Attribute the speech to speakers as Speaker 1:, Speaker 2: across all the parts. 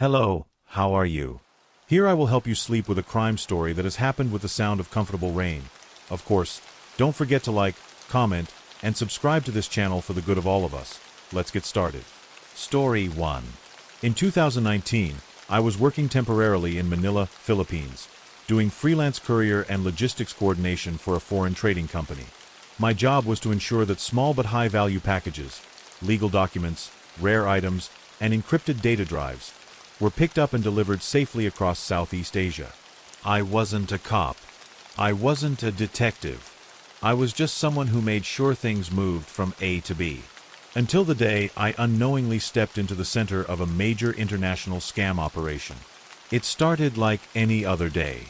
Speaker 1: Hello, how are you? Here I will help you sleep with a crime story that has happened with the sound of comfortable rain. Of course, don't forget to like, comment, and subscribe to this channel for the good of all of us. Let's get started. Story 1. In 2019, I was working temporarily in Manila, Philippines, doing freelance courier and logistics coordination for a foreign trading company. My job was to ensure that small but high-value packages, legal documents, rare items, and encrypted data drives were picked up and delivered safely across Southeast Asia. I wasn't a cop. I wasn't a detective. I was just someone who made sure things moved from A to B. Until the day I unknowingly stepped into the center of a major international scam operation. It started like any other day.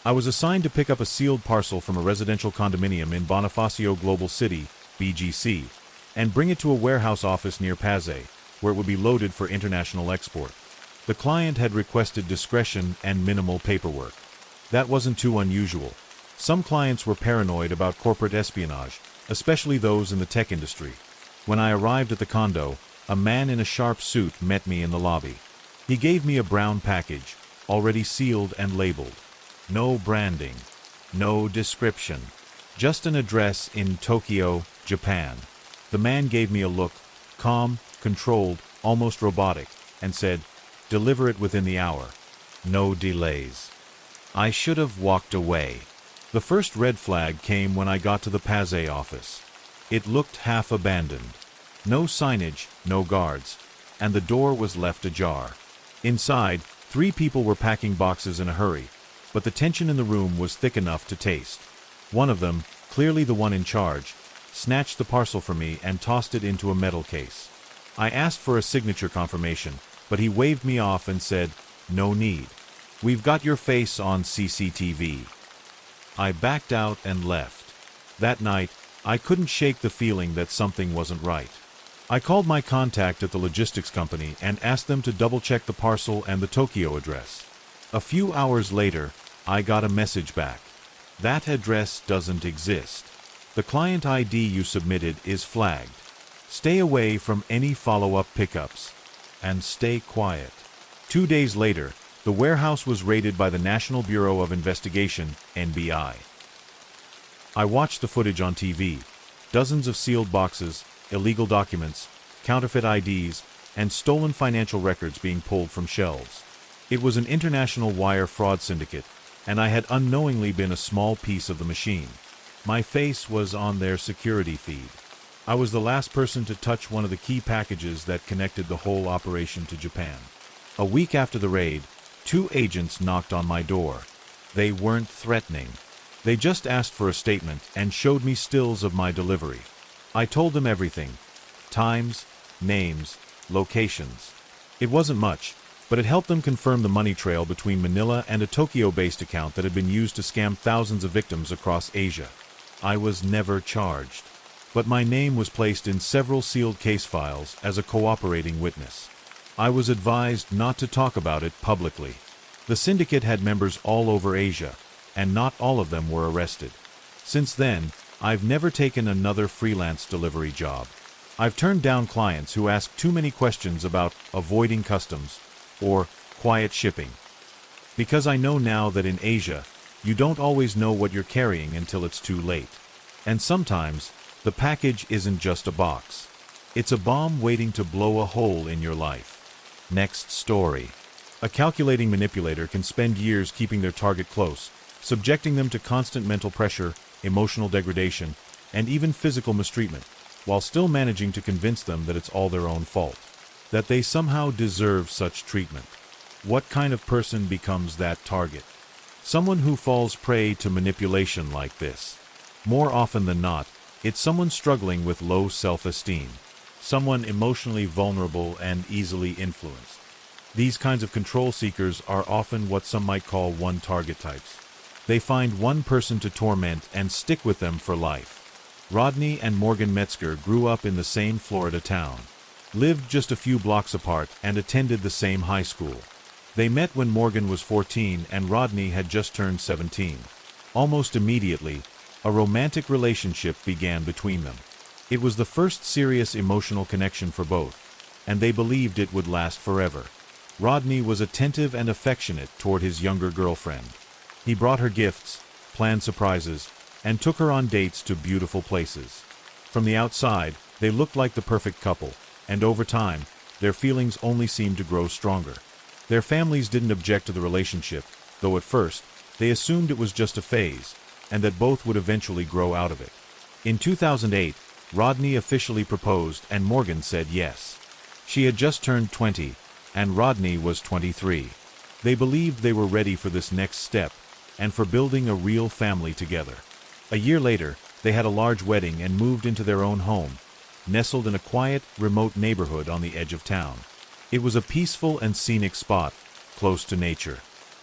Speaker 1: I was assigned to pick up a sealed parcel from a residential condominium in Bonifacio Global City, BGC, and bring it to a warehouse office near Pasay, where it would be loaded for international export. The client had requested discretion and minimal paperwork. That wasn't too unusual. Some clients were paranoid about corporate espionage, especially those in the tech industry. When I arrived at the condo, a man in a sharp suit met me in the lobby. He gave me a brown package, already sealed and labeled. No branding, no description, just an address in Tokyo, Japan. The man gave me a look, calm, controlled, almost robotic, and said, "Deliver it within the hour. No delays." I should have walked away. The first red flag came when I got to the Pasay office. It looked half abandoned. No signage, no guards, and the door was left ajar. Inside, 3 people were packing boxes in a hurry, but the tension in the room was thick enough to taste. One of them, clearly the one in charge, snatched the parcel from me and tossed it into a metal case. I asked for a signature confirmation, but he waved me off and said, "No need. We've got your face on CCTV." I backed out and left. That night, I couldn't shake the feeling that something wasn't right. I called my contact at the logistics company and asked them to double-check the parcel and the Tokyo address. A few hours later, I got a message back. That address doesn't exist. The client ID you submitted is flagged. Stay away from any follow-up pickups. And stay quiet. 2 days later, the warehouse was raided by the National Bureau of Investigation, NBI. I watched the footage on TV. Dozens of sealed boxes, illegal documents, counterfeit IDs, and stolen financial records being pulled from shelves. It was an international wire fraud syndicate, and I had unknowingly been a small piece of the machine. My face was on their security feed. I was the last person to touch one of the key packages that connected the whole operation to Japan. A week after the raid, 2 agents knocked on my door. They weren't threatening. They just asked for a statement and showed me stills of my delivery. I told them everything: times, names, locations. It wasn't much, but it helped them confirm the money trail between Manila and a Tokyo-based account that had been used to scam thousands of victims across Asia. I was never charged, but my name was placed in several sealed case files as a cooperating witness. I was advised not to talk about it publicly. The syndicate had members all over Asia, and not all of them were arrested. Since then, I've never taken another freelance delivery job. I've turned down clients who ask too many questions about avoiding customs or quiet shipping. Because I know now that in Asia, you don't always know what you're carrying until it's too late. And sometimes, the package isn't just a box. It's a bomb waiting to blow a hole in your life. Next story. A calculating manipulator can spend years keeping their target close, subjecting them to constant mental pressure, emotional degradation, and even physical mistreatment, while still managing to convince them that it's all their own fault, that they somehow deserve such treatment. What kind of person becomes that target? Someone who falls prey to manipulation like this. More often than not, it's someone struggling with low self-esteem, someone emotionally vulnerable and easily influenced. These kinds of control seekers are often what some might call one-target types. They find one person to torment and stick with them for life. Rodney and Morgan Metzger grew up in the same Florida town, lived just a few blocks apart, and attended the same high school. They met when Morgan was 14 and Rodney had just turned 17. Almost immediately, a romantic relationship began between them. It was the first serious emotional connection for both, and they believed it would last forever. Rodney was attentive and affectionate toward his younger girlfriend. He brought her gifts, planned surprises, and took her on dates to beautiful places. From the outside, they looked like the perfect couple, and over time, their feelings only seemed to grow stronger. Their families didn't object to the relationship, though at first, they assumed it was just a phase, and that both would eventually grow out of it. In 2008, Rodney officially proposed and Morgan said yes. She had just turned 20, and Rodney was 23. They believed they were ready for this next step, and for building a real family together. A year later, they had a large wedding and moved into their own home, nestled in a quiet, remote neighborhood on the edge of town. It was a peaceful and scenic spot, close to nature.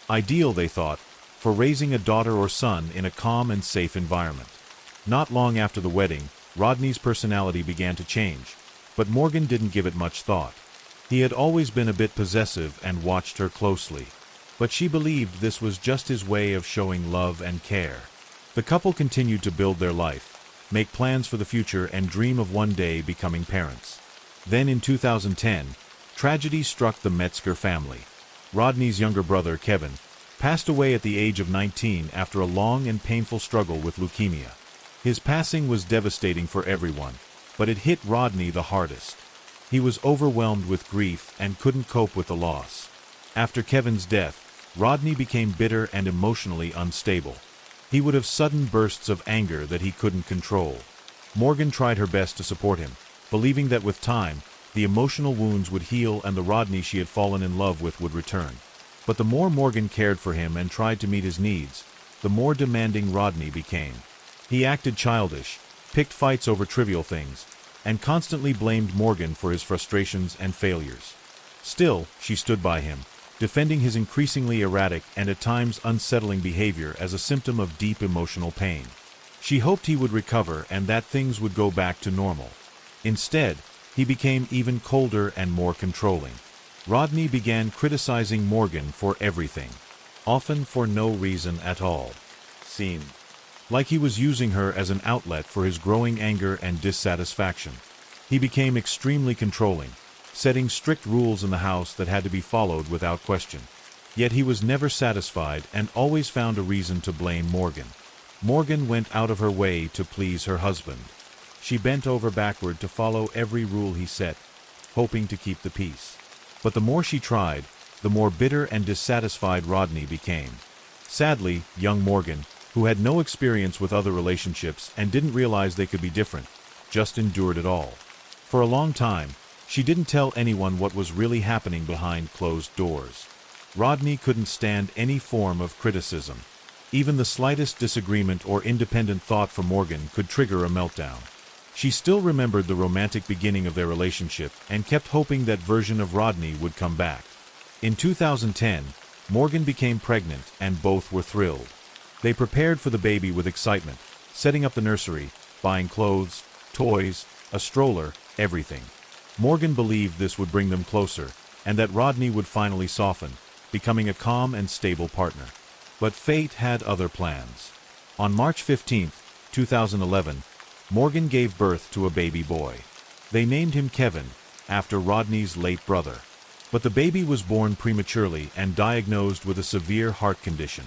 Speaker 1: Ideal, they thought, for raising a daughter or son in a calm and safe environment. Not long after the wedding, Rodney's personality began to change, but Morgan didn't give it much thought. He had always been a bit possessive and watched her closely, but she believed this was just his way of showing love and care. The couple continued to build their life, make plans for the future, and dream of one day becoming parents. Then in 2010, tragedy struck the Metzger family. Rodney's younger brother, Kevin, passed away at the age of 19 after a long and painful struggle with leukemia. His passing was devastating for everyone, but it hit Rodney the hardest. He was overwhelmed with grief and couldn't cope with the loss. After Kevin's death, Rodney became bitter and emotionally unstable. He would have sudden bursts of anger that he couldn't control. Morgan tried her best to support him, believing that with time, the emotional wounds would heal and the Rodney she had fallen in love with would return. But the more Morgan cared for him and tried to meet his needs, the more demanding Rodney became. He acted childish, picked fights over trivial things, and constantly blamed Morgan for his frustrations and failures. Still, she stood by him, defending his increasingly erratic and at times unsettling behavior as a symptom of deep emotional pain. She hoped he would recover and that things would go back to normal. Instead, he became even colder and more controlling. Rodney began criticizing Morgan for everything, often for no reason at all. Seemed like he was using her as an outlet for his growing anger and dissatisfaction. He became extremely controlling, setting strict rules in the house that had to be followed without question. Yet he was never satisfied and always found a reason to blame Morgan. Morgan went out of her way to please her husband. She bent over backward to follow every rule he set, hoping to keep the peace. But the more she tried, the more bitter and dissatisfied Rodney became. Sadly, young Morgan, who had no experience with other relationships and didn't realize they could be different, just endured it all. For a long time, she didn't tell anyone what was really happening behind closed doors. Rodney couldn't stand any form of criticism. Even the slightest disagreement or independent thought from Morgan could trigger a meltdown. She still remembered the romantic beginning of their relationship and kept hoping that version of Rodney would come back. In 2010, Morgan became pregnant and both were thrilled. They prepared for the baby with excitement, setting up the nursery, buying clothes, toys, a stroller, everything. Morgan believed this would bring them closer, and that Rodney would finally soften, becoming a calm and stable partner. But fate had other plans. On March 15, 2011, Morgan gave birth to a baby boy. They named him Kevin, after Rodney's late brother. But the baby was born prematurely and diagnosed with a severe heart condition.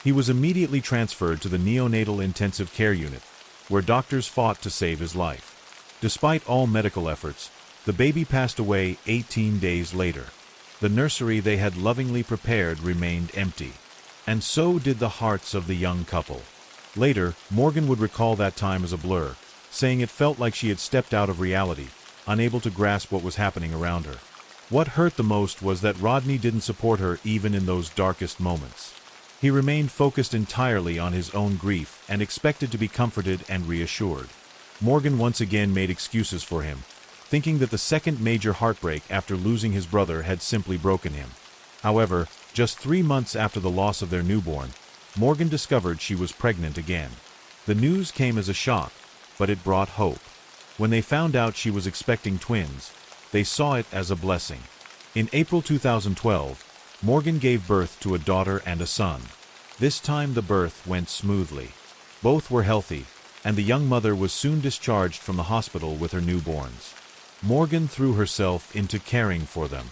Speaker 1: He was immediately transferred to the neonatal intensive care unit, where doctors fought to save his life. Despite all medical efforts, the baby passed away 18 days later. The nursery they had lovingly prepared remained empty. And so did the hearts of the young couple. Later, Morgan would recall that time as a blur, saying it felt like she had stepped out of reality, unable to grasp what was happening around her. What hurt the most was that Rodney didn't support her even in those darkest moments. He remained focused entirely on his own grief and expected to be comforted and reassured. Morgan once again made excuses for him, thinking that the second major heartbreak after losing his brother had simply broken him. However, just 3 months after the loss of their newborn, Morgan discovered she was pregnant again. The news came as a shock, but it brought hope. When they found out she was expecting twins, they saw it as a blessing. In April 2012, Morgan gave birth to a daughter and a son. This time the birth went smoothly. Both were healthy, and the young mother was soon discharged from the hospital with her newborns. Morgan threw herself into caring for them.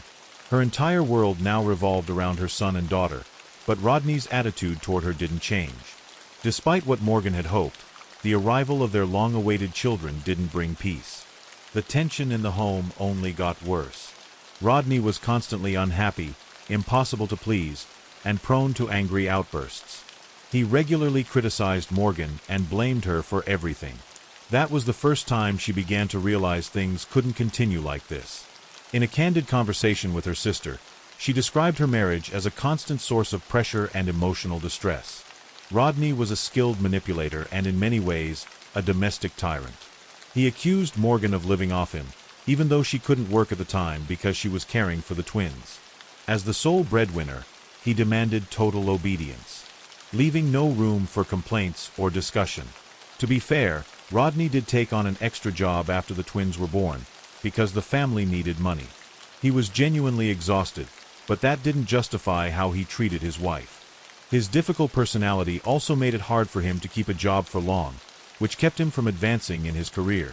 Speaker 1: Her entire world now revolved around her son and daughter, but Rodney's attitude toward her didn't change. Despite what Morgan had hoped, the arrival of their long-awaited children didn't bring peace. The tension in the home only got worse. Rodney was constantly unhappy, impossible to please, and prone to angry outbursts. He regularly criticized Morgan and blamed her for everything. That was the first time she began to realize things couldn't continue like this. In a candid conversation with her sister, she described her marriage as a constant source of pressure and emotional distress. Rodney was a skilled manipulator and in many ways, a domestic tyrant. He accused Morgan of living off him, even though she couldn't work at the time because she was caring for the twins. As the sole breadwinner, he demanded total obedience, leaving no room for complaints or discussion. To be fair, Rodney did take on an extra job after the twins were born, because the family needed money. He was genuinely exhausted, but that didn't justify how he treated his wife. His difficult personality also made it hard for him to keep a job for long, which kept him from advancing in his career.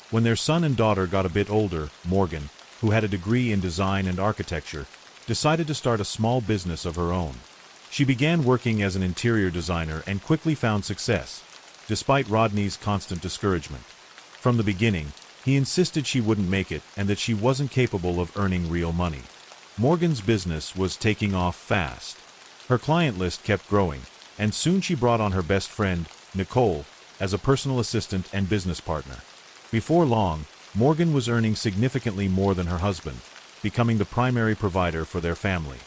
Speaker 1: When their son and daughter got a bit older, Morgan, who had a degree in design and architecture, decided to start a small business of her own. She began working as an interior designer and quickly found success, despite Rodney's constant discouragement. From the beginning, he insisted she wouldn't make it and that she wasn't capable of earning real money. Morgan's business was taking off fast. Her client list kept growing, and soon she brought on her best friend, Nicole, as a personal assistant and business partner. Before long, Morgan was earning significantly more than her husband, becoming the primary provider for their family.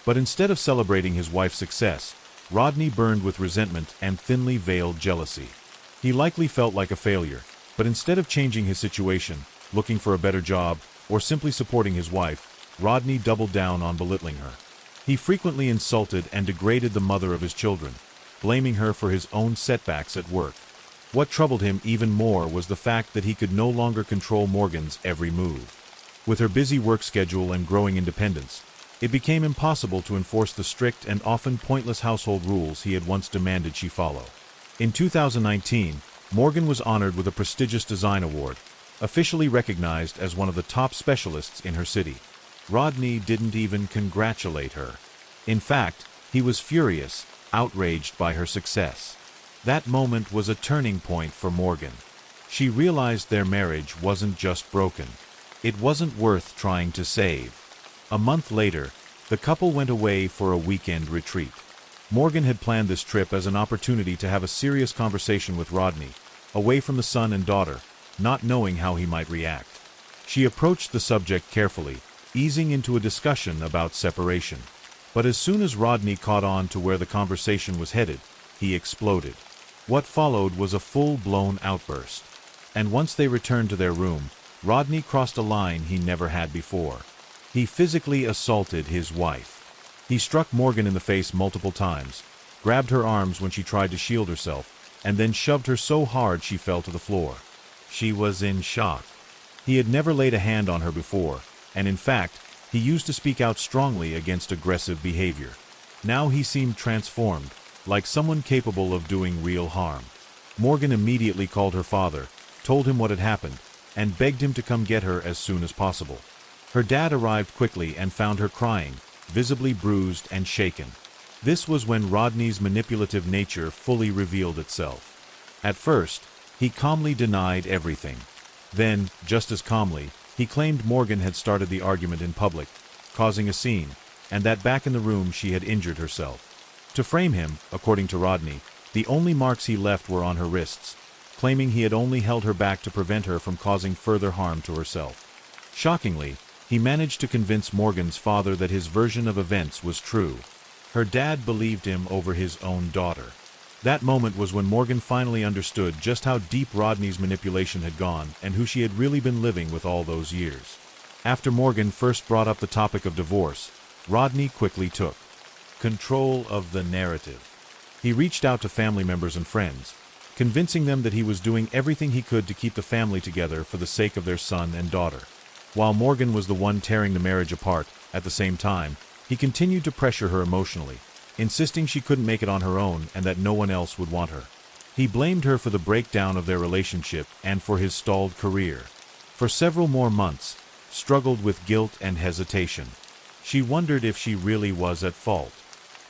Speaker 1: But instead of celebrating his wife's success, Rodney burned with resentment and thinly veiled jealousy. He likely felt like a failure, but instead of changing his situation, looking for a better job, or simply supporting his wife, Rodney doubled down on belittling her. He frequently insulted and degraded the mother of his children, blaming her for his own setbacks at work. What troubled him even more was the fact that he could no longer control Morgan's every move. With her busy work schedule and growing independence, it became impossible to enforce the strict and often pointless household rules he had once demanded she follow. In 2019, Morgan was honored with a prestigious design award, officially recognized as one of the top specialists in her city. Rodney didn't even congratulate her. In fact, he was furious, outraged by her success. That moment was a turning point for Morgan. She realized their marriage wasn't just broken. It wasn't worth trying to save. A month later, the couple went away for a weekend retreat. Morgan had planned this trip as an opportunity to have a serious conversation with Rodney, away from the son and daughter, not knowing how he might react. She approached the subject carefully, easing into a discussion about separation. But as soon as Rodney caught on to where the conversation was headed, he exploded. What followed was a full-blown outburst. And once they returned to their room, Rodney crossed a line he never had before. He physically assaulted his wife. He struck Morgan in the face multiple times, grabbed her arms when she tried to shield herself, and then shoved her so hard she fell to the floor. She was in shock. He had never laid a hand on her before, and in fact, he used to speak out strongly against aggressive behavior. Now he seemed transformed, like someone capable of doing real harm. Morgan immediately called her father, told him what had happened, and begged him to come get her as soon as possible. Her dad arrived quickly and found her crying, visibly bruised and shaken. This was when Rodney's manipulative nature fully revealed itself. At first, he calmly denied everything. Then, just as calmly, he claimed Morgan had started the argument in public, causing a scene, and that back in the room she had injured herself. To frame him, according to Rodney, the only marks he left were on her wrists, claiming he had only held her back to prevent her from causing further harm to herself. Shockingly, he managed to convince Morgan's father that his version of events was true. Her dad believed him over his own daughter. That moment was when Morgan finally understood just how deep Rodney's manipulation had gone and who she had really been living with all those years. After Morgan first brought up the topic of divorce, Rodney quickly took control of the narrative. He reached out to family members and friends, convincing them that he was doing everything he could to keep the family together for the sake of their son and daughter. While Morgan was the one tearing the marriage apart, at the same time, he continued to pressure her emotionally, insisting she couldn't make it on her own and that no one else would want her. He blamed her for the breakdown of their relationship and for his stalled career. For several more months, struggled with guilt and hesitation. She wondered if she really was at fault.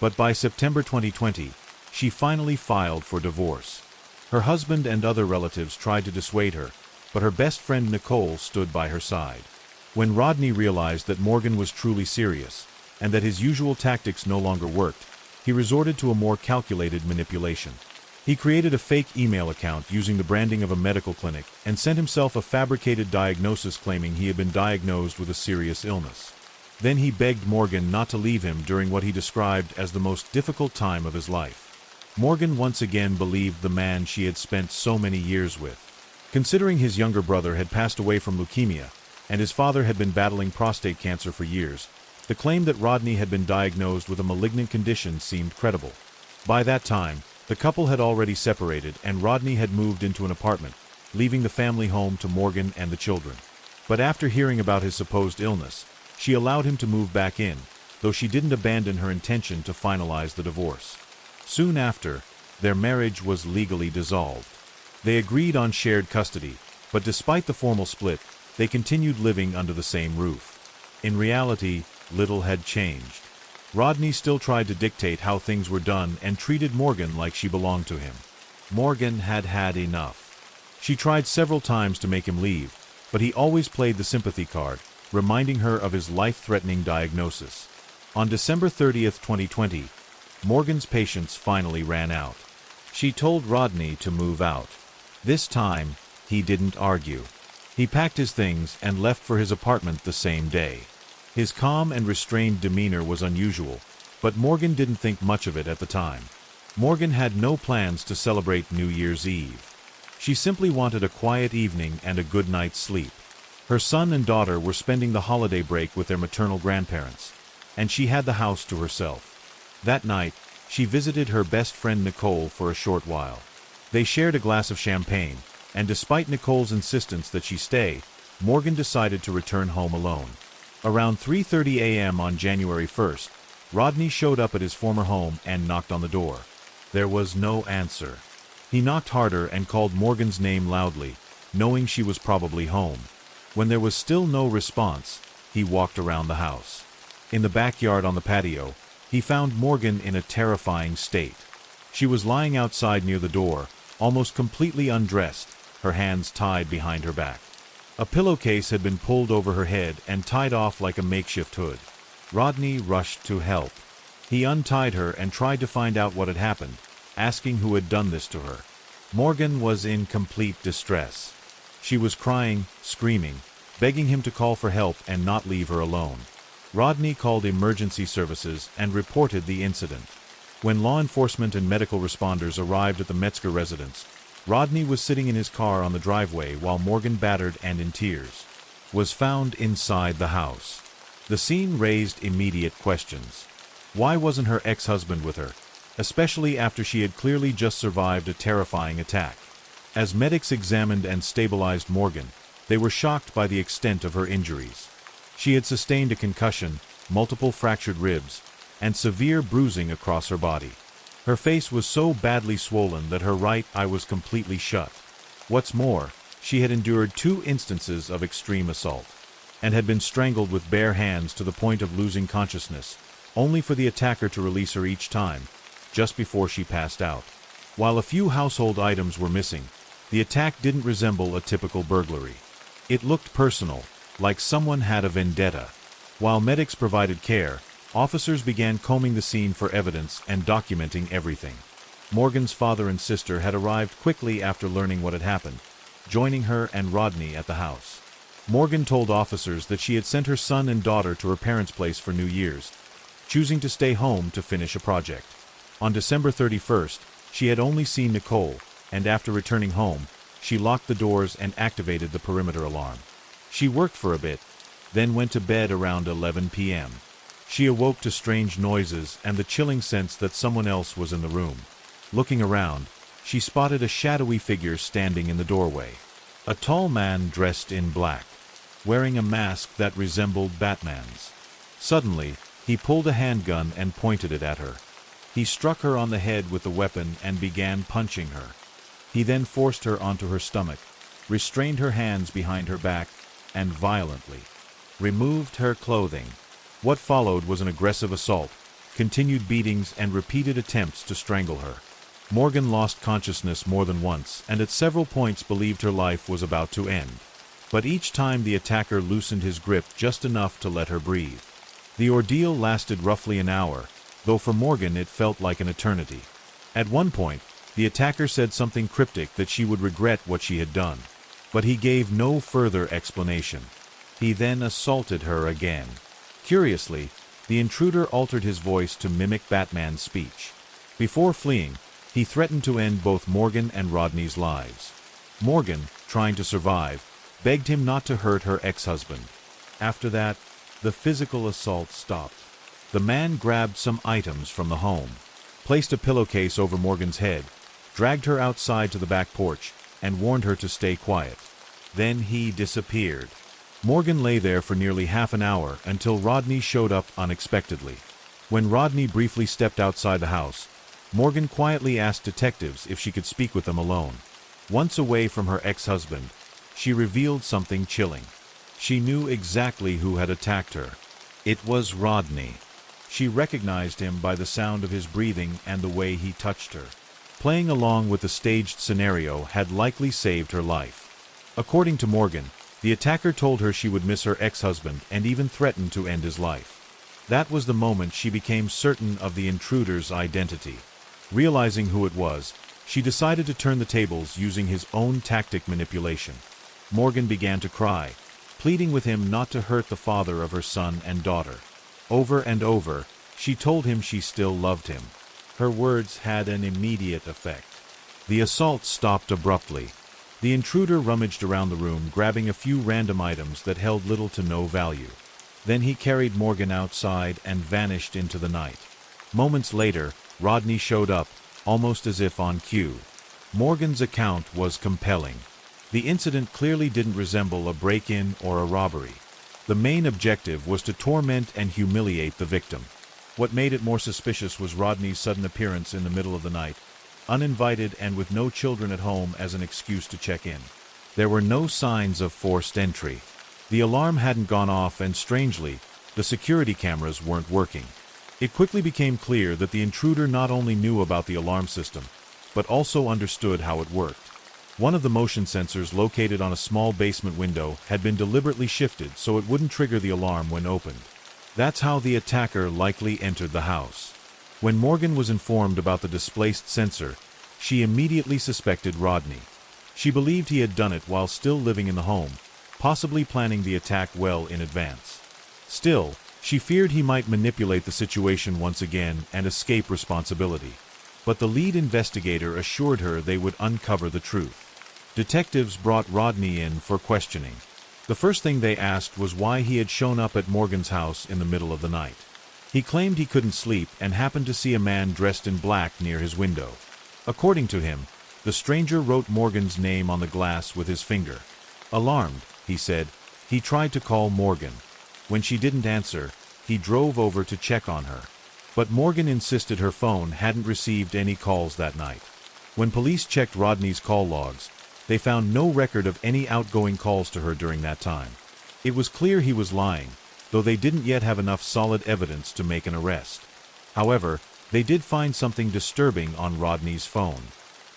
Speaker 1: But by September 2020, she finally filed for divorce. Her husband and other relatives tried to dissuade her, but her best friend Nicole stood by her side. When Rodney realized that Morgan was truly serious, and that his usual tactics no longer worked, he resorted to a more calculated manipulation. He created a fake email account using the branding of a medical clinic and sent himself a fabricated diagnosis claiming he had been diagnosed with a serious illness. Then he begged Morgan not to leave him during what he described as the most difficult time of his life. Morgan once again believed the man she had spent so many years with. Considering his younger brother had passed away from leukemia, and his father had been battling prostate cancer for years, the claim that Rodney had been diagnosed with a malignant condition seemed credible. By that time, the couple had already separated and Rodney had moved into an apartment, leaving the family home to Morgan and the children. But after hearing about his supposed illness, she allowed him to move back in, though she didn't abandon her intention to finalize the divorce. Soon after, their marriage was legally dissolved. They agreed on shared custody, but despite the formal split, they continued living under the same roof. In reality, little had changed. Rodney still tried to dictate how things were done and treated Morgan like she belonged to him. Morgan had had enough. She tried several times to make him leave, but he always played the sympathy card, reminding her of his life-threatening diagnosis. On December 30th, 2020, Morgan's patience finally ran out. She told Rodney to move out. This time, he didn't argue. He packed his things and left for his apartment the same day. His calm and restrained demeanor was unusual, but Morgan didn't think much of it at the time. Morgan had no plans to celebrate New Year's Eve. She simply wanted a quiet evening and a good night's sleep. Her son and daughter were spending the holiday break with their maternal grandparents, and she had the house to herself. That night, she visited her best friend Nicole for a short while. They shared a glass of champagne, and despite Nicole's insistence that she stay, Morgan decided to return home alone. Around 3:30 a.m. on January 1st, Rodney showed up at his former home and knocked on the door. There was no answer. He knocked harder and called Morgan's name loudly, knowing she was probably home. When there was still no response, he walked around the house. In the backyard on the patio, he found Morgan in a terrifying state. She was lying outside near the door, almost completely undressed, her hands tied behind her back. A pillowcase had been pulled over her head and tied off like a makeshift hood. Rodney rushed to help. He untied her and tried to find out what had happened, asking who had done this to her. Morgan was in complete distress. She was crying, screaming, begging him to call for help and not leave her alone. Rodney called emergency services and reported the incident. When law enforcement and medical responders arrived at the Metzger residence, Rodney was sitting in his car on the driveway while Morgan, battered and in tears, was found inside the house. The scene raised immediate questions. Why wasn't her ex-husband with her, especially after she had clearly just survived a terrifying attack? As medics examined and stabilized Morgan, they were shocked by the extent of her injuries. She had sustained a concussion, multiple fractured ribs, and severe bruising across her body. Her face was so badly swollen that her right eye was completely shut. What's more, she had endured 2 instances of extreme assault, and had been strangled with bare hands to the point of losing consciousness, only for the attacker to release her each time, just before she passed out. While a few household items were missing, the attack didn't resemble a typical burglary. It looked personal, like someone had a vendetta. While medics provided care, officers began combing the scene for evidence and documenting everything. Morgan's father and sister had arrived quickly after learning what had happened, joining her and Rodney at the house. Morgan told officers that she had sent her son and daughter to her parents' place for New Year's, choosing to stay home to finish a project. On December 31st, she had only seen Nicole, and after returning home, she locked the doors and activated the perimeter alarm. She worked for a bit, then went to bed around 11 p.m. She awoke to strange noises and the chilling sense that someone else was in the room. Looking around, she spotted a shadowy figure standing in the doorway. A tall man dressed in black, wearing a mask that resembled Batman's. Suddenly, he pulled a handgun and pointed it at her. He struck her on the head with the weapon and began punching her. He then forced her onto her stomach, restrained her hands behind her back, and violently removed her clothing. What followed was an aggressive assault, continued beatings and repeated attempts to strangle her. Morgan lost consciousness more than once and at several points believed her life was about to end. But each time the attacker loosened his grip just enough to let her breathe. The ordeal lasted roughly an hour, though for Morgan it felt like an eternity. At one point, the attacker said something cryptic that she would regret what she had done. But he gave no further explanation. He then assaulted her again. Curiously, the intruder altered his voice to mimic Batman's speech. Before fleeing, he threatened to end both Morgan and Rodney's lives. Morgan, trying to survive, begged him not to hurt her ex-husband. After that, the physical assault stopped. The man grabbed some items from the home, placed a pillowcase over Morgan's head, dragged her outside to the back porch, and warned her to stay quiet. Then he disappeared. Morgan lay there for nearly half an hour until Rodney showed up unexpectedly. When Rodney briefly stepped outside the house, Morgan quietly asked detectives if she could speak with them alone. Once away from her ex-husband, she revealed something chilling. She knew exactly who had attacked her. It was Rodney. She recognized him by the sound of his breathing and the way he touched her. Playing along with the staged scenario had likely saved her life. According to Morgan, the attacker told her she would miss her ex-husband and even threatened to end his life. That was the moment she became certain of the intruder's identity. Realizing who it was, she decided to turn the tables using his own tactic manipulation. Morgan began to cry, pleading with him not to hurt the father of her son and daughter. Over and over, she told him she still loved him. Her words had an immediate effect. The assault stopped abruptly. The intruder rummaged around the room, grabbing a few random items that held little to no value. Then he carried Morgan outside and vanished into the night. Moments later, Rodney showed up, almost as if on cue. Morgan's account was compelling. The incident clearly didn't resemble a break-in or a robbery. The main objective was to torment and humiliate the victim. What made it more suspicious was Rodney's sudden appearance in the middle of the night, uninvited and with no children at home as an excuse to check in. There were no signs of forced entry. The alarm hadn't gone off and, strangely, the security cameras weren't working. It quickly became clear that the intruder not only knew about the alarm system, but also understood how it worked. One of the motion sensors located on a small basement window had been deliberately shifted so it wouldn't trigger the alarm when opened. That's how the attacker likely entered the house. When Morgan was informed about the displaced sensor, she immediately suspected Rodney. She believed he had done it while still living in the home, possibly planning the attack well in advance. Still, she feared he might manipulate the situation once again and escape responsibility. But the lead investigator assured her they would uncover the truth. Detectives brought Rodney in for questioning. The first thing they asked was why he had shown up at Morgan's house in the middle of the night. He claimed he couldn't sleep and happened to see a man dressed in black near his window. According to him, the stranger wrote Morgan's name on the glass with his finger. Alarmed, he said, he tried to call Morgan. When she didn't answer, he drove over to check on her. But Morgan insisted her phone hadn't received any calls that night. When police checked Rodney's call logs, they found no record of any outgoing calls to her during that time. It was clear he was lying, though they didn't yet have enough solid evidence to make an arrest. However, they did find something disturbing on Rodney's phone.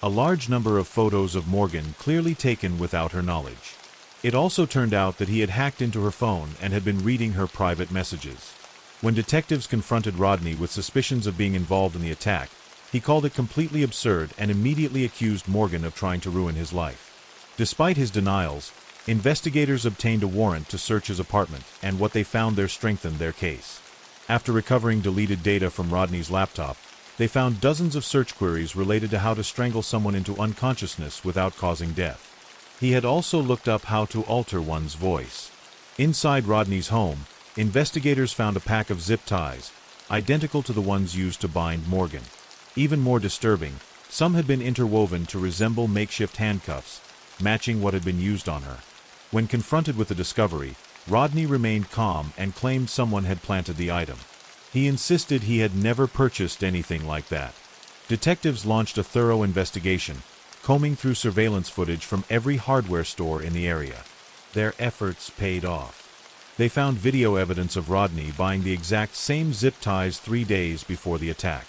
Speaker 1: A large number of photos of Morgan clearly taken without her knowledge. It also turned out that he had hacked into her phone and had been reading her private messages. When detectives confronted Rodney with suspicions of being involved in the attack, he called it completely absurd and immediately accused Morgan of trying to ruin his life. Despite his denials, investigators obtained a warrant to search his apartment, and what they found there strengthened their case. After recovering deleted data from Rodney's laptop, they found dozens of search queries related to how to strangle someone into unconsciousness without causing death. He had also looked up how to alter one's voice. Inside Rodney's home, investigators found a pack of zip ties, identical to the ones used to bind Morgan. Even more disturbing, some had been interwoven to resemble makeshift handcuffs, matching what had been used on her. When confronted with the discovery, Rodney remained calm and claimed someone had planted the item. He insisted he had never purchased anything like that. Detectives launched a thorough investigation, combing through surveillance footage from every hardware store in the area. Their efforts paid off. They found video evidence of Rodney buying the exact same zip ties 3 days before the attack.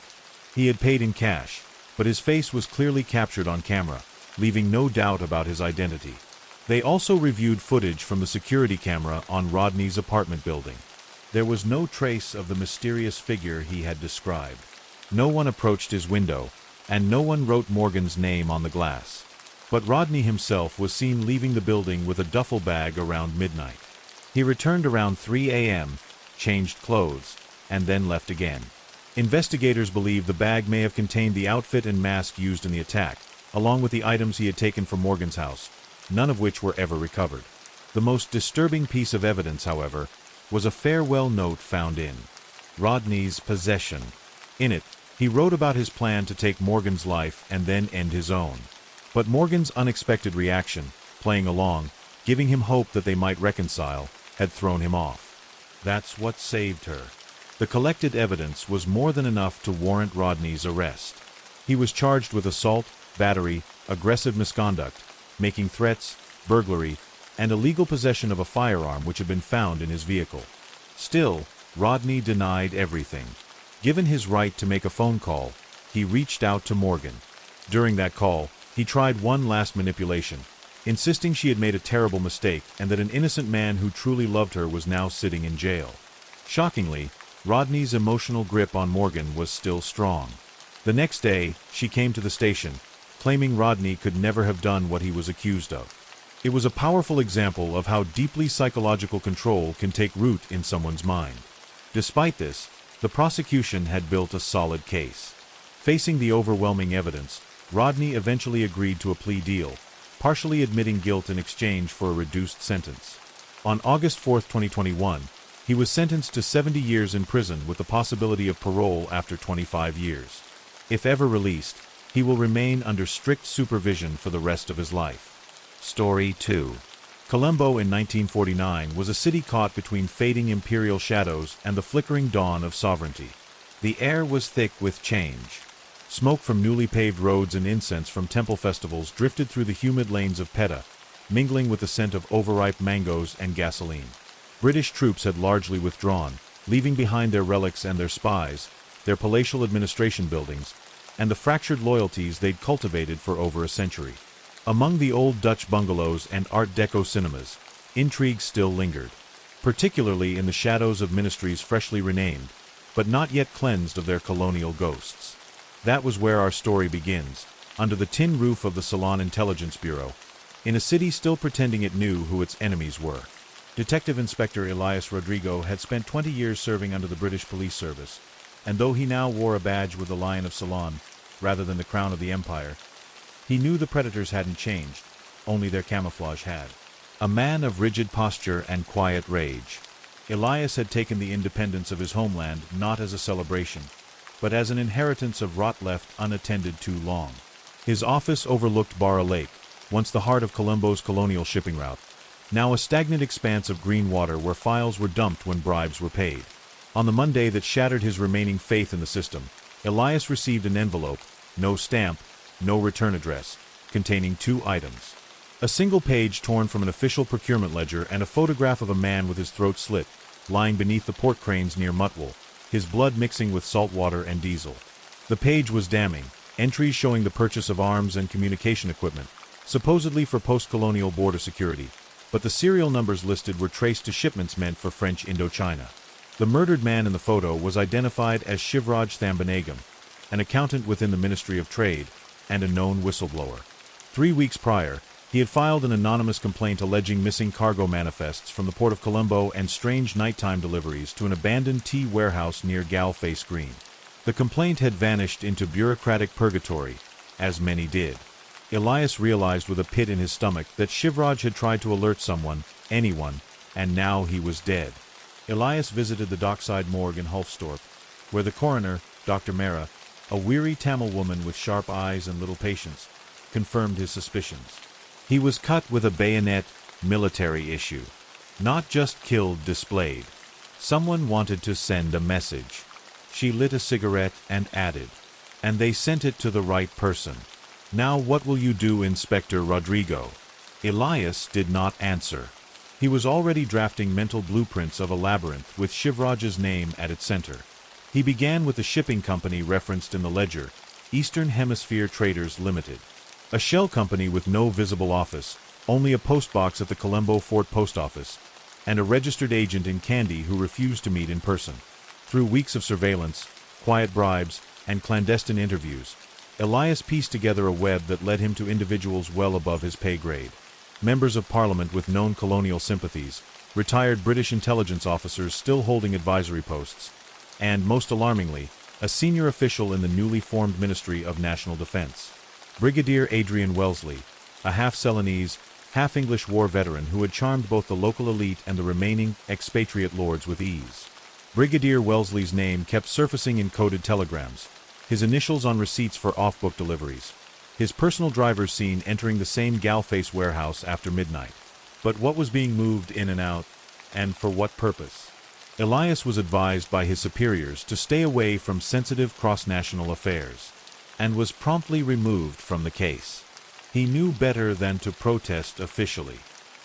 Speaker 1: He had paid in cash, but his face was clearly captured on camera, leaving no doubt about his identity. They also reviewed footage from the security camera on Rodney's apartment building. There was no trace of the mysterious figure he had described. No one approached his window, and no one wrote Morgan's name on the glass. But Rodney himself was seen leaving the building with a duffel bag around midnight. He returned around 3 a.m., changed clothes, and then left again. Investigators believe the bag may have contained the outfit and mask used in the attack, along with the items he had taken from Morgan's house, none of which were ever recovered. The most disturbing piece of evidence, however, was a farewell note found in Rodney's possession. In it, he wrote about his plan to take Morgan's life and then end his own. But Morgan's unexpected reaction, playing along, giving him hope that they might reconcile, had thrown him off. That's what saved her. The collected evidence was more than enough to warrant Rodney's arrest. He was charged with assault, battery, aggressive misconduct, making threats, burglary, and illegal possession of a firearm which had been found in his vehicle. Still, Rodney denied everything. Given his right to make a phone call, he reached out to Morgan. During that call, he tried one last manipulation, insisting she had made a terrible mistake and that an innocent man who truly loved her was now sitting in jail. Shockingly, Rodney's emotional grip on Morgan was still strong. The next day, she came to the station, claiming Rodney could never have done what he was accused of. It was a powerful example of how deeply psychological control can take root in someone's mind. Despite this, the prosecution had built a solid case. Facing the overwhelming evidence, Rodney eventually agreed to a plea deal, partially admitting guilt in exchange for a reduced sentence. On August 4, 2021, he was sentenced to 70 years in prison with the possibility of parole after 25 years. If ever released, he will remain under strict supervision for the rest of his life. Story 2. Colombo in 1949 was a city caught between fading imperial shadows and the flickering dawn of sovereignty. The air was thick with change. Smoke from newly paved roads and incense from temple festivals drifted through the humid lanes of Petta, mingling with the scent of overripe mangoes and gasoline. British troops had largely withdrawn, leaving behind their relics and their spies, their palatial administration buildings, and the fractured loyalties they'd cultivated for over a century. Among the old Dutch bungalows and Art Deco cinemas, intrigue still lingered, particularly in the shadows of ministries freshly renamed, but not yet cleansed of their colonial ghosts. That was where our story begins, under the tin roof of the Ceylon Intelligence Bureau, in a city still pretending it knew who its enemies were. Detective Inspector Elias Rodrigo had spent 20 years serving under the British Police Service, and though he now wore a badge with the Lion of Ceylon, rather than the crown of the Empire, he knew the predators hadn't changed, only their camouflage had. A man of rigid posture and quiet rage, Elias had taken the independence of his homeland not as a celebration, but as an inheritance of rot left unattended too long. His office overlooked Barra Lake, once the heart of Colombo's colonial shipping route, now a stagnant expanse of green water where files were dumped when bribes were paid. On the Monday that shattered his remaining faith in the system, Elias received an envelope, no stamp, no return address, containing 2 items. A single page torn from an official procurement ledger and a photograph of a man with his throat slit, lying beneath the port cranes near Mutwool, his blood mixing with salt water and diesel. The page was damning, entries showing the purchase of arms and communication equipment, supposedly for post-colonial border security, but the serial numbers listed were traced to shipments meant for French Indochina. The murdered man in the photo was identified as Shivraj Thambanagam, an accountant within the Ministry of Trade, and a known whistleblower. 3 weeks prior, he had filed an anonymous complaint alleging missing cargo manifests from the Port of Colombo and strange nighttime deliveries to an abandoned tea warehouse near Galface Green. The complaint had vanished into bureaucratic purgatory, as many did. Elias realized with a pit in his stomach that Shivraj had tried to alert someone, anyone, and now he was dead. Elias visited the dockside morgue in Hulfstorp, where the coroner, Dr. Mehra, a weary Tamil woman with sharp eyes and little patience, confirmed his suspicions. He was cut with a bayonet, military issue. Not just killed, displayed. Someone wanted to send a message. She lit a cigarette and added, "And they sent it to the right person. Now what will you do, Inspector Rodrigo?" Elias did not answer. He was already drafting mental blueprints of a labyrinth with Shivraj's name at its center. He began with the shipping company referenced in the ledger, Eastern Hemisphere Traders Limited. A shell company with no visible office, only a postbox at the Colombo Fort Post Office, and a registered agent in Kandy who refused to meet in person. Through weeks of surveillance, quiet bribes, and clandestine interviews, Elias pieced together a web that led him to individuals well above his pay grade. Members of parliament with known colonial sympathies, retired British intelligence officers still holding advisory posts, and, most alarmingly, a senior official in the newly formed Ministry of National Defense. Brigadier Adrian Wellesley, a half-Ceylonese, half-English war veteran who had charmed both the local elite and the remaining expatriate lords with ease. Brigadier Wellesley's name kept surfacing in coded telegrams, his initials on receipts for off-book deliveries, his personal driver's seen entering the same Galface warehouse after midnight. But what was being moved in and out, and for what purpose? Elias was advised by his superiors to stay away from sensitive cross-national affairs, and was promptly removed from the case. He knew better than to protest officially.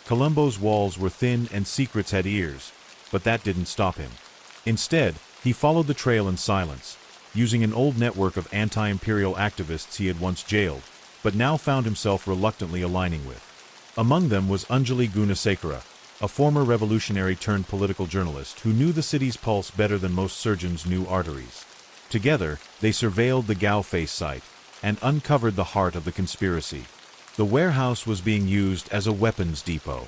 Speaker 1: Colombo's walls were thin and secrets had ears, but that didn't stop him. Instead, he followed the trail in silence, using an old network of anti-imperial activists he had once jailed, but now found himself reluctantly aligning with. Among them was Anjali Gunasekara, a former revolutionary-turned-political journalist who knew the city's pulse better than most surgeons knew arteries. Together, they surveilled the Galface site and uncovered the heart of the conspiracy. The warehouse was being used as a weapons depot.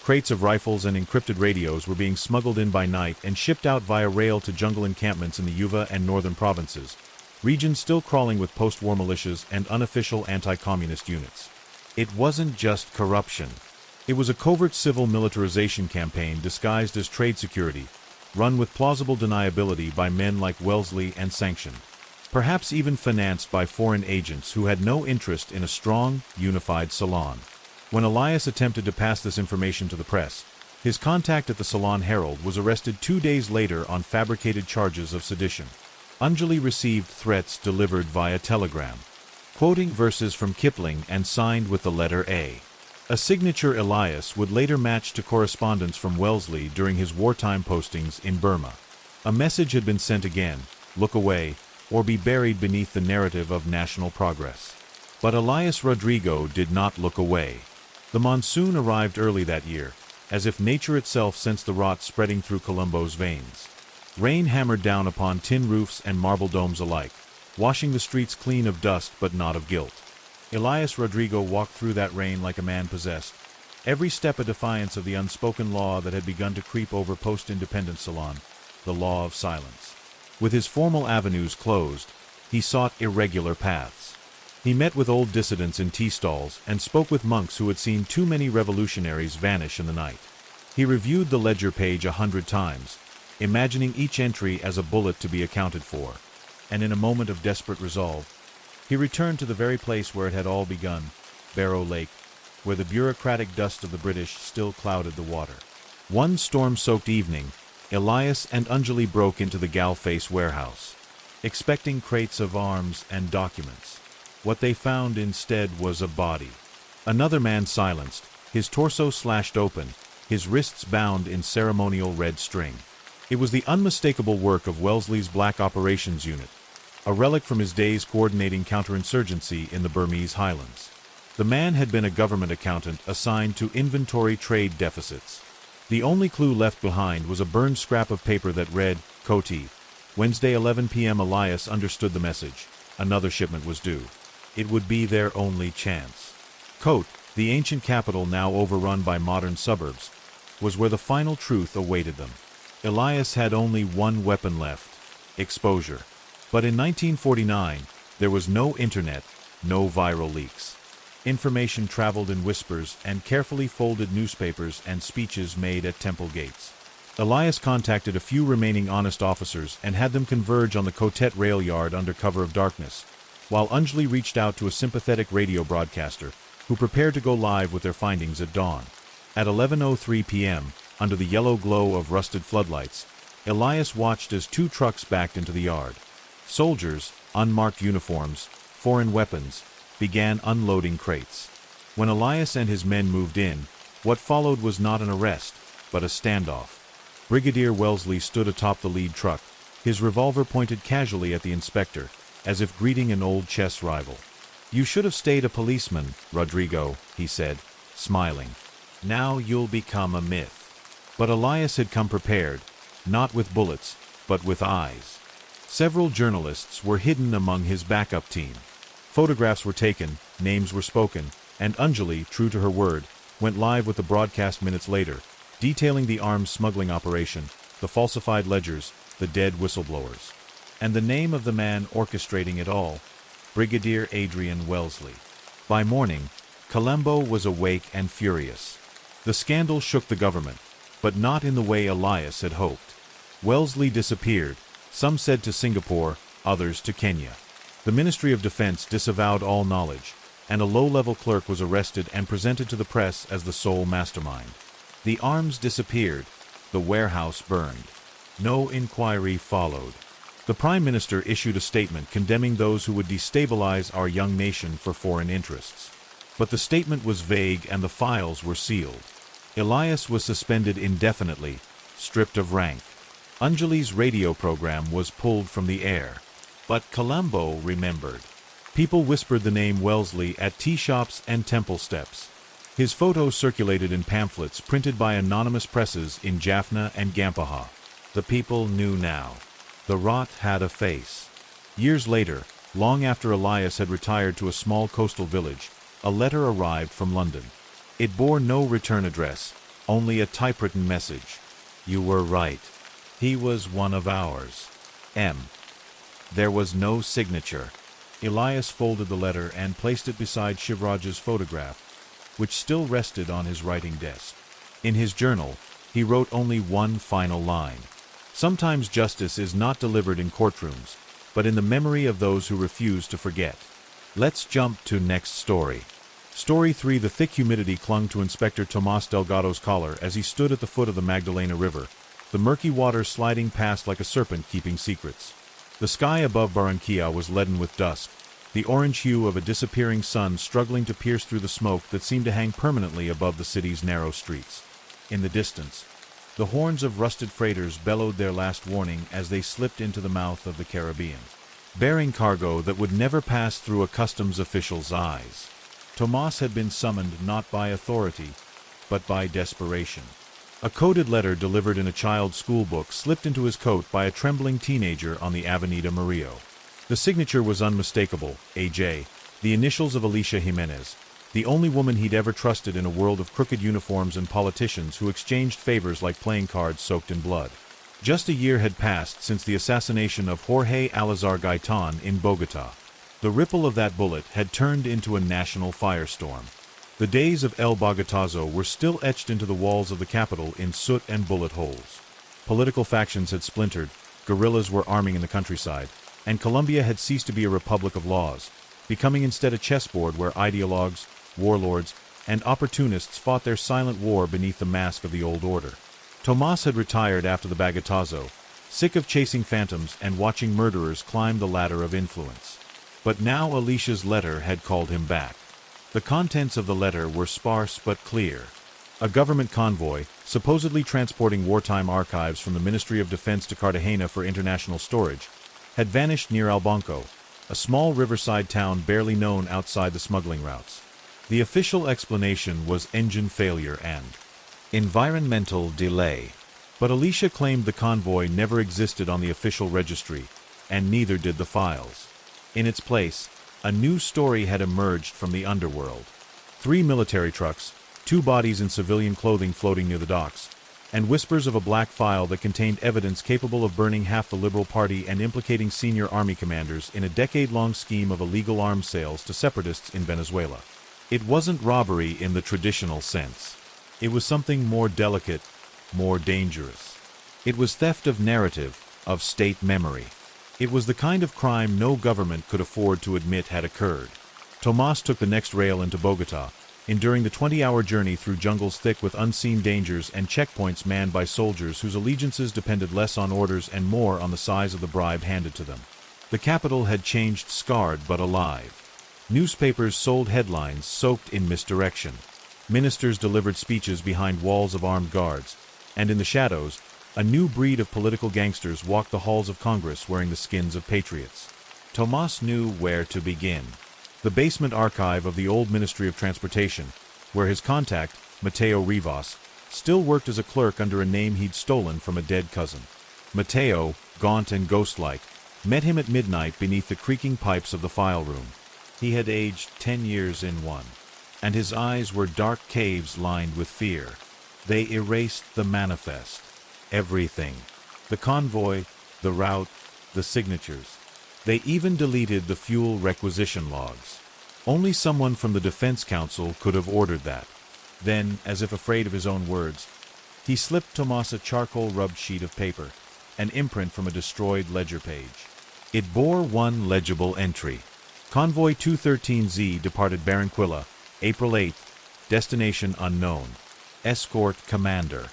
Speaker 1: Crates of rifles and encrypted radios were being smuggled in by night and shipped out via rail to jungle encampments in the Yuva and northern provinces, regions still crawling with post-war militias and unofficial anti-communist units. It wasn't just corruption. It was a covert civil militarization campaign disguised as trade security, run with plausible deniability by men like Wellesley and sanctioned, perhaps even financed by foreign agents who had no interest in a strong, unified Ceylon. When Elias attempted to pass this information to the press, his contact at the Ceylon Herald was arrested 2 days later on fabricated charges of sedition. Anjali received threats delivered via telegram, quoting verses from Kipling and signed with the letter A. A signature Elias would later match to correspondence from Wellesley during his wartime postings in Burma. A message had been sent again: look away, or be buried beneath the narrative of national progress. But Elias Rodrigo did not look away. The monsoon arrived early that year, as if nature itself sensed the rot spreading through Colombo's veins. Rain hammered down upon tin roofs and marble domes alike, washing the streets clean of dust but not of guilt. Elias Rodrigo walked through that rain like a man possessed, every step a defiance of the unspoken law that had begun to creep over post-independence Ceylon, the law of silence. With his formal avenues closed, he sought irregular paths. He met with old dissidents in tea stalls and spoke with monks who had seen too many revolutionaries vanish in the night. He reviewed the ledger page 100 times, imagining each entry as a bullet to be accounted for, and in a moment of desperate resolve, he returned to the very place where it had all begun, Barrow Lake, where the bureaucratic dust of the British still clouded the water. One storm-soaked evening, Elias and Anjali broke into the Galface warehouse, expecting crates of arms and documents. What they found instead was a body. Another man silenced, his torso slashed open, his wrists bound in ceremonial red string. It was the unmistakable work of Wellesley's Black Operations Unit, a relic from his days coordinating counterinsurgency in the Burmese highlands. The man had been a government accountant assigned to inventory trade deficits. The only clue left behind was a burned scrap of paper that read, Koti. Wednesday 11 p.m. Elias understood the message. Another shipment was due. It would be their only chance. Kote, the ancient capital now overrun by modern suburbs, was where the final truth awaited them. Elias had only one weapon left: exposure. But in 1949, there was no internet, no viral leaks. Information traveled in whispers and carefully folded newspapers and speeches made at temple gates. Elias contacted a few remaining honest officers and had them converge on the Kotet rail yard under cover of darkness, while Anjali reached out to a sympathetic radio broadcaster who prepared to go live with their findings at dawn. At 11:03 p.m., under the yellow glow of rusted floodlights, Elias watched as 2 trucks backed into the yard. Soldiers, unmarked uniforms, foreign weapons, began unloading crates. When Elias and his men moved in, What followed was not an arrest, but a standoff. Brigadier Wellesley stood atop the lead truck, his revolver pointed casually at the inspector, as if greeting an old chess rival. "You should have stayed a policeman, Rodrigo," he said, smiling. "Now you'll become a myth." But Elias had come prepared, not with bullets, but with eyes. Several journalists were hidden among his backup team. Photographs were taken, names were spoken, and Anjali, true to her word, went live with the broadcast minutes later, detailing the arms smuggling operation, the falsified ledgers, the dead whistleblowers. And the name of the man orchestrating it all, Brigadier Adrian Wellesley. By morning, Colombo was awake and furious. The scandal shook the government, but not in the way Elias had hoped. Wellesley disappeared, some said to Singapore, others to Kenya. The Ministry of Defense disavowed all knowledge, and a low-level clerk was arrested and presented to the press as the sole mastermind. The arms disappeared, the warehouse burned. No inquiry followed. The Prime Minister issued a statement condemning those who would destabilize our young nation for foreign interests. But the statement was vague and the files were sealed. Elias was suspended indefinitely, stripped of rank. Anjali's radio program was pulled from the air. But Colombo remembered. People whispered the name Wellesley at tea shops and temple steps. His photo circulated in pamphlets printed by anonymous presses in Jaffna and Gampaha. The people knew now. The rot had a face. Years later, long after Elias had retired to a small coastal village, a letter arrived from London. It bore no return address, only a typewritten message. "You were right. He was one of ours. M." There was no signature. Elias folded the letter and placed it beside Shivraj's photograph, which still rested on his writing desk. In his journal, he wrote only one final line. Sometimes justice is not delivered in courtrooms, but in the memory of those who refuse to forget. Let's jump to next story. Story 3. The thick humidity clung to Inspector Tomas Delgado's collar as he stood at the foot of the Magdalena River, the murky water sliding past like a serpent keeping secrets. The sky above Barranquilla was leaden with dusk, the orange hue of a disappearing sun struggling to pierce through the smoke that seemed to hang permanently above the city's narrow streets. In the distance, the horns of rusted freighters bellowed their last warning as they slipped into the mouth of the Caribbean, bearing cargo that would never pass through a customs official's eyes. Tomas had been summoned not by authority, but by desperation. A coded letter delivered in a child's school book slipped into his coat by a trembling teenager on the Avenida Murillo. The signature was unmistakable, AJ, the initials of Alicia Jimenez, the only woman he'd ever trusted in a world of crooked uniforms and politicians who exchanged favors like playing cards soaked in blood. Just a year had passed since the assassination of Jorge Alazar Gaitan in Bogotá. The ripple of that bullet had turned into a national firestorm. The days of El Bogotazo were still etched into the walls of the capital in soot and bullet holes. Political factions had splintered, guerrillas were arming in the countryside, and Colombia had ceased to be a republic of laws, becoming instead a chessboard where ideologues, warlords, and opportunists fought their silent war beneath the mask of the old order. Tomas had retired after the Bagotazo, sick of chasing phantoms and watching murderers climb the ladder of influence. But now Alicia's letter had called him back. The contents of the letter were sparse but clear. A government convoy, supposedly transporting wartime archives from the Ministry of Defense to Cartagena for international storage, had vanished near Albanco, a small riverside town barely known outside the smuggling routes. The official explanation was engine failure and environmental delay. But Alicia claimed the convoy never existed on the official registry, and neither did the files. In its place, a new story had emerged from the underworld. 3 military trucks, 2 bodies in civilian clothing floating near the docks, and whispers of a black file that contained evidence capable of burning half the Liberal Party and implicating senior army commanders in a decade-long scheme of illegal arms sales to separatists in Venezuela. It wasn't robbery in the traditional sense. It was something more delicate, more dangerous. It was theft of narrative, of state memory. It was the kind of crime no government could afford to admit had occurred. Tomas took the next rail into Bogotá, enduring the 20-hour journey through jungles thick with unseen dangers and checkpoints manned by soldiers whose allegiances depended less on orders and more on the size of the bribe handed to them. The capital had changed, scarred but alive. Newspapers sold headlines soaked in misdirection. Ministers delivered speeches behind walls of armed guards, and in the shadows, a new breed of political gangsters walked the halls of Congress wearing the skins of patriots. Tomas knew where to begin. The basement archive of the old Ministry of Transportation, where his contact, Mateo Rivas, still worked as a clerk under a name he'd stolen from a dead cousin. Mateo, gaunt and ghost-like, met him at midnight beneath the creaking pipes of the file room. He had aged 10 years in one, and his eyes were dark caves lined with fear. They erased the manifest. Everything. The convoy, the route, the signatures. They even deleted the fuel requisition logs. Only someone from the Defense Council could have ordered that. Then, as if afraid of his own words, he slipped Tomas a charcoal-rubbed sheet of paper, an imprint from a destroyed ledger page. It bore one legible entry. Convoy 213Z departed Barranquilla, April 8th, destination unknown. Escort Commander.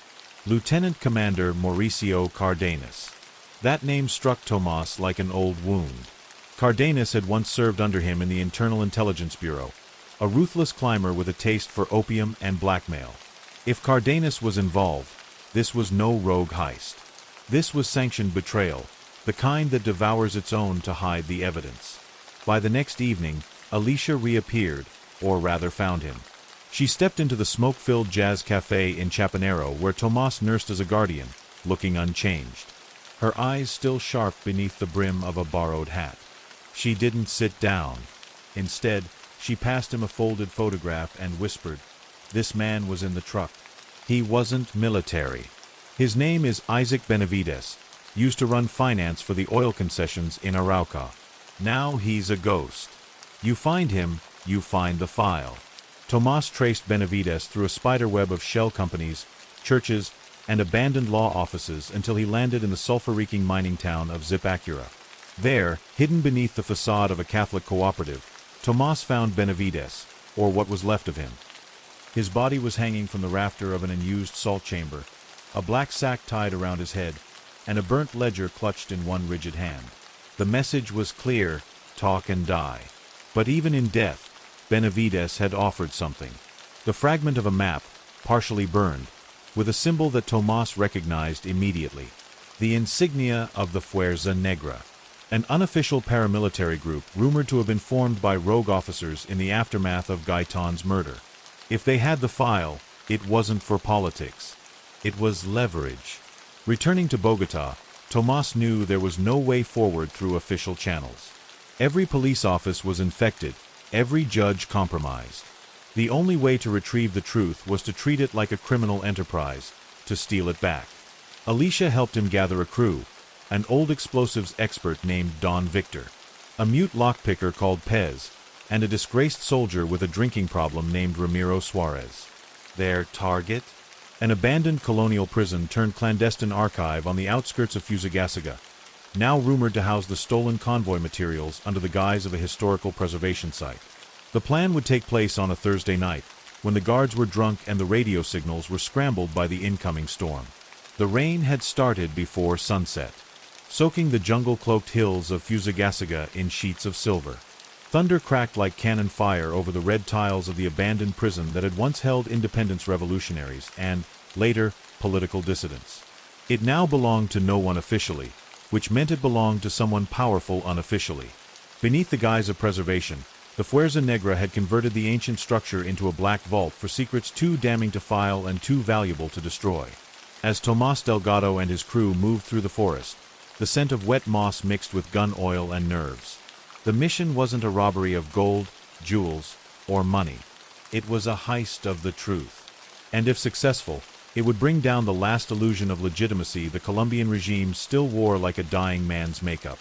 Speaker 1: Lieutenant Commander Mauricio Cardenas. That name struck Tomas like an old wound. Cardenas had once served under him in the Internal Intelligence Bureau, a ruthless climber with a taste for opium and blackmail. If Cardenas was involved, this was no rogue heist. This was sanctioned betrayal, the kind that devours its own to hide the evidence. By the next evening, Alicia reappeared, or rather found him. She stepped into the smoke-filled jazz cafe in Chapinero where Tomas nursed as a guardian, looking unchanged. Her eyes still sharp beneath the brim of a borrowed hat. She didn't sit down. Instead, she passed him a folded photograph and whispered, "This man was in the truck. He wasn't military. His name is Isaac Benavides, used to run finance for the oil concessions in Arauca. Now he's a ghost. You find him, you find the file." Tomas traced Benavides through a spiderweb of shell companies, churches, and abandoned law offices until he landed in the sulfur-reeking mining town of Zipacura. There, hidden beneath the facade of a Catholic cooperative, Tomas found Benavides, or what was left of him. His body was hanging from the rafter of an unused salt chamber, a black sack tied around his head, and a burnt ledger clutched in one rigid hand. The message was clear: talk and die. But even in death, Benavides had offered something. The fragment of a map, partially burned, with a symbol that Tomas recognized immediately. The insignia of the Fuerza Negra, an unofficial paramilitary group rumored to have been formed by rogue officers in the aftermath of Gaitan's murder. If they had the file, it wasn't for politics. It was leverage. Returning to Bogota, Tomas knew there was no way forward through official channels. Every police office was infected, every judge compromised. The only way to retrieve the truth was to treat it like a criminal enterprise, to steal it back. Alicia helped him gather a crew, an old explosives expert named Don Victor, a mute lockpicker called Pez, and a disgraced soldier with a drinking problem named Ramiro Suarez. Their target? An abandoned colonial prison turned clandestine archive on the outskirts of Fusagasugá, now rumored to house the stolen convoy materials under the guise of a historical preservation site. The plan would take place on a Thursday night, when the guards were drunk and the radio signals were scrambled by the incoming storm. The rain had started before sunset, soaking the jungle-cloaked hills of Fusagasugá in sheets of silver. Thunder cracked like cannon fire over the red tiles of the abandoned prison that had once held independence revolutionaries and, later, political dissidents. It now belonged to no one officially, which meant it belonged to someone powerful unofficially. Beneath the guise of preservation, the Fuerza Negra had converted the ancient structure into a black vault for secrets too damning to file and too valuable to destroy. As Tomas Delgado and his crew moved through the forest, the scent of wet moss mixed with gun oil and nerves. The mission wasn't a robbery of gold, jewels, or money. It was a heist of the truth. And if successful, it would bring down the last illusion of legitimacy the Colombian regime still wore like a dying man's makeup.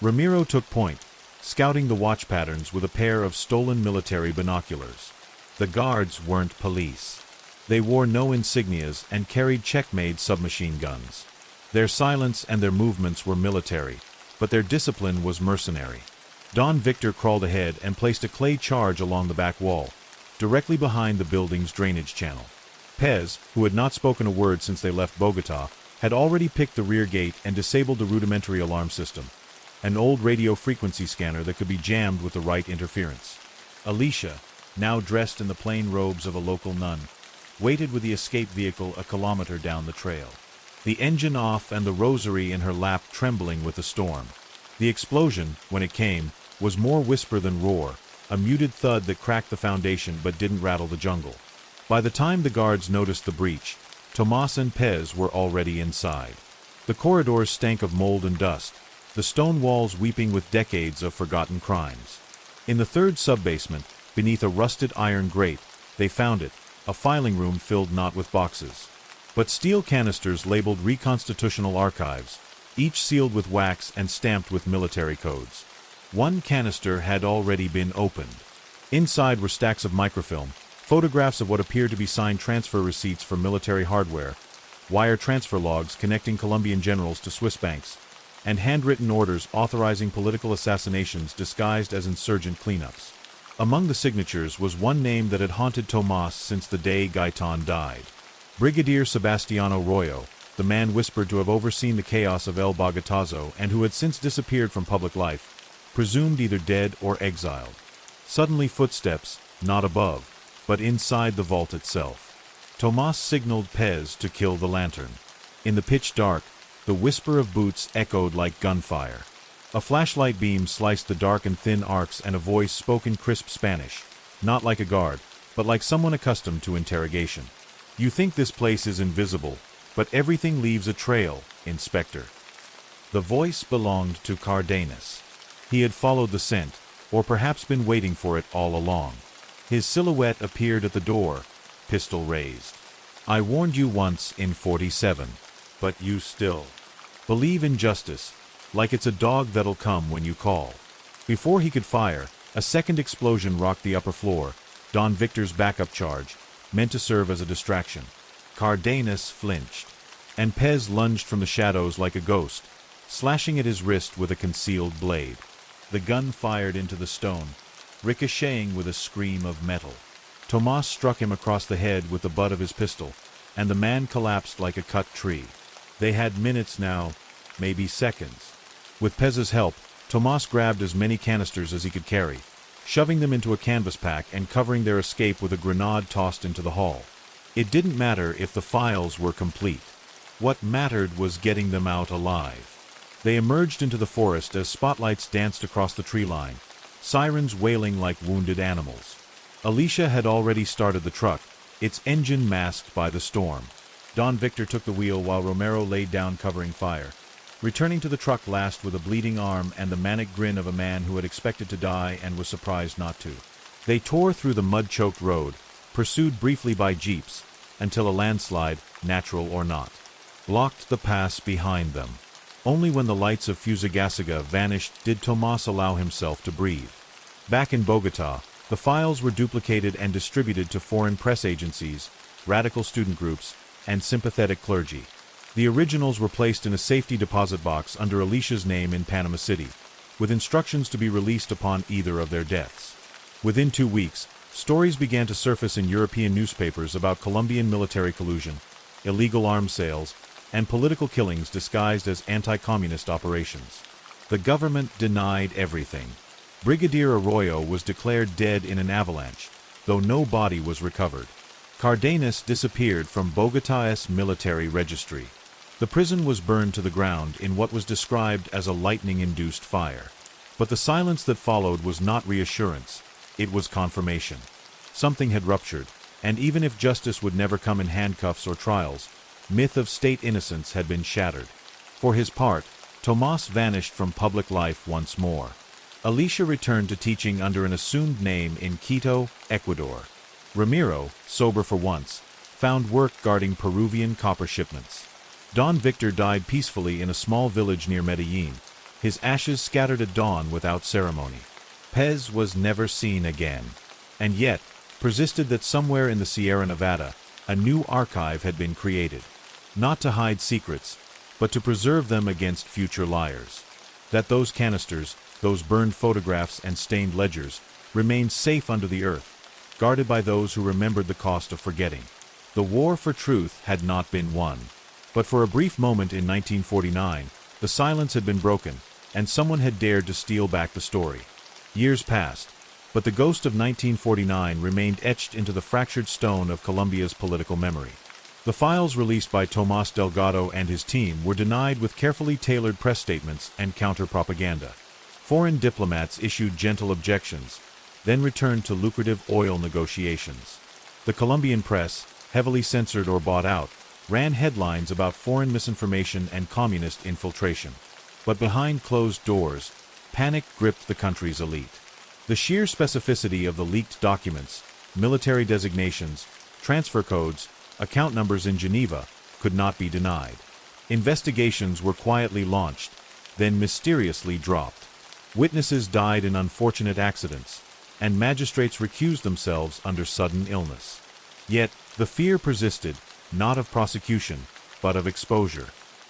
Speaker 1: Ramiro took point, scouting the watch patterns with a pair of stolen military binoculars. The guards weren't police. They wore no insignias and carried check-made submachine guns. Their silence and their movements were military, but their discipline was mercenary. Don Victor crawled ahead and placed a clay charge along the back wall, directly behind the building's drainage channel. Pez, who had not spoken a word since they left Bogota, had already picked the rear gate and disabled the rudimentary alarm system, an old radio frequency scanner that could be jammed with the right interference. Alicia, now dressed in the plain robes of a local nun, waited with the escape vehicle a kilometer down the trail. The engine off and the rosary in her lap trembling with the storm. The explosion, when it came, was more whisper than roar, a muted thud that cracked the foundation but didn't rattle the jungle. By the time the guards noticed the breach, Tomas and Pez were already inside. The corridors stank of mold and dust, the stone walls weeping with decades of forgotten crimes. In the third sub-basement, beneath a rusted iron grate, they found it, a filing room filled not with boxes, but steel canisters labeled reconstitutional archives, each sealed with wax and stamped with military codes. One canister had already been opened. Inside were stacks of microfilm, photographs of what appeared to be signed transfer receipts for military hardware, wire transfer logs connecting Colombian generals to Swiss banks, and handwritten orders authorizing political assassinations disguised as insurgent cleanups. Among the signatures was one name that had haunted Tomas since the day Gaetan died. Brigadier Sebastiano Royo, the man whispered to have overseen the chaos of El Bogotazo and who had since disappeared from public life, presumed either dead or exiled. Suddenly footsteps, not above, but inside the vault itself. Tomas signaled Pez to kill the lantern. In the pitch dark, the whisper of boots echoed like gunfire. A flashlight beam sliced the dark and thin arcs and a voice spoke in crisp Spanish, not like a guard, but like someone accustomed to interrogation. "You think this place is invisible, but everything leaves a trail, Inspector." The voice belonged to Cardenas. He had followed the scent, or perhaps been waiting for it all along. His silhouette appeared at the door, pistol raised. "I warned you once in 47, but you still believe in justice, like it's a dog that'll come when you call." Before he could fire, a second explosion rocked the upper floor, Don Victor's backup charge, meant to serve as a distraction. Cardenas flinched, and Pez lunged from the shadows like a ghost, slashing at his wrist with a concealed blade. The gun fired into the stone, ricocheting with a scream of metal. Tomas struck him across the head with the butt of his pistol, and the man collapsed like a cut tree. They had minutes now, maybe seconds. With Pez's help, Tomas grabbed as many canisters as he could carry, shoving them into a canvas pack and covering their escape with a grenade tossed into the hall. It didn't matter if the files were complete. What mattered was getting them out alive. They emerged into the forest as spotlights danced across the tree line, sirens wailing like wounded animals. Alicia had already started the truck, its engine masked by the storm. Don Victor took the wheel while Romero laid down covering fire, returning to the truck last with a bleeding arm and the manic grin of a man who had expected to die and was surprised not to. They tore through the mud-choked road, pursued briefly by jeeps, until a landslide, natural or not, blocked the pass behind them. Only when the lights of Fusagasugá vanished did Tomas allow himself to breathe. Back in Bogotá, the files were duplicated and distributed to foreign press agencies, radical student groups, and sympathetic clergy. The originals were placed in a safety deposit box under Alicia's name in Panama City, with instructions to be released upon either of their deaths. Within 2 weeks, stories began to surface in European newspapers about Colombian military collusion, illegal arms sales, and political killings disguised as anti-communist operations. The government denied everything. Brigadier Arroyo was declared dead in an avalanche, though no body was recovered. Cardenas disappeared from Bogotá's military registry. The prison was burned to the ground in what was described as a lightning-induced fire. But the silence that followed was not reassurance, it was confirmation. Something had ruptured, and even if justice would never come in handcuffs or trials, myth of state innocence had been shattered. For his part, Tomas vanished from public life once more. Alicia returned to teaching under an assumed name in Quito, Ecuador. Ramiro, sober for once, found work guarding Peruvian copper shipments. Don Victor died peacefully in a small village near Medellin, his ashes scattered at dawn without ceremony. Pez was never seen again, and yet persisted that somewhere in the Sierra Nevada, a new archive had been created, not to hide secrets, but to preserve them against future liars. That those canisters, those burned photographs and stained ledgers, remained safe under the earth, guarded by those who remembered the cost of forgetting. The war for truth had not been won. But for a brief moment in 1949, the silence had been broken, and someone had dared to steal back the story. Years passed. but the ghost of 1949 remained etched into the fractured stone of Colombia's political memory. The files released by Tomás Delgado and his team were denied with carefully tailored press statements and counter-propaganda. Foreign diplomats issued gentle objections, then returned to lucrative oil negotiations. The Colombian press, heavily censored or bought out, ran headlines about foreign misinformation and communist infiltration. But behind closed doors, panic gripped the country's elite. The sheer specificity of the leaked documents, military designations, transfer codes, account numbers in Geneva, could not be denied. Investigations were quietly launched, then mysteriously dropped. Witnesses died in unfortunate accidents, and magistrates recused themselves under sudden illness. Yet, the fear persisted, not of prosecution, but of exposure.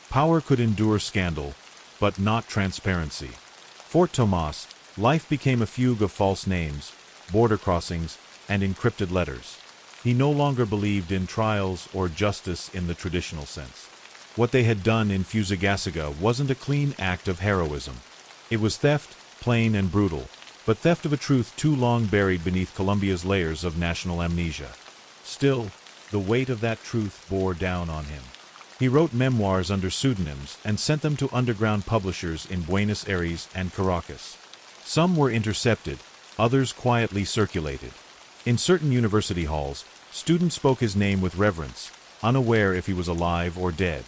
Speaker 1: Power could endure scandal, but not transparency. For Tomás, life became a fugue of false names, border crossings, and encrypted letters. He no longer believed in trials or justice in the traditional sense. What they had done in Fusagasugá wasn't a clean act of heroism. It was theft, plain and brutal, but theft of a truth too long buried beneath Colombia's layers of national amnesia. Still, the weight of that truth bore down on him. He wrote memoirs under pseudonyms and sent them to underground publishers in Buenos Aires and Caracas. Some were intercepted, others quietly circulated. In certain university halls, students spoke his name with reverence, unaware if he was alive or dead.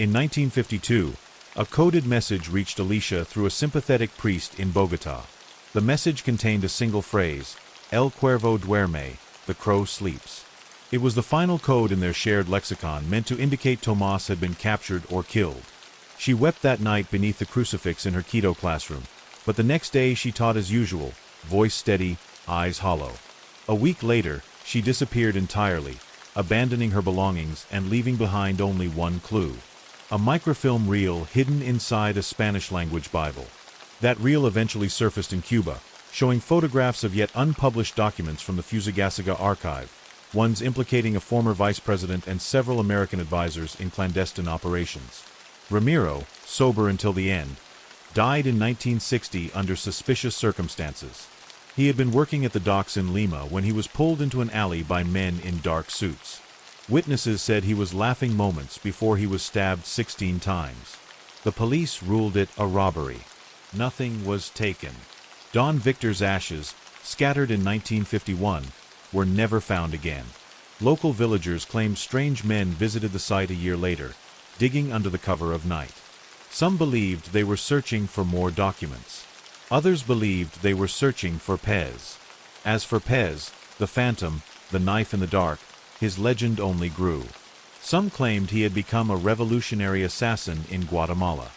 Speaker 1: In 1952, a coded message reached Alicia through a sympathetic priest in Bogotá. The message contained a single phrase, El Cuervo duerme, the crow sleeps. It was the final code in their shared lexicon meant to indicate Tomás had been captured or killed. She wept that night beneath the crucifix in her Quito classroom, but the next day she taught as usual, voice steady, eyes hollow. A week later, she disappeared entirely, abandoning her belongings and leaving behind only one clue: a microfilm reel hidden inside a Spanish-language Bible. That reel eventually surfaced in Cuba, showing photographs of yet unpublished documents from the Fusagasugá archive, ones implicating a former vice president and several American advisors in clandestine operations. Ramiro, sober until the end, died in 1960 under suspicious circumstances. He had been working at the docks in Lima when he was pulled into an alley by men in dark suits. Witnesses said he was laughing moments before he was stabbed 16 times. The police ruled it a robbery. Nothing was taken. Don Victor's ashes, scattered in 1951, were never found again. Local villagers claimed strange men visited the site a year later, digging under the cover of night. Some believed they were searching for more documents. Others believed they were searching for Pez. As for Pez, the phantom, the knife in the dark, his legend only grew. Some claimed he had become a revolutionary assassin in Guatemala.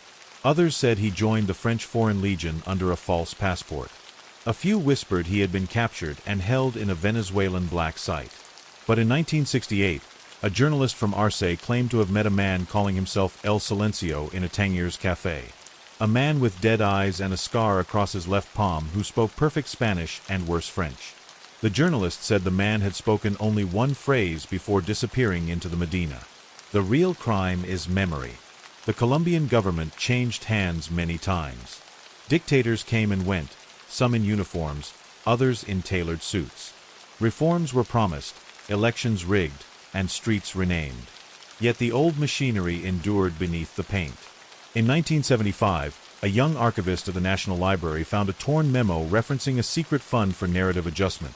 Speaker 1: Others said he joined the French Foreign Legion under a false passport. A few whispered he had been captured and held in a Venezuelan black site. But in 1968, a journalist from Arce claimed to have met a man calling himself El Silencio in a Tangiers cafe. A man with dead eyes and a scar across his left palm who spoke perfect Spanish and worse French. The journalist said the man had spoken only one phrase before disappearing into the Medina. The real crime is memory. The Colombian government changed hands many times. Dictators came and went, some in uniforms, others in tailored suits. Reforms were promised, elections rigged, and streets renamed. Yet the old machinery endured beneath the paint. In 1975, a young archivist of the National Library found a torn memo referencing a secret fund for narrative adjustment,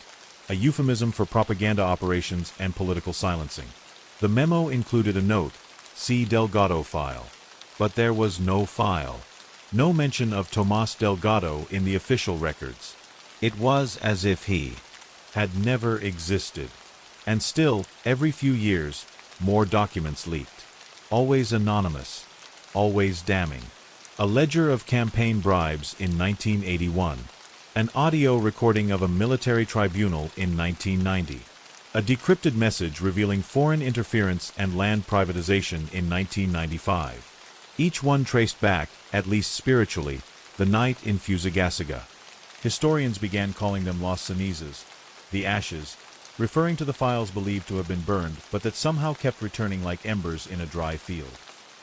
Speaker 1: a euphemism for propaganda operations and political silencing. The memo included a note, "See Delgado file." But there was no file. No mention of Tomás Delgado in the official records. It was as if he had never existed. And still, every few years, more documents leaked. Always anonymous. Always damning. A ledger of campaign bribes in 1981. An audio recording of a military tribunal in 1990. A decrypted message revealing foreign interference and land privatization in 1995. Each one traced back, at least spiritually, the night in Fusagasugá. Historians began calling them Los Cenizas, the ashes, referring to the files believed to have been burned but that somehow kept returning like embers in a dry field.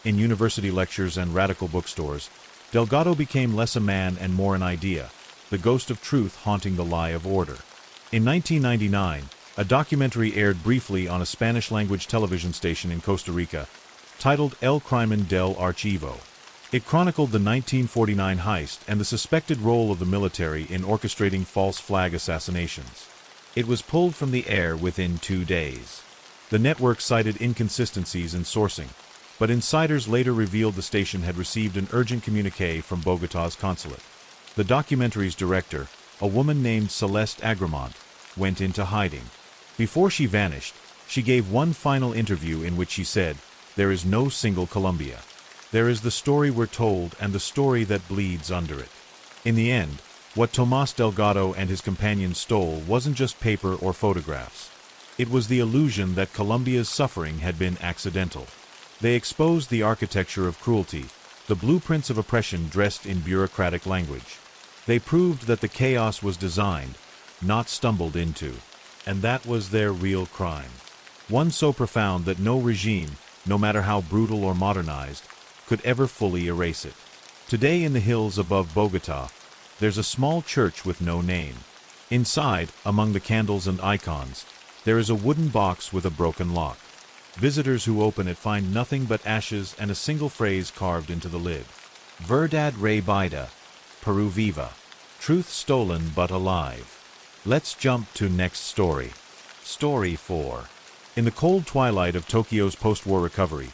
Speaker 1: In university lectures and radical bookstores, Delgado became less a man and more an idea, the ghost of truth haunting the lie of order. In 1999, a documentary aired briefly on a Spanish-language television station in Costa Rica, titled El Crimen del Archivo. It chronicled the 1949 heist and the suspected role of the military in orchestrating false flag assassinations. It was pulled from the air within 2 days. The network cited inconsistencies in sourcing, but insiders later revealed the station had received an urgent communiqué from Bogotà's consulate. The documentary's director, a woman named Celeste Agremont, went into hiding. Before she vanished, she gave one final interview in which she said, "There is no single Colombia. There is the story we're told and the story that bleeds under it." In the end, what Tomás Delgado and his companions stole wasn't just paper or photographs. It was the illusion that Colombia's suffering had been accidental. They exposed the architecture of cruelty, the blueprints of oppression dressed in bureaucratic language. They proved that the chaos was designed, not stumbled into. And that was their real crime. One so profound that no regime, no matter how brutal or modernized, could ever fully erase it. Today in the hills above Bogotá, there's a small church with no name. Inside, among the candles and icons, there is a wooden box with a broken lock. Visitors who open it find nothing but ashes and a single phrase carved into the lid. Verdad reibida, Peru viva. Truth stolen but alive. Let's jump to next story. Story 4. In the cold twilight of Tokyo's post-war recovery,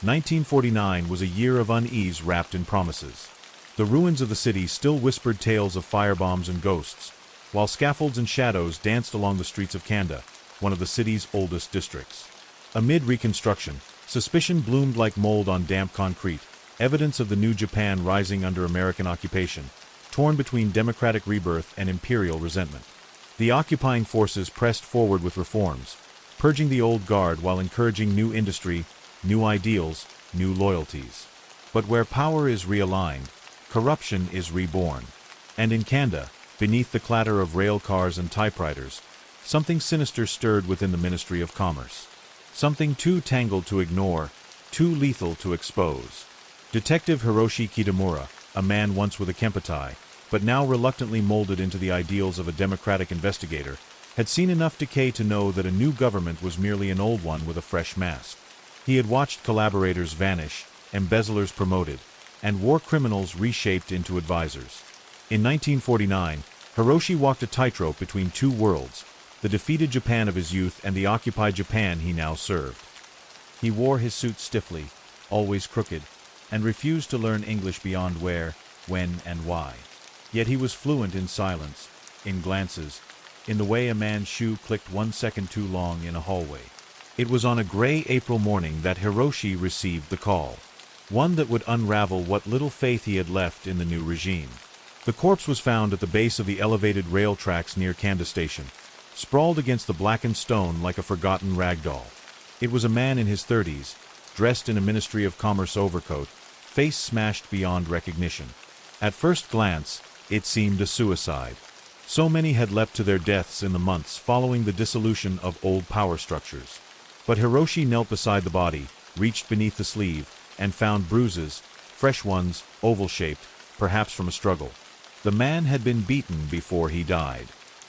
Speaker 1: 1949 was a year of unease wrapped in promises. The ruins of the city still whispered tales of firebombs and ghosts, while scaffolds and shadows danced along the streets of Kanda, one of the city's oldest districts. Amid reconstruction, suspicion bloomed like mold on damp concrete, evidence of the new Japan rising under American occupation, torn between democratic rebirth and imperial resentment. The occupying forces pressed forward with reforms, purging the old guard while encouraging new industry, new ideals, new loyalties. But where power is realigned, corruption is reborn. And in Kanda, beneath the clatter of rail cars and typewriters, something sinister stirred within the Ministry of Commerce. Something too tangled to ignore, too lethal to expose. Detective Hiroshi Kitamura, a man once with a Kempo, but now reluctantly molded into the ideals of a democratic investigator, had seen enough decay to know that a new government was merely an old one with a fresh mask. He had watched collaborators vanish, embezzlers promoted, and war criminals reshaped into advisors. In 1949, Hiroshi walked a tightrope between two worlds, the defeated Japan of his youth and the occupied Japan he now served. He wore his suit stiffly, always crooked, and refused to learn English beyond where, when, and why. Yet he was fluent in silence, in glances, in the way a man's shoe clicked 1 second too long in a hallway. It was on a gray April morning that Hiroshi received the call, one that would unravel what little faith he had left in the new regime. The corpse was found at the base of the elevated rail tracks near Kanda Station, sprawled against the blackened stone like a forgotten rag doll. It was a man in his 30s, dressed in a Ministry of Commerce overcoat, face smashed beyond recognition. At first glance, it seemed a suicide. So many had leapt to their deaths in the months following the dissolution of old power structures. But Hiroshi knelt beside the body, reached beneath the sleeve, and found bruises, fresh ones, oval-shaped, perhaps from a struggle. The man had been beaten before he died.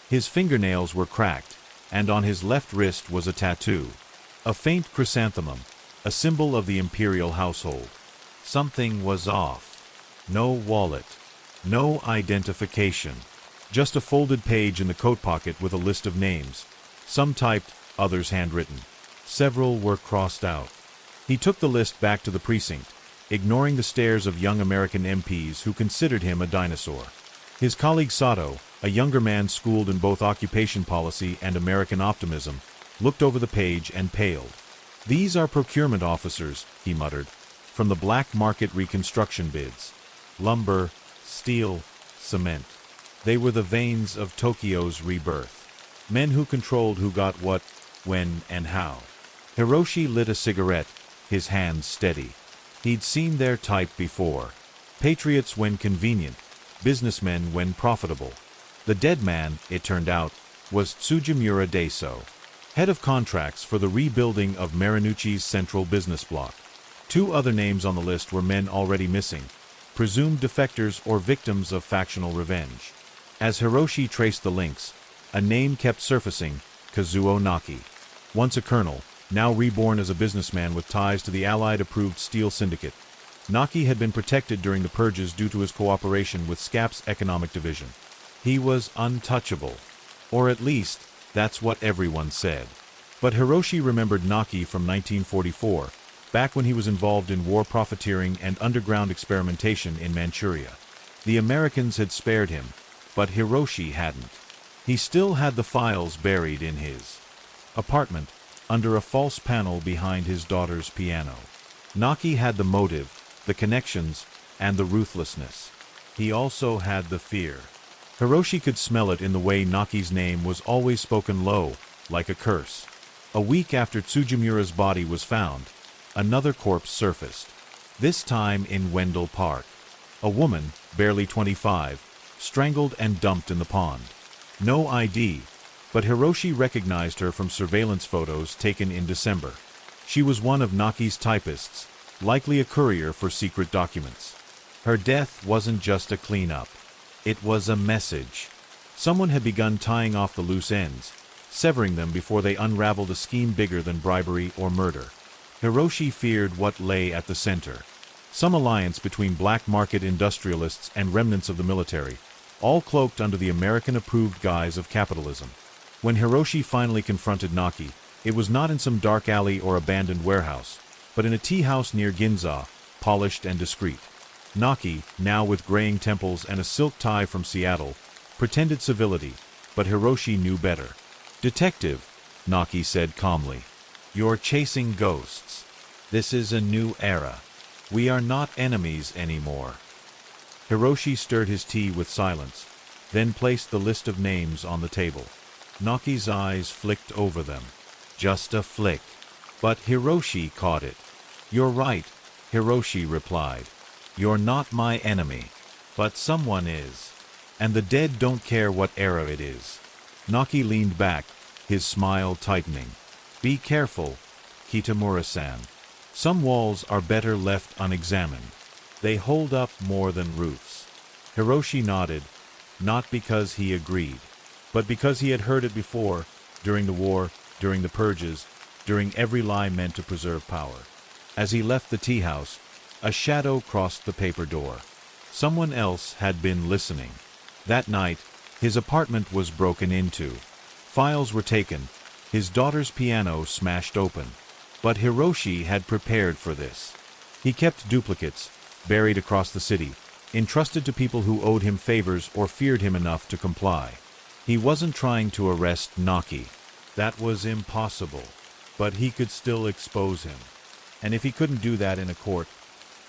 Speaker 1: His fingernails were cracked, and on his left wrist was a tattoo. A faint chrysanthemum, a symbol of the imperial household. Something was off. No wallet. No identification. Just a folded page in the coat pocket with a list of names. Some typed, others handwritten. Several were crossed out. He took the list back to the precinct, ignoring the stares of young American MPs who considered him a dinosaur. His colleague Sato, a younger man schooled in both occupation policy and American optimism, looked over the page and paled. "These are procurement officers," he muttered, "from the black market reconstruction bids. Lumber, steel, cement. They were the veins of Tokyo's rebirth. Men who controlled who got what, when, and how." Hiroshi lit a cigarette, his hands steady. He'd seen their type before. Patriots when convenient, businessmen when profitable. The dead man, it turned out, was Tsujimura Daiso, head of contracts for the rebuilding of Marinucci's central business block. Two other names on the list were men already missing, presumed defectors or victims of factional revenge. As Hiroshi traced the links, a name kept surfacing: Kazuo Naki. Once a colonel, now reborn as a businessman with ties to the Allied-approved Steel Syndicate, Naki had been protected during the purges due to his cooperation with SCAP's economic division. He was untouchable. Or at least, that's what everyone said. But Hiroshi remembered Naki from 1944, back when he was involved in war profiteering and underground experimentation in Manchuria. The Americans had spared him, but Hiroshi hadn't. He still had the files buried in his apartment, under a false panel behind his daughter's piano. Naki had the motive, the connections, and the ruthlessness. He also had the fear. Hiroshi could smell it in the way Naki's name was always spoken low, like a curse. A week after Tsujimura's body was found, another corpse surfaced. This time in Wendell Park. A woman, barely 25, strangled and dumped in the pond. No ID, but Hiroshi recognized her from surveillance photos taken in December. She was one of Naki's typists, likely a courier for secret documents. Her death wasn't just a cleanup. It was a message. Someone had begun tying off the loose ends, severing them before they unraveled a scheme bigger than bribery or murder. Hiroshi feared what lay at the center. Some alliance between black market industrialists and remnants of the military, all cloaked under the American-approved guise of capitalism. When Hiroshi finally confronted Naki, it was not in some dark alley or abandoned warehouse, but in a tea house near Ginza, polished and discreet. Naki, now with graying temples and a silk tie from Seattle, pretended civility, but Hiroshi knew better. "Detective," Naki said calmly, "you're chasing ghosts. This is a new era. We are not enemies anymore." Hiroshi stirred his tea with silence, then placed the list of names on the table. Naki's eyes flicked over them. Just a flick. But Hiroshi caught it. "You're right," Hiroshi replied. "You're not my enemy. But someone is. And the dead don't care what era it is." Naki leaned back, his smile tightening. "Be careful, Kitamura-san. Some walls are better left unexamined. They hold up more than roofs." Hiroshi nodded, not because he agreed, but because he had heard it before, during the war, during the purges, during every lie meant to preserve power. As he left the tea house, a shadow crossed the paper door. Someone else had been listening. That night, his apartment was broken into. Files were taken, his daughter's piano smashed open. But Hiroshi had prepared for this. He kept duplicates, buried across the city, entrusted to people who owed him favors or feared him enough to comply. He wasn't trying to arrest Naki. That was impossible. But he could still expose him. And if he couldn't do that in a court,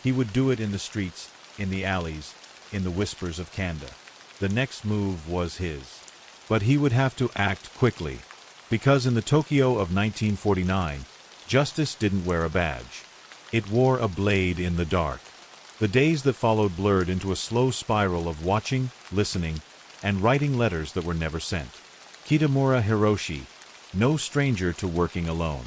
Speaker 1: he would do it in the streets, in the alleys, in the whispers of Kanda. The next move was his. But he would have to act quickly, because in the Tokyo of 1949, justice didn't wear a badge. It wore a blade in the dark. The days that followed blurred into a slow spiral of watching, listening, and writing letters that were never sent. Kitamura Hiroshi, no stranger to working alone,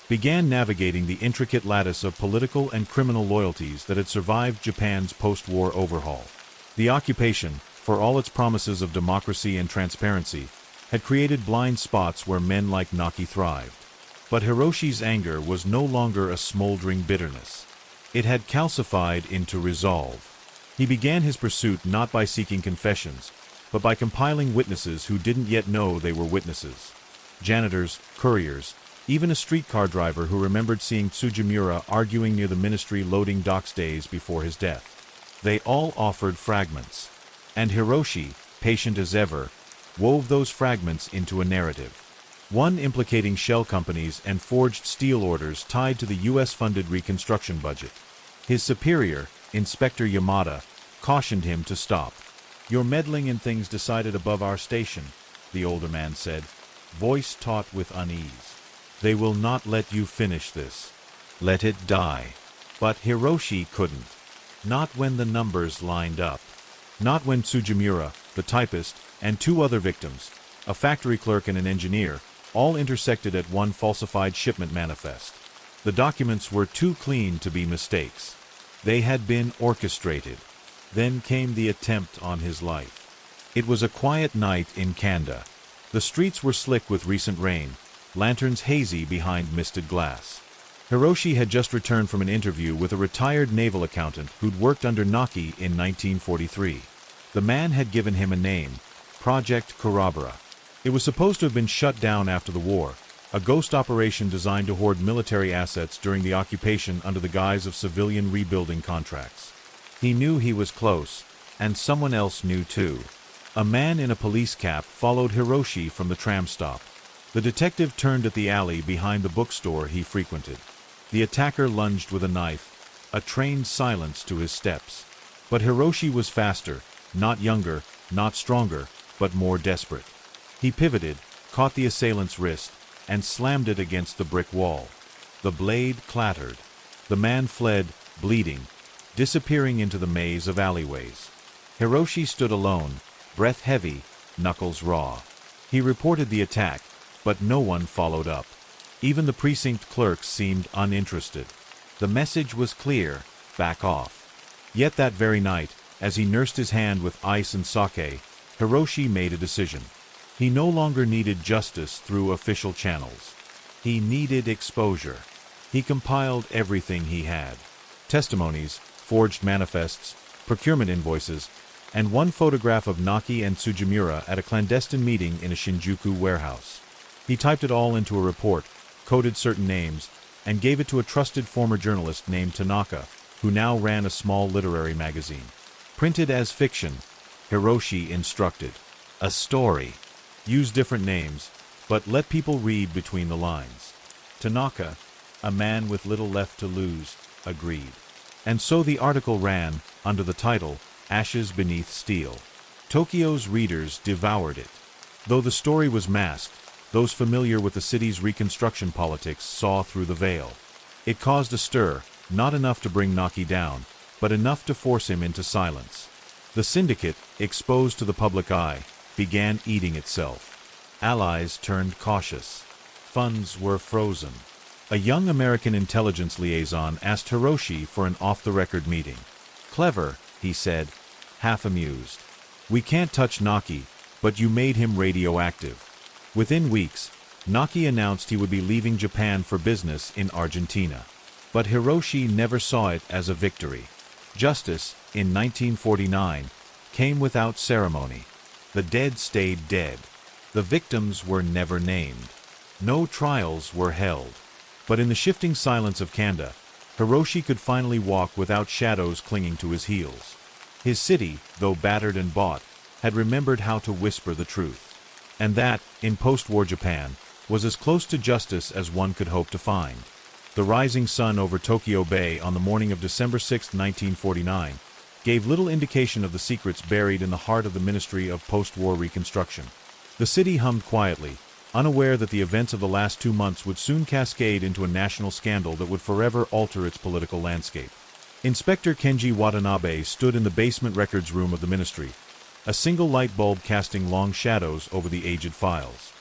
Speaker 1: began navigating the intricate lattice of political and criminal loyalties that had survived Japan's post-war overhaul. The occupation, for all its promises of democracy and transparency, had created blind spots where men like Naki thrived. But Hiroshi's anger was no longer a smoldering bitterness. It had calcified into resolve. He began his pursuit not by seeking confessions, but by compiling witnesses who didn't yet know they were witnesses. Janitors, couriers, even a streetcar driver who remembered seeing Tsujimura arguing near the ministry loading docks days before his death. They all offered fragments. And Hiroshi, patient as ever, wove those fragments into a narrative. One implicating shell companies and forged steel orders tied to the U.S.-funded reconstruction budget. His superior, Inspector Yamada, cautioned him to stop. "You're meddling in things decided above our station," the older man said, voice taut with unease. "They will not let you finish this. Let it die." But Hiroshi couldn't. Not when the numbers lined up. Not when Tsujimura, the typist, and two other victims, a factory clerk and an engineer, all intersected at one falsified shipment manifest. The documents were too clean to be mistakes. They had been orchestrated. Then came the attempt on his life. It was a quiet night in Kanda. The streets were slick with recent rain, lanterns hazy behind misted glass. Hiroshi had just returned from an interview with a retired naval accountant who'd worked under Naki in 1943. The man had given him a name, Project Kurabara. It was supposed to have been shut down after the war, a ghost operation designed to hoard military assets during the occupation under the guise of civilian rebuilding contracts. He knew he was close, and someone else knew too. A man in a police cap followed Hiroshi from the tram stop. The detective turned at the alley behind the bookstore he frequented. The attacker lunged with a knife, a trained silence to his steps. But Hiroshi was faster, not younger, not stronger, but more desperate. He pivoted, caught the assailant's wrist, and slammed it against the brick wall. The blade clattered. The man fled, bleeding, disappearing into the maze of alleyways. Hiroshi stood alone, breath heavy, knuckles raw. He reported the attack, but no one followed up. Even the precinct clerks seemed uninterested. The message was clear: back off. Yet that very night, as he nursed his hand with ice and sake, Hiroshi made a decision. He no longer needed justice through official channels. He needed exposure. He compiled everything he had: testimonies, forged manifests, procurement invoices, and one photograph of Naki and Tsujimura at a clandestine meeting in a Shinjuku warehouse. He typed it all into a report, coded certain names, and gave it to a trusted former journalist named Tanaka, who now ran a small literary magazine. Printed as fiction, Hiroshi instructed. A story. Use different names, but let people read between the lines. Tanaka, a man with little left to lose, agreed. And so the article ran, under the title, Ashes Beneath Steel. Tokyo's readers devoured it. Though the story was masked, those familiar with the city's reconstruction politics saw through the veil. It caused a stir, not enough to bring Naki down, but enough to force him into silence. The syndicate, exposed to the public eye, began eating itself. Allies turned cautious. Funds were frozen. A young American intelligence liaison asked Hiroshi for an off-the-record meeting. "Clever," he said, half amused. "We can't touch Naki, but you made him radioactive." Within weeks, Naki announced he would be leaving Japan for business in Argentina. But Hiroshi never saw it as a victory. Justice, in 1949, came without ceremony. The dead stayed dead. The victims were never named. No trials were held. But in the shifting silence of Kanda, Hiroshi could finally walk without shadows clinging to his heels. His city, though battered and bought, had remembered how to whisper the truth. And that, in post-war Japan, was as close to justice as one could hope to find. The rising sun over Tokyo Bay on the morning of December 6, 1949, gave little indication of the secrets buried in the heart of the Ministry of Post-War Reconstruction. The city hummed quietly, unaware that the events of the last 2 months would soon cascade into a national scandal that would forever alter its political landscape. Inspector Kenji Watanabe stood in the basement records room of the ministry, a single light bulb casting long shadows over the aged files.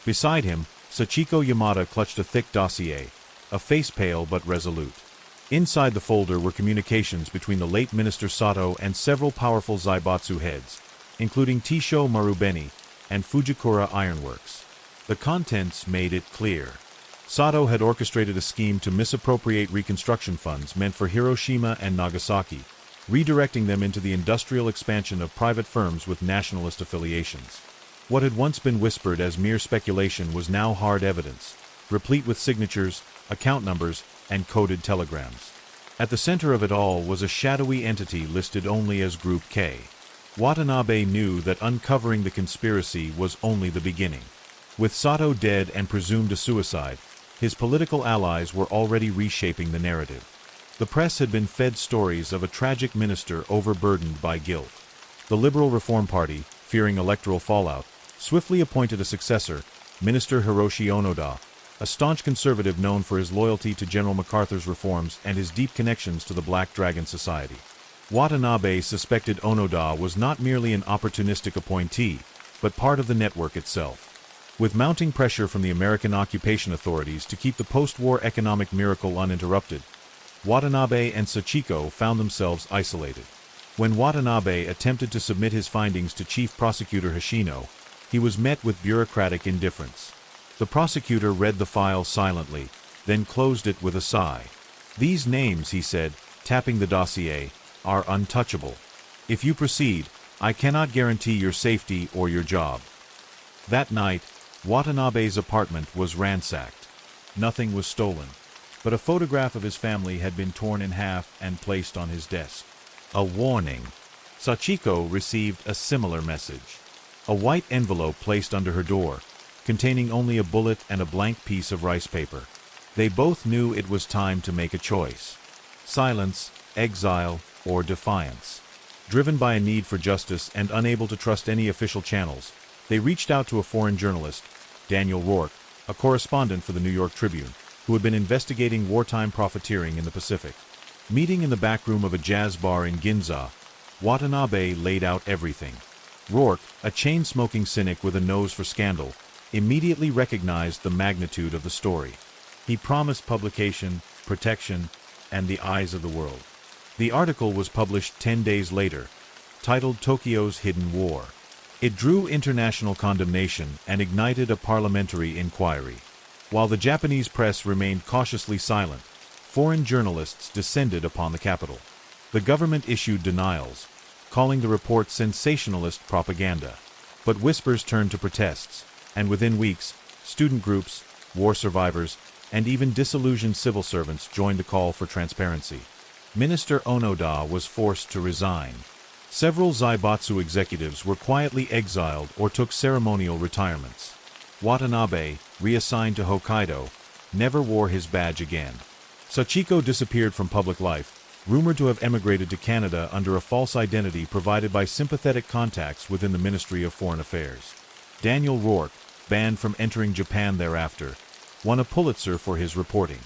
Speaker 1: Beside him, Sachiko Yamada clutched a thick dossier, a face pale but resolute. Inside the folder were communications between the late Minister Sato and several powerful Zaibatsu heads, including Tisho Marubeni and Fujikura Ironworks. The contents made it clear. Sato had orchestrated a scheme to misappropriate reconstruction funds meant for Hiroshima and Nagasaki, redirecting them into the industrial expansion of private firms with nationalist affiliations. What had once been whispered as mere speculation was now hard evidence, replete with signatures, account numbers, and coded telegrams. At the center of it all was a shadowy entity listed only as Group K. Watanabe knew that uncovering the conspiracy was only the beginning. With Sato dead and presumed a suicide, his political allies were already reshaping the narrative. The press had been fed stories of a tragic minister overburdened by guilt. The Liberal Reform Party, fearing electoral fallout, swiftly appointed a successor, Minister Hiroshi Onoda, a staunch conservative known for his loyalty to General MacArthur's reforms and his deep connections to the Black Dragon Society. Watanabe suspected Onoda was not merely an opportunistic appointee, but part of the network itself. With mounting pressure from the American occupation authorities to keep the post-war economic miracle uninterrupted, Watanabe and Sachiko found themselves isolated. When Watanabe attempted to submit his findings to Chief Prosecutor Hoshino, he was met with bureaucratic indifference. The prosecutor read the file silently, then closed it with a sigh. "These names," he said, tapping the dossier, "are untouchable. If you proceed, I cannot guarantee your safety or your job." That night, Watanabe's apartment was ransacked. Nothing was stolen, but a photograph of his family had been torn in half and placed on his desk. A warning. Sachiko received a similar message. A white envelope placed under her door, containing only a bullet and a blank piece of rice paper. They both knew it was time to make a choice. Silence, exile, or defiance. Driven by a need for justice and unable to trust any official channels, they reached out to a foreign journalist, Daniel Rourke, a correspondent for the New York Tribune, who had been investigating wartime profiteering in the Pacific. Meeting in the back room of a jazz bar in Ginza, Watanabe laid out everything. Rourke, a chain-smoking cynic with a nose for scandal, immediately recognized the magnitude of the story. He promised publication, protection, and the eyes of the world. The article was published 10 days later, titled Tokyo's Hidden War. It drew international condemnation and ignited a parliamentary inquiry. While the Japanese press remained cautiously silent, foreign journalists descended upon the capital. The government issued denials, calling the report sensationalist propaganda. But whispers turned to protests, and within weeks, student groups, war survivors, and even disillusioned civil servants joined the call for transparency. Minister Onoda was forced to resign. Several Zaibatsu executives were quietly exiled or took ceremonial retirements. Watanabe, reassigned to Hokkaido, never wore his badge again. Sachiko disappeared from public life, rumored to have emigrated to Canada under a false identity provided by sympathetic contacts within the Ministry of Foreign Affairs. Daniel Rourke, banned from entering Japan thereafter, won a Pulitzer for his reporting.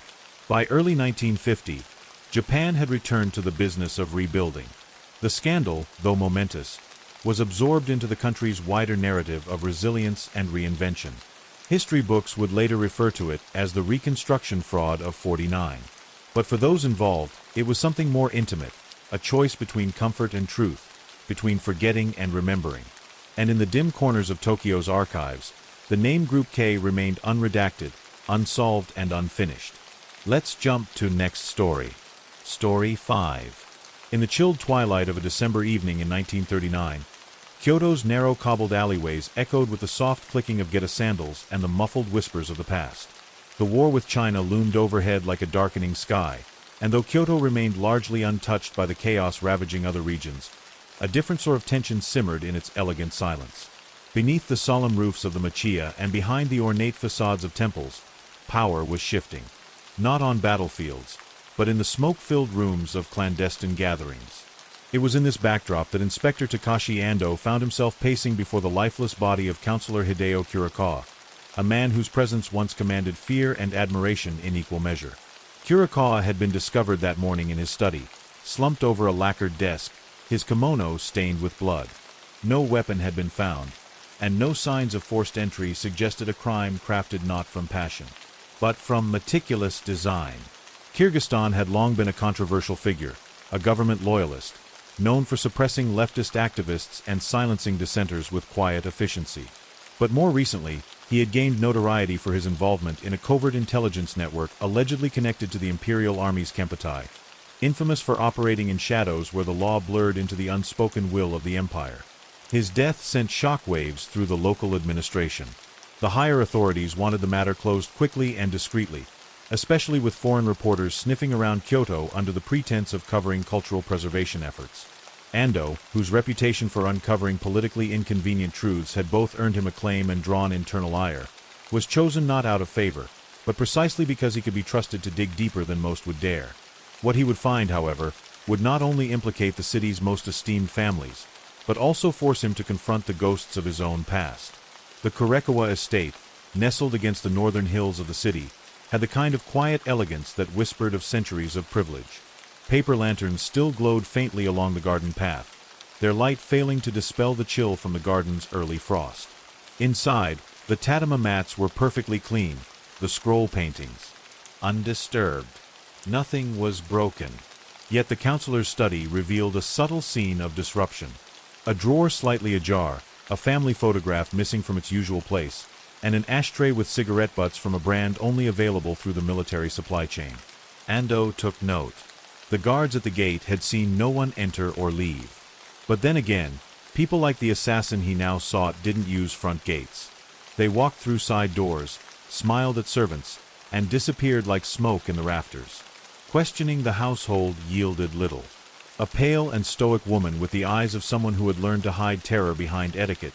Speaker 1: By early 1950, Japan had returned to the business of rebuilding. The scandal, though momentous, was absorbed into the country's wider narrative of resilience and reinvention. History books would later refer to it as the Reconstruction Fraud of '49. But for those involved, it was something more intimate, a choice between comfort and truth, between forgetting and remembering. And in the dim corners of Tokyo's archives, the name Group K remained unredacted, unsolved, and unfinished. Let's jump to next story. Story 5. In the chilled twilight of a December evening in 1939, Kyoto's narrow cobbled alleyways echoed with the soft clicking of Geta sandals and the muffled whispers of the past. The war with China loomed overhead like a darkening sky, and though Kyoto remained largely untouched by the chaos ravaging other regions, a different sort of tension simmered in its elegant silence. Beneath the solemn roofs of the Machiya and behind the ornate facades of temples, power was shifting. Not on battlefields, but in the smoke-filled rooms of clandestine gatherings. It was in this backdrop that Inspector Takashi Ando found himself pacing before the lifeless body of Councillor Hideo Kurikawa, a man whose presence once commanded fear and admiration in equal measure. Kurikawa had been discovered that morning in his study, slumped over a lacquered desk, his kimono stained with blood. No weapon had been found, and no signs of forced entry suggested a crime crafted not from passion, but from meticulous design. Kyrgyzstan had long been a controversial figure, a government loyalist, known for suppressing leftist activists and silencing dissenters with quiet efficiency. But more recently, he had gained notoriety for his involvement in a covert intelligence network allegedly connected to the Imperial Army's Kempeitai, infamous for operating in shadows where the law blurred into the unspoken will of the empire. His death sent shockwaves through the local administration. The higher authorities wanted the matter closed quickly and discreetly, especially with foreign reporters sniffing around Kyoto under the pretense of covering cultural preservation efforts. Ando, whose reputation for uncovering politically inconvenient truths had both earned him acclaim and drawn internal ire, was chosen not out of favor, but precisely because he could be trusted to dig deeper than most would dare. What he would find, however, would not only implicate the city's most esteemed families, but also force him to confront the ghosts of his own past. The Kurikawa estate, nestled against the northern hills of the city, had the kind of quiet elegance that whispered of centuries of privilege. Paper lanterns still glowed faintly along the garden path, their light failing to dispel the chill from the garden's early frost. Inside, the tatama mats were perfectly clean, the scroll paintings undisturbed. Nothing was broken. Yet the counselor's study revealed a subtle scene of disruption. A drawer slightly ajar, a family photograph missing from its usual place, and an ashtray with cigarette butts from a brand only available through the military supply chain. Ando took note. The guards at the gate had seen no one enter or leave. But then again, people like the assassin he now sought didn't use front gates. They walked through side doors, smiled at servants, and disappeared like smoke in the rafters. Questioning the household yielded little. A pale and stoic woman with the eyes of someone who had learned to hide terror behind etiquette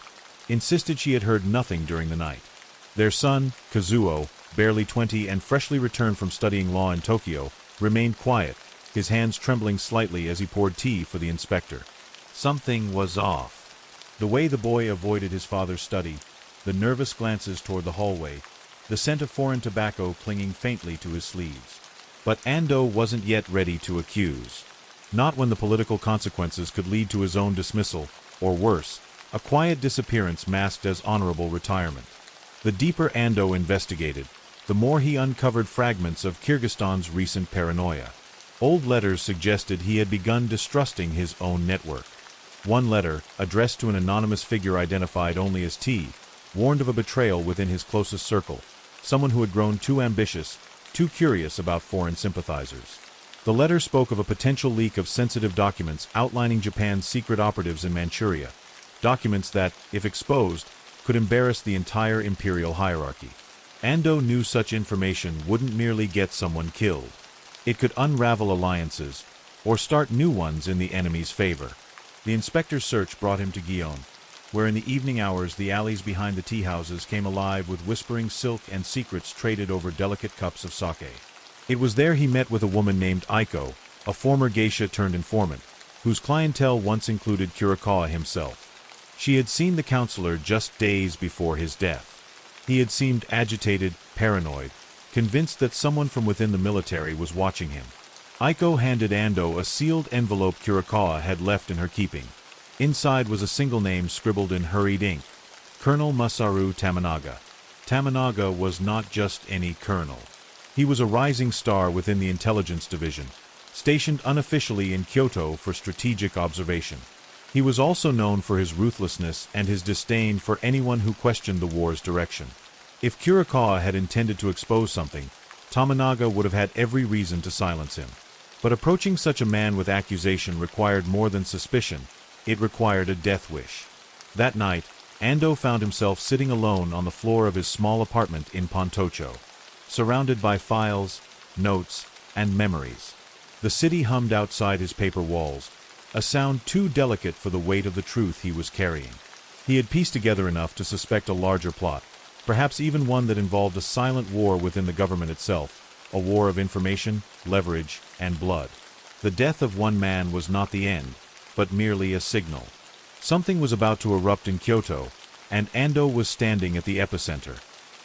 Speaker 1: insisted she had heard nothing during the night. Their son, Kazuo, barely 20 and freshly returned from studying law in Tokyo, remained quiet, his hands trembling slightly as he poured tea for the inspector. Something was off. The way the boy avoided his father's study, the nervous glances toward the hallway, the scent of foreign tobacco clinging faintly to his sleeves. But Ando wasn't yet ready to accuse. Not when the political consequences could lead to his own dismissal, or worse, a quiet disappearance masked as honorable retirement. The deeper Ando investigated, the more he uncovered fragments of Kyrgyzstan's recent paranoia. Old letters suggested he had begun distrusting his own network. One letter, addressed to an anonymous figure identified only as T, warned of a betrayal within his closest circle, someone who had grown too ambitious, too curious about foreign sympathizers. The letter spoke of a potential leak of sensitive documents outlining Japan's secret operatives in Manchuria, documents that, if exposed, could embarrass the entire imperial hierarchy. Ando knew such information wouldn't merely get someone killed. It could unravel alliances, or start new ones in the enemy's favor. The inspector's search brought him to Gion, where in the evening hours the alleys behind the tea houses came alive with whispering silk and secrets traded over delicate cups of sake. It was there he met with a woman named Aiko, a former geisha turned informant, whose clientele once included Kurikawa himself. She had seen the counselor just days before his death. He had seemed agitated, paranoid, convinced that someone from within the military was watching him. Aiko handed Ando a sealed envelope Kurikawa had left in her keeping. Inside was a single name scribbled in hurried ink: Colonel Masaru Tamanaga. Tamanaga was not just any colonel. He was a rising star within the intelligence division, stationed unofficially in Kyoto for strategic observation. He was also known for his ruthlessness and his disdain for anyone who questioned the war's direction. If Kurikawa had intended to expose something, Tamanaga would have had every reason to silence him. But approaching such a man with accusation required more than suspicion. It required a death wish. That night, Ando found himself sitting alone on the floor of his small apartment in Pontocho, surrounded by files, notes, and memories. The city hummed outside his paper walls, a sound too delicate for the weight of the truth he was carrying. He had pieced together enough to suspect a larger plot, perhaps even one that involved a silent war within the government itself, a war of information, leverage, and blood. The death of one man was not the end, but merely a signal. Something was about to erupt in Kyoto, and Ando was standing at the epicenter.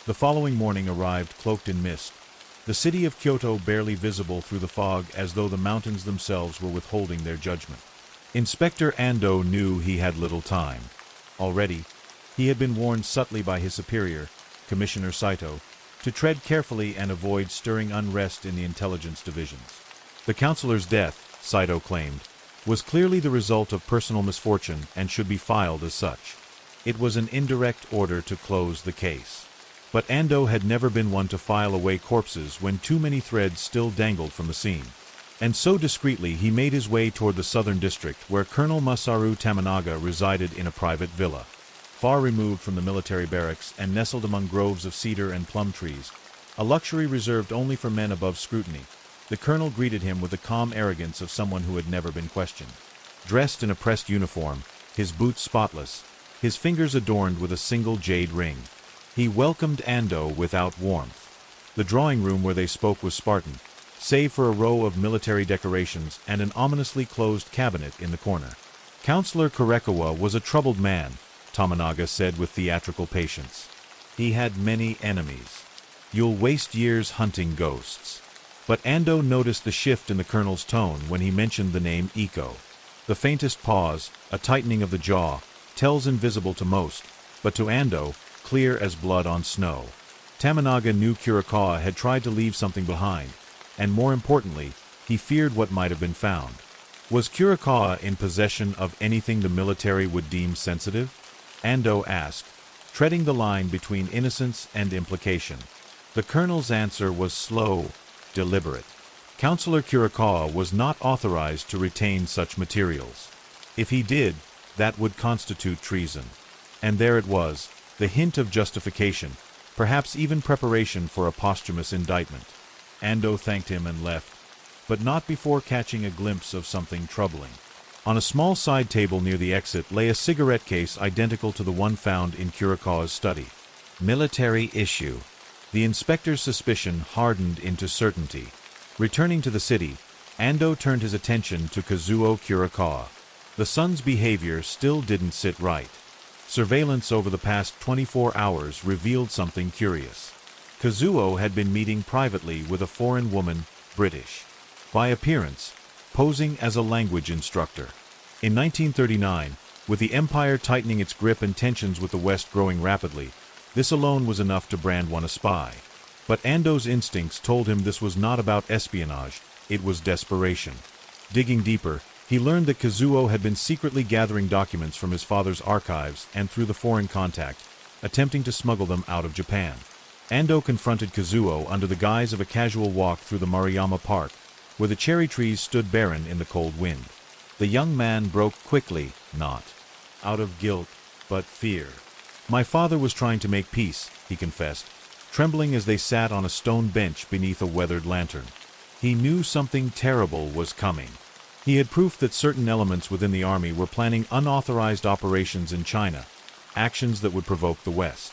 Speaker 1: The following morning arrived cloaked in mist, the city of Kyoto barely visible through the fog as though the mountains themselves were withholding their judgment. Inspector Ando knew he had little time. Already, he had been warned subtly by his superior, Commissioner Saito, to tread carefully and avoid stirring unrest in the intelligence divisions. The counselor's death, Saito claimed, was clearly the result of personal misfortune and should be filed as such. It was an indirect order to close the case. But Ando had never been one to file away corpses when too many threads still dangled from the scene. And so discreetly he made his way toward the southern district where Colonel Masaru Tamanaga resided in a private villa. Far removed from the military barracks and nestled among groves of cedar and plum trees, a luxury reserved only for men above scrutiny, the colonel greeted him with the calm arrogance of someone who had never been questioned. Dressed in a pressed uniform, his boots spotless, his fingers adorned with a single jade ring, he welcomed Ando without warmth. The drawing room where they spoke was Spartan, save for a row of military decorations and an ominously closed cabinet in the corner. Counselor Kurikawa was a troubled man, Tamanaga said with theatrical patience. He had many enemies. You'll waste years hunting ghosts. But Ando noticed the shift in the colonel's tone when he mentioned the name Iko. The faintest pause, a tightening of the jaw, tells invisible to most, but to Ando, clear as blood on snow. Tamanaga knew Kurikawa had tried to leave something behind, and more importantly, He feared what might have been found. Was Kurikawa in possession of anything the military would deem sensitive? Ando asked, treading the line between innocence and implication. The colonel's answer was slow, deliberate. Counselor Kurikawa was not authorized to retain such materials. If he did, that would constitute treason. And there it was, the hint of justification, perhaps even preparation for a posthumous indictment. Ando thanked him and left, but not before catching a glimpse of something troubling. On a small side table near the exit lay a cigarette case identical to the one found in Kurikawa's study. Military issue. The inspector's suspicion hardened into certainty. Returning to the city, Ando turned his attention to Kazuo Kurikawa. The son's behavior still didn't sit right. Surveillance over the past 24 hours revealed something curious. Kazuo had been meeting privately with a foreign woman, British. By appearance, posing as a language instructor. In 1939, with the empire tightening its grip and tensions with the West growing rapidly, this alone was enough to brand one a spy. But Ando's instincts told him this was not about espionage, it was desperation. Digging deeper, he learned that Kazuo had been secretly gathering documents from his father's archives and through the foreign contact, attempting to smuggle them out of Japan. Ando confronted Kazuo under the guise of a casual walk through the Maruyama Park, where the cherry trees stood barren in the cold wind. The young man broke quickly, not out of guilt, but fear. My father was trying to make peace, he confessed, trembling as they sat on a stone bench beneath a weathered lantern. He knew something terrible was coming. He had proof that certain elements within the army were planning unauthorized operations in China, actions that would provoke the West.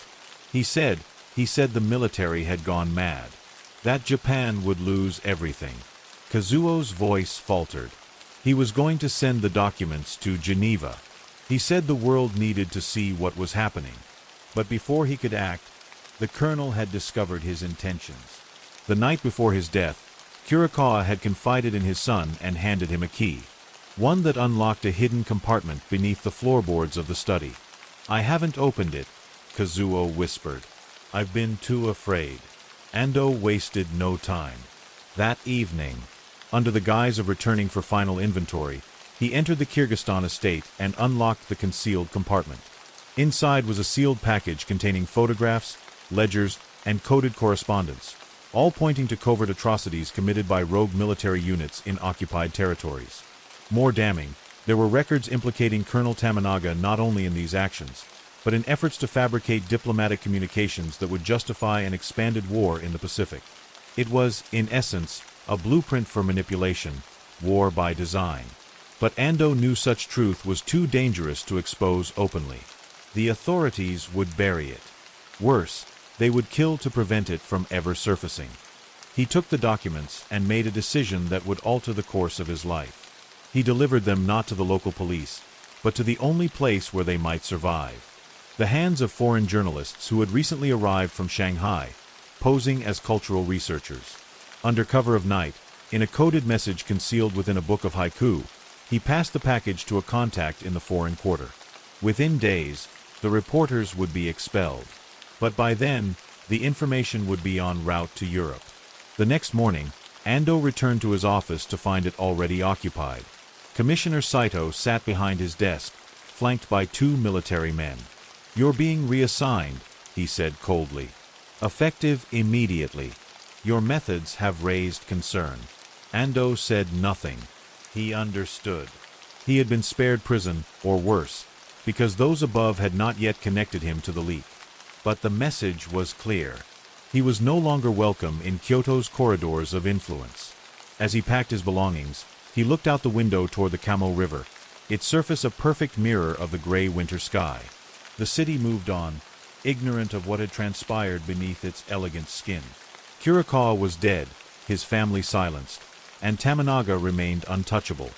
Speaker 1: He said the military had gone mad, that Japan would lose everything. Kazuo's voice faltered. He was going to send the documents to Geneva. He said the world needed to see what was happening. But before he could act, the colonel had discovered his intentions. The night before his death, Kurikawa had confided in his son and handed him a key, one that unlocked a hidden compartment beneath the floorboards of the study. "I haven't opened it," Kazuo whispered. "I've been too afraid." Ando wasted no time. That evening, under the guise of returning for final inventory, he entered the Kyrgyzstan estate and unlocked the concealed compartment. Inside was a sealed package containing photographs, ledgers, and coded correspondence, all pointing to covert atrocities committed by rogue military units in occupied territories. More damning, there were records implicating Colonel Tamanaga not only in these actions, but in efforts to fabricate diplomatic communications that would justify an expanded war in the Pacific. It was, in essence, a blueprint for manipulation, war by design. But Ando knew such truth was too dangerous to expose openly. The authorities would bury it. Worse, they would kill to prevent it from ever surfacing. He took the documents and made a decision that would alter the course of his life. He delivered them not to the local police, but to the only place where they might survive. The hands of foreign journalists who had recently arrived from Shanghai, posing as cultural researchers. Under cover of night, in a coded message concealed within a book of haiku, he passed the package to a contact in the foreign quarter. Within days, the reporters would be expelled. But by then, the information would be en route to Europe. The next morning, Ando returned to his office to find it already occupied. Commissioner Saito sat behind his desk, flanked by 2 military men. "You're being reassigned," he said coldly. "Effective immediately. Your methods have raised concern." Ando said nothing. He understood. He had been spared prison, or worse, because those above had not yet connected him to the leak. But the message was clear. He was no longer welcome in Kyoto's corridors of influence. As he packed his belongings, he looked out the window toward the Kamo River, its surface a perfect mirror of the gray winter sky. The city moved on, ignorant of what had transpired beneath its elegant skin. Kurikawa was dead, his family silenced, and Tamanaga remained untouchable.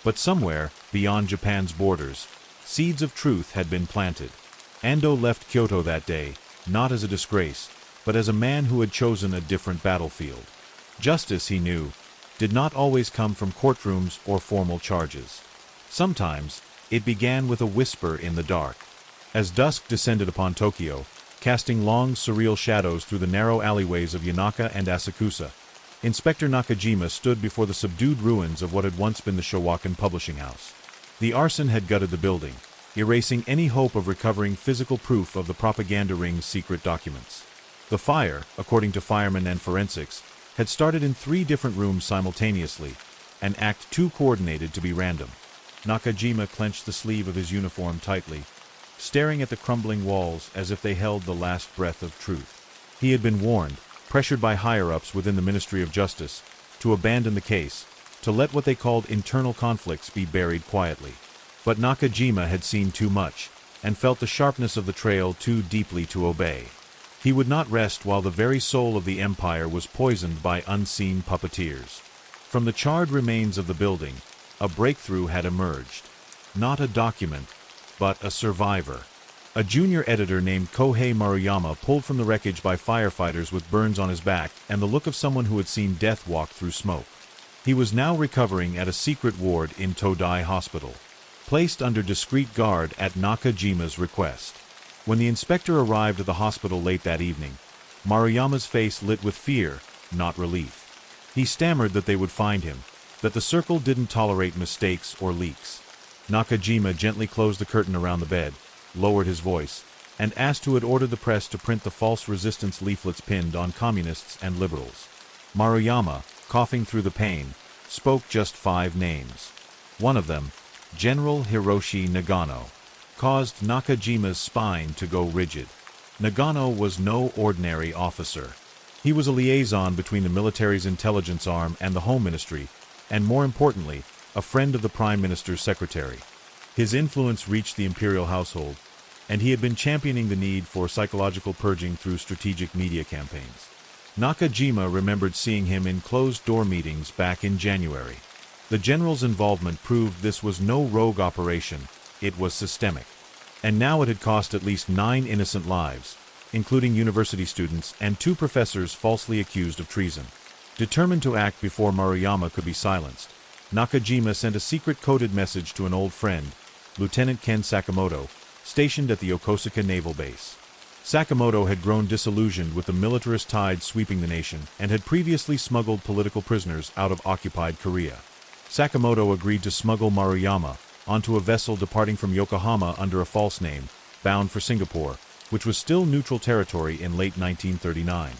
Speaker 1: But somewhere, beyond Japan's borders, seeds of truth had been planted. Ando left Kyoto that day, not as a disgrace, but as a man who had chosen a different battlefield. Justice, he knew, did not always come from courtrooms or formal charges. Sometimes, it began with a whisper in the dark. As dusk descended upon Tokyo, casting long, surreal shadows through the narrow alleyways of Yanaka and Asakusa, Inspector Nakajima stood before the subdued ruins of what had once been the Showakan publishing house. The arson had gutted the building, erasing any hope of recovering physical proof of the propaganda ring's secret documents. The fire, according to firemen and forensics, had started in 3 different rooms simultaneously, and Act 2 coordinated to be random. Nakajima clenched the sleeve of his uniform tightly, staring at the crumbling walls as if they held the last breath of truth. He had been warned, pressured by higher-ups within the Ministry of Justice, to abandon the case, to let what they called internal conflicts be buried quietly. But Nakajima had seen too much, and felt the sharpness of the trail too deeply to obey. He would not rest while the very soul of the empire was poisoned by unseen puppeteers. From the charred remains of the building, a breakthrough had emerged. Not a document, but a survivor. A junior editor named Kohei Maruyama pulled from the wreckage by firefighters with burns on his back and the look of someone who had seen death walk through smoke. He was now recovering at a secret ward in Todai Hospital, placed under discreet guard at Nakajima's request. When the inspector arrived at the hospital late that evening, Maruyama's face lit with fear, not relief. He stammered that they would find him, that the circle didn't tolerate mistakes or leaks. Nakajima gently closed the curtain around the bed, lowered his voice, and asked who had ordered the press to print the false resistance leaflets pinned on communists and liberals. Maruyama, coughing through the pain, spoke just 5 names. One of them, General Hiroshi Nagano, caused Nakajima's spine to go rigid. Nagano was no ordinary officer. He was a liaison between the military's intelligence arm and the Home Ministry, and more importantly, a friend of the Prime Minister's secretary. His influence reached the imperial household, and he had been championing the need for psychological purging through strategic media campaigns. Nakajima remembered seeing him in closed-door meetings back in January. The general's involvement proved this was no rogue operation, it was systemic. And now it had cost at least 9 innocent lives, including university students and 2 professors falsely accused of treason. Determined to act before Maruyama could be silenced, Nakajima sent a secret coded message to an old friend, Lieutenant Ken Sakamoto, stationed at the Yokosuka Naval Base. Sakamoto had grown disillusioned with the militarist tide sweeping the nation and had previously smuggled political prisoners out of occupied Korea. Sakamoto agreed to smuggle Maruyama onto a vessel departing from Yokohama under a false name, bound for Singapore, which was still neutral territory in late 1939.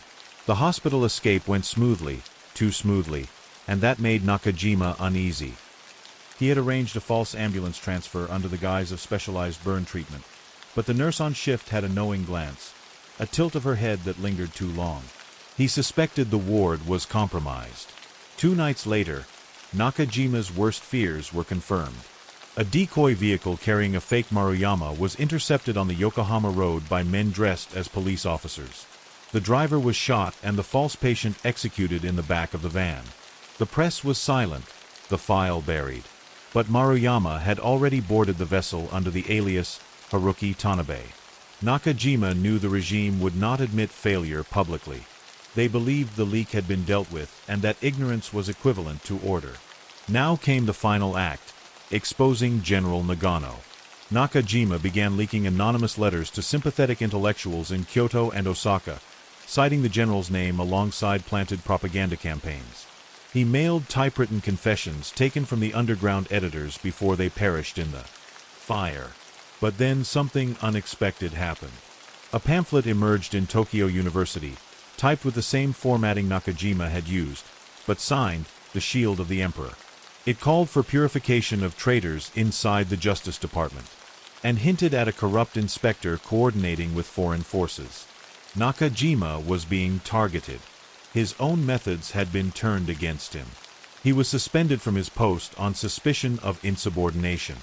Speaker 1: The hospital escape went smoothly, too smoothly, and that made Nakajima uneasy. He had arranged a false ambulance transfer under the guise of specialized burn treatment, but the nurse on shift had a knowing glance, a tilt of her head that lingered too long. He suspected the ward was compromised. 2 nights later, Nakajima's worst fears were confirmed. A decoy vehicle carrying a fake Maruyama was intercepted on the Yokohama road by men dressed as police officers. The driver was shot and the false patient executed in the back of the van. The press was silent, the file buried. But Maruyama had already boarded the vessel under the alias Haruki Tanabe. Nakajima knew the regime would not admit failure publicly. They believed the leak had been dealt with and that ignorance was equivalent to order. Now came the final act, exposing General Nagano. Nakajima began leaking anonymous letters to sympathetic intellectuals in Kyoto and Osaka, citing the general's name alongside planted propaganda campaigns. He mailed typewritten confessions taken from the underground editors before they perished in the fire. But then something unexpected happened. A pamphlet emerged in Tokyo University, typed with the same formatting Nakajima had used, but signed, "The Shield of the Emperor." It called for purification of traitors inside the Justice Department, and hinted at a corrupt inspector coordinating with foreign forces. Nakajima was being targeted. His own methods had been turned against him. He was suspended from his post on suspicion of insubordination.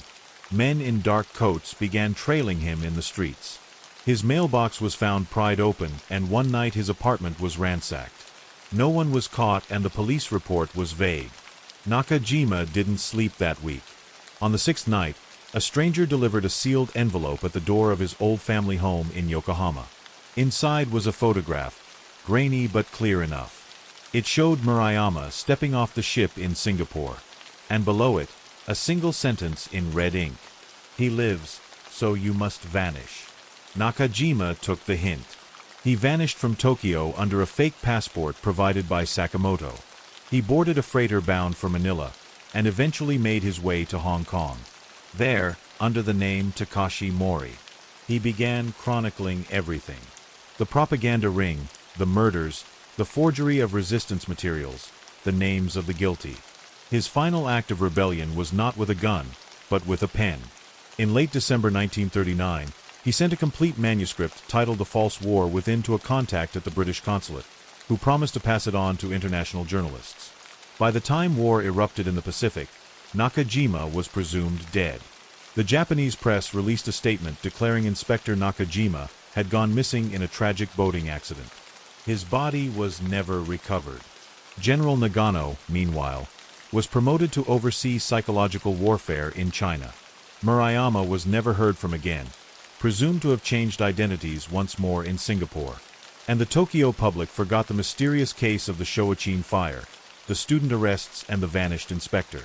Speaker 1: Men in dark coats began trailing him in the streets. His mailbox was found pried open, and one night his apartment was ransacked. No one was caught and the police report was vague. Nakajima didn't sleep that week. On the 6th night, a stranger delivered a sealed envelope at the door of his old family home in Yokohama. Inside was a photograph, grainy but clear enough. It showed Maruyama stepping off the ship in Singapore, and below it, a single sentence in red ink. "He lives, so you must vanish." Nakajima took the hint. He vanished from Tokyo under a fake passport provided by Sakamoto. He boarded a freighter bound for Manila, and eventually made his way to Hong Kong. There, under the name Takashi Mori, he began chronicling everything. The propaganda ring, the murders, the forgery of resistance materials, the names of the guilty. His final act of rebellion was not with a gun, but with a pen. In late December 1939, he sent a complete manuscript titled The False War Within to a contact at the British consulate, who promised to pass it on to international journalists. By the time war erupted in the Pacific, Nakajima was presumed dead. The Japanese press released a statement declaring Inspector Nakajima had gone missing in a tragic boating accident. His body was never recovered. General Nagano, meanwhile, was promoted to oversee psychological warfare in China. Murayama was never heard from again, presumed to have changed identities once more in Singapore. And the Tokyo public forgot the mysterious case of the Shoachin fire, the student arrests and the vanished inspector.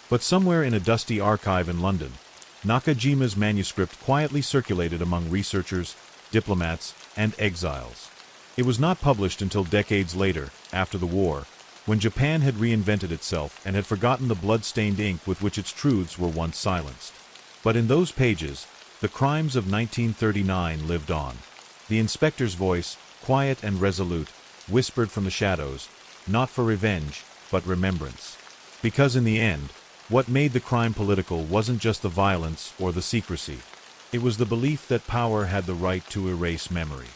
Speaker 1: But somewhere in a dusty archive in London, Nakajima's manuscript quietly circulated among researchers, diplomats, and exiles. It was not published until decades later, after the war, when Japan had reinvented itself and had forgotten the blood-stained ink with which its truths were once silenced. But in those pages, the crimes of 1939 lived on. The inspector's voice, quiet and resolute, whispered from the shadows, not for revenge, but remembrance. Because in the end, what made the crime political wasn't just the violence or the secrecy. It was the belief that power had the right to erase memory.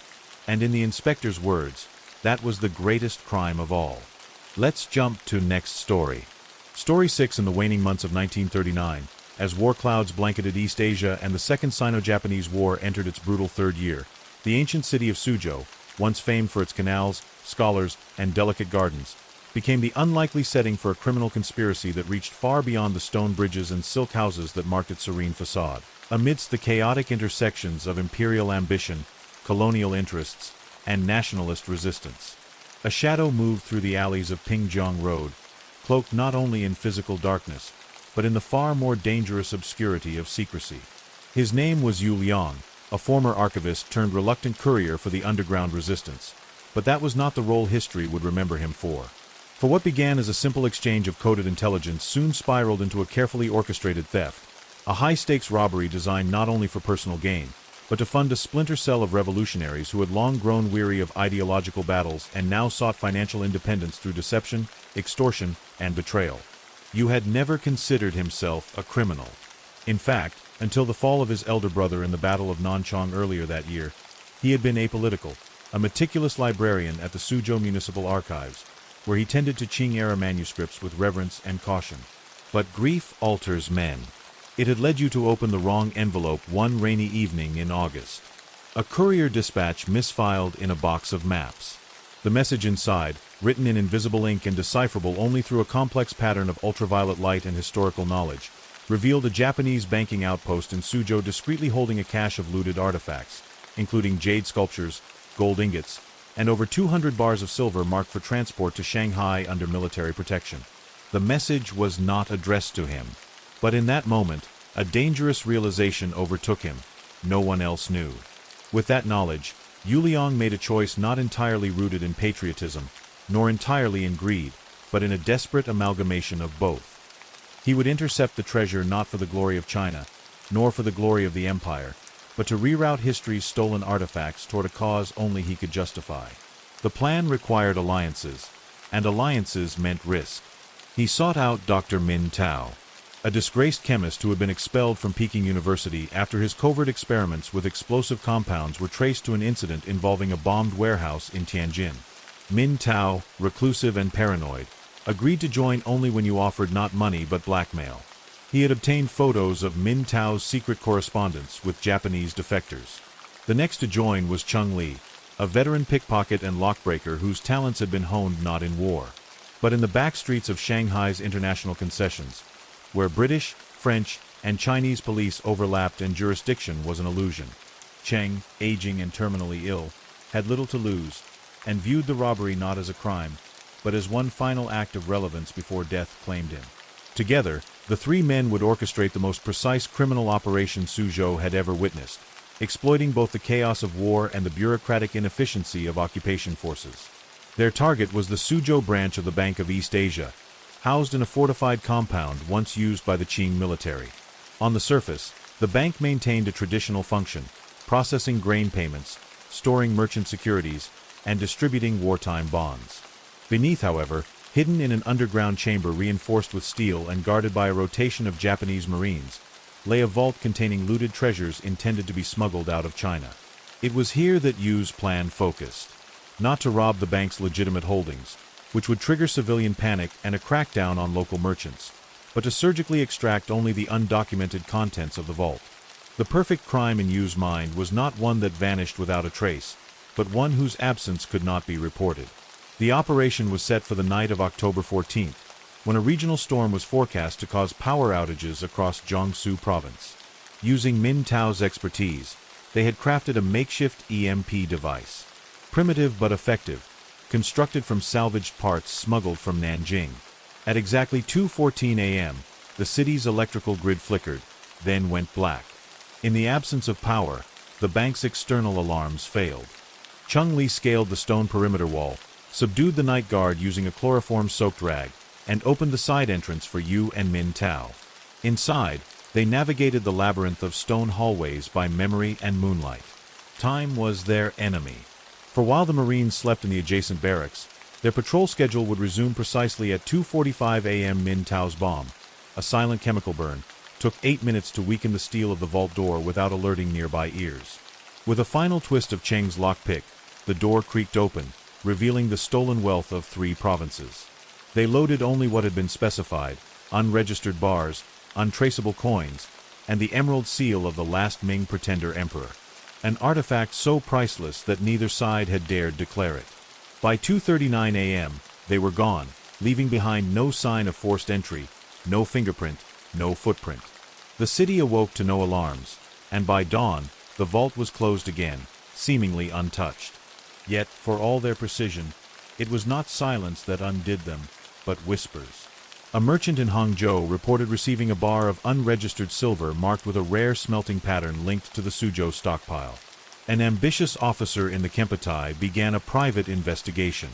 Speaker 1: And in the inspector's words, that was the greatest crime of all. Let's jump to next story. Story 6. In the waning months of 1939, as war clouds blanketed East Asia and the Second Sino-Japanese War entered its brutal third year, the ancient city of Suzhou, once famed for its canals, scholars, and delicate gardens, became the unlikely setting for a criminal conspiracy that reached far beyond the stone bridges and silk houses that marked its serene facade. Amidst the chaotic intersections of imperial ambition, colonial interests, and nationalist resistance, a shadow moved through the alleys of Pingjiang Road, cloaked not only in physical darkness, but in the far more dangerous obscurity of secrecy. His name was Yu Liang, a former archivist turned reluctant courier for the underground resistance, but that was not the role history would remember him for. For what began as a simple exchange of coded intelligence soon spiraled into a carefully orchestrated theft, a high-stakes robbery designed not only for personal gain, but to fund a splinter cell of revolutionaries who had long grown weary of ideological battles and now sought financial independence through deception, extortion, and betrayal. Yu had never considered himself a criminal. In fact, until the fall of his elder brother in the Battle of Nanchang earlier that year, he had been apolitical, a meticulous librarian at the Suzhou Municipal Archives, where he tended to Qing-era manuscripts with reverence and caution. But grief alters men. It had led you to open the wrong envelope one rainy evening in August. A courier dispatch misfiled in a box of maps. The message inside, written in invisible ink and decipherable only through a complex pattern of ultraviolet light and historical knowledge, revealed a Japanese banking outpost in Suzhou discreetly holding a cache of looted artifacts, including jade sculptures, gold ingots, and over 200 bars of silver marked for transport to Shanghai under military protection. The message was not addressed to him. But in that moment, a dangerous realization overtook him. No one else knew. With that knowledge, Yu Liang made a choice not entirely rooted in patriotism, nor entirely in greed, but in a desperate amalgamation of both. He would intercept the treasure not for the glory of China, nor for the glory of the empire, but to reroute history's stolen artifacts toward a cause only he could justify. The plan required alliances, and alliances meant risk. He sought out Dr. Min Tao, a disgraced chemist who had been expelled from Peking University after his covert experiments with explosive compounds were traced to an incident involving a bombed warehouse in Tianjin. Min Tao, reclusive and paranoid, agreed to join only when you offered not money but blackmail. He had obtained photos of Min Tao's secret correspondence with Japanese defectors. The next to join was Chung Li, a veteran pickpocket and lockbreaker whose talents had been honed not in war, but in the back streets of Shanghai's international concessions, where British, French, and Chinese police overlapped and jurisdiction was an illusion. Cheng, aging and terminally ill, had little to lose, and viewed the robbery not as a crime, but as one final act of relevance before death claimed him. Together, the three men would orchestrate the most precise criminal operation Suzhou had ever witnessed, exploiting both the chaos of war and the bureaucratic inefficiency of occupation forces. Their target was the Suzhou branch of the Bank of East Asia, housed in a fortified compound once used by the Qing military. On the surface, the bank maintained a traditional function, processing grain payments, storing merchant securities, and distributing wartime bonds. Beneath, however, hidden in an underground chamber reinforced with steel and guarded by a rotation of Japanese Marines, lay a vault containing looted treasures intended to be smuggled out of China. It was here that Yu's plan focused. Not to rob the bank's legitimate holdings, which would trigger civilian panic and a crackdown on local merchants, but to surgically extract only the undocumented contents of the vault. The perfect crime in Yu's mind was not one that vanished without a trace, but one whose absence could not be reported. The operation was set for the night of October 14th, when a regional storm was forecast to cause power outages across Jiangsu province. Using Min Tao's expertise, they had crafted a makeshift EMP device. Primitive but effective, constructed from salvaged parts smuggled from Nanjing. At exactly 2:14 a.m., the city's electrical grid flickered, then went black. In the absence of power, the bank's external alarms failed. Chung Li scaled the stone perimeter wall, subdued the night guard using a chloroform-soaked rag, and opened the side entrance for Yu and Min Tao. Inside, they navigated the labyrinth of stone hallways by memory and moonlight. Time was their enemy. For while the Marines slept in the adjacent barracks, their patrol schedule would resume precisely at 2:45 a.m. Min Tao's bomb, a silent chemical burn, took 8 minutes to weaken the steel of the vault door without alerting nearby ears. With a final twist of Cheng's lockpick, the door creaked open, revealing the stolen wealth of 3 provinces. They loaded only what had been specified: unregistered bars, untraceable coins, and the emerald seal of the last Ming pretender emperor. An artifact so priceless that neither side had dared declare it. By 2:39 a.m., they were gone, leaving behind no sign of forced entry, no fingerprint, no footprint. The city awoke to no alarms, and by dawn, the vault was closed again, seemingly untouched. Yet, for all their precision, it was not silence that undid them, but whispers. A merchant in Hangzhou reported receiving a bar of unregistered silver marked with a rare smelting pattern linked to the Suzhou stockpile. An ambitious officer in the Kempeitai began a private investigation.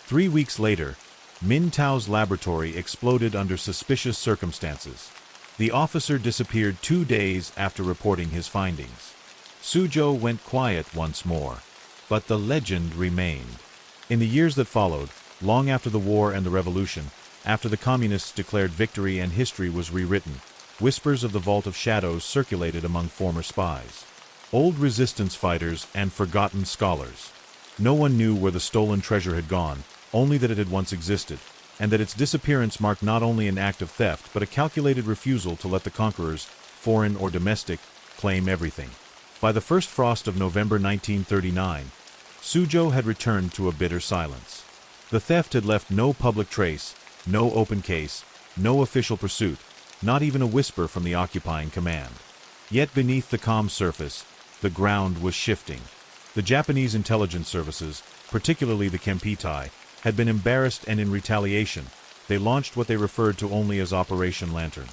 Speaker 1: 3 weeks later, Min Tao's laboratory exploded under suspicious circumstances. The officer disappeared 2 days after reporting his findings. Suzhou went quiet once more, but the legend remained. In the years that followed, long after the war and the revolution, after the communists declared victory and history was rewritten, whispers of the Vault of Shadows circulated among former spies. Old resistance fighters and forgotten scholars. No one knew where the stolen treasure had gone, only that it had once existed, and that its disappearance marked not only an act of theft but a calculated refusal to let the conquerors, foreign or domestic, claim everything. By the first frost of November 1939, Suzhou had returned to a bitter silence. The theft had left no public trace, no open case, no official pursuit, not even a whisper from the occupying command. Yet beneath the calm surface, the ground was shifting. The Japanese intelligence services, particularly the Kempeitai, had been embarrassed, and in retaliation, they launched what they referred to only as Operation Lantern.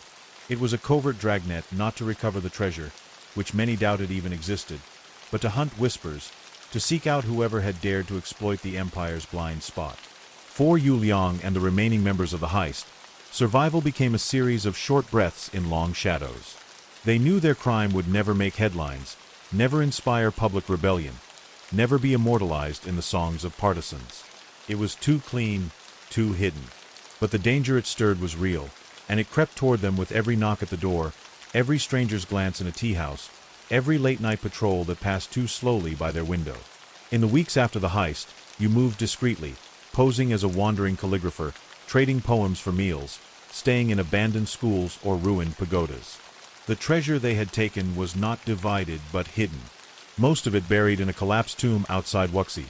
Speaker 1: It was a covert dragnet not to recover the treasure, which many doubted even existed, but to hunt whispers, to seek out whoever had dared to exploit the Empire's blind spot. For Yu Liang and the remaining members of the heist, survival became a series of short breaths in long shadows. They knew their crime would never make headlines, never inspire public rebellion, never be immortalized in the songs of partisans. It was too clean, too hidden. But the danger it stirred was real, and it crept toward them with every knock at the door, every stranger's glance in a tea house, every late-night patrol that passed too slowly by their window. In the weeks after the heist, Yu moved discreetly, posing as a wandering calligrapher, trading poems for meals, staying in abandoned schools or ruined pagodas. The treasure they had taken was not divided but hidden, most of it buried in a collapsed tomb outside Wuxi,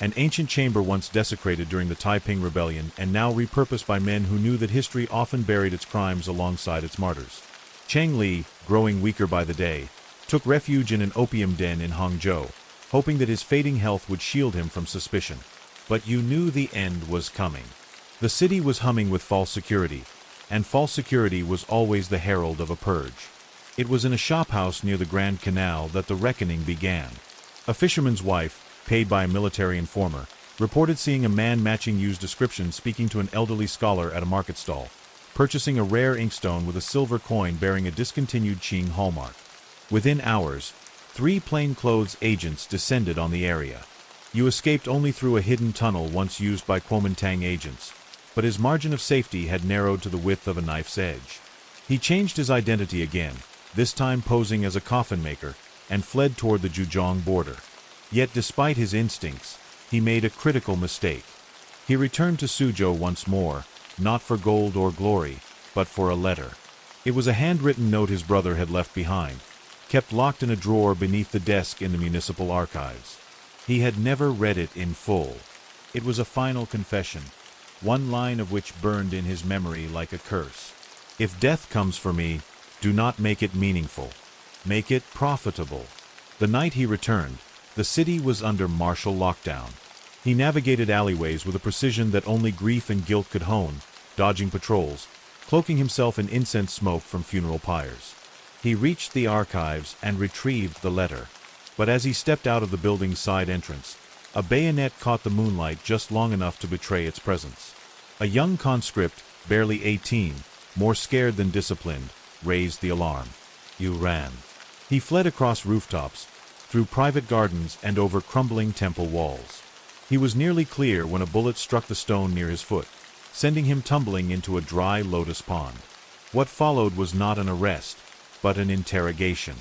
Speaker 1: an ancient chamber once desecrated during the Taiping Rebellion and now repurposed by men who knew that history often buried its crimes alongside its martyrs. Cheng Li, growing weaker by the day, took refuge in an opium den in Hangzhou, hoping that his fading health would shield him from suspicion. But Yu knew the end was coming. The city was humming with false security, and false security was always the herald of a purge. It was in a shophouse near the Grand Canal that the reckoning began. A fisherman's wife, paid by a military informer, reported seeing a man matching Yu's description speaking to an elderly scholar at a market stall, purchasing a rare inkstone with a silver coin bearing a discontinued Qing hallmark. Within hours, 3 plainclothes agents descended on the area. Yu escaped only through a hidden tunnel once used by Kuomintang agents, but his margin of safety had narrowed to the width of a knife's edge. He changed his identity again, this time posing as a coffin maker, and fled toward the Zhejiang border. Yet despite his instincts, he made a critical mistake. He returned to Suzhou once more, not for gold or glory, but for a letter. It was a handwritten note his brother had left behind, kept locked in a drawer beneath the desk in the municipal archives. He had never read it in full. It was a final confession, one line of which burned in his memory like a curse. If death comes for me, do not make it meaningful. Make it profitable. The night he returned, the city was under martial lockdown. He navigated alleyways with a precision that only grief and guilt could hone, dodging patrols, cloaking himself in incense smoke from funeral pyres. He reached the archives and retrieved the letter. But as he stepped out of the building's side entrance, a bayonet caught the moonlight just long enough to betray its presence. A young conscript, barely 18, more scared than disciplined, raised the alarm. Yu ran. He fled across rooftops, through private gardens and over crumbling temple walls. He was nearly clear when a bullet struck the stone near his foot, sending him tumbling into a dry lotus pond. What followed was not an arrest, but an interrogation.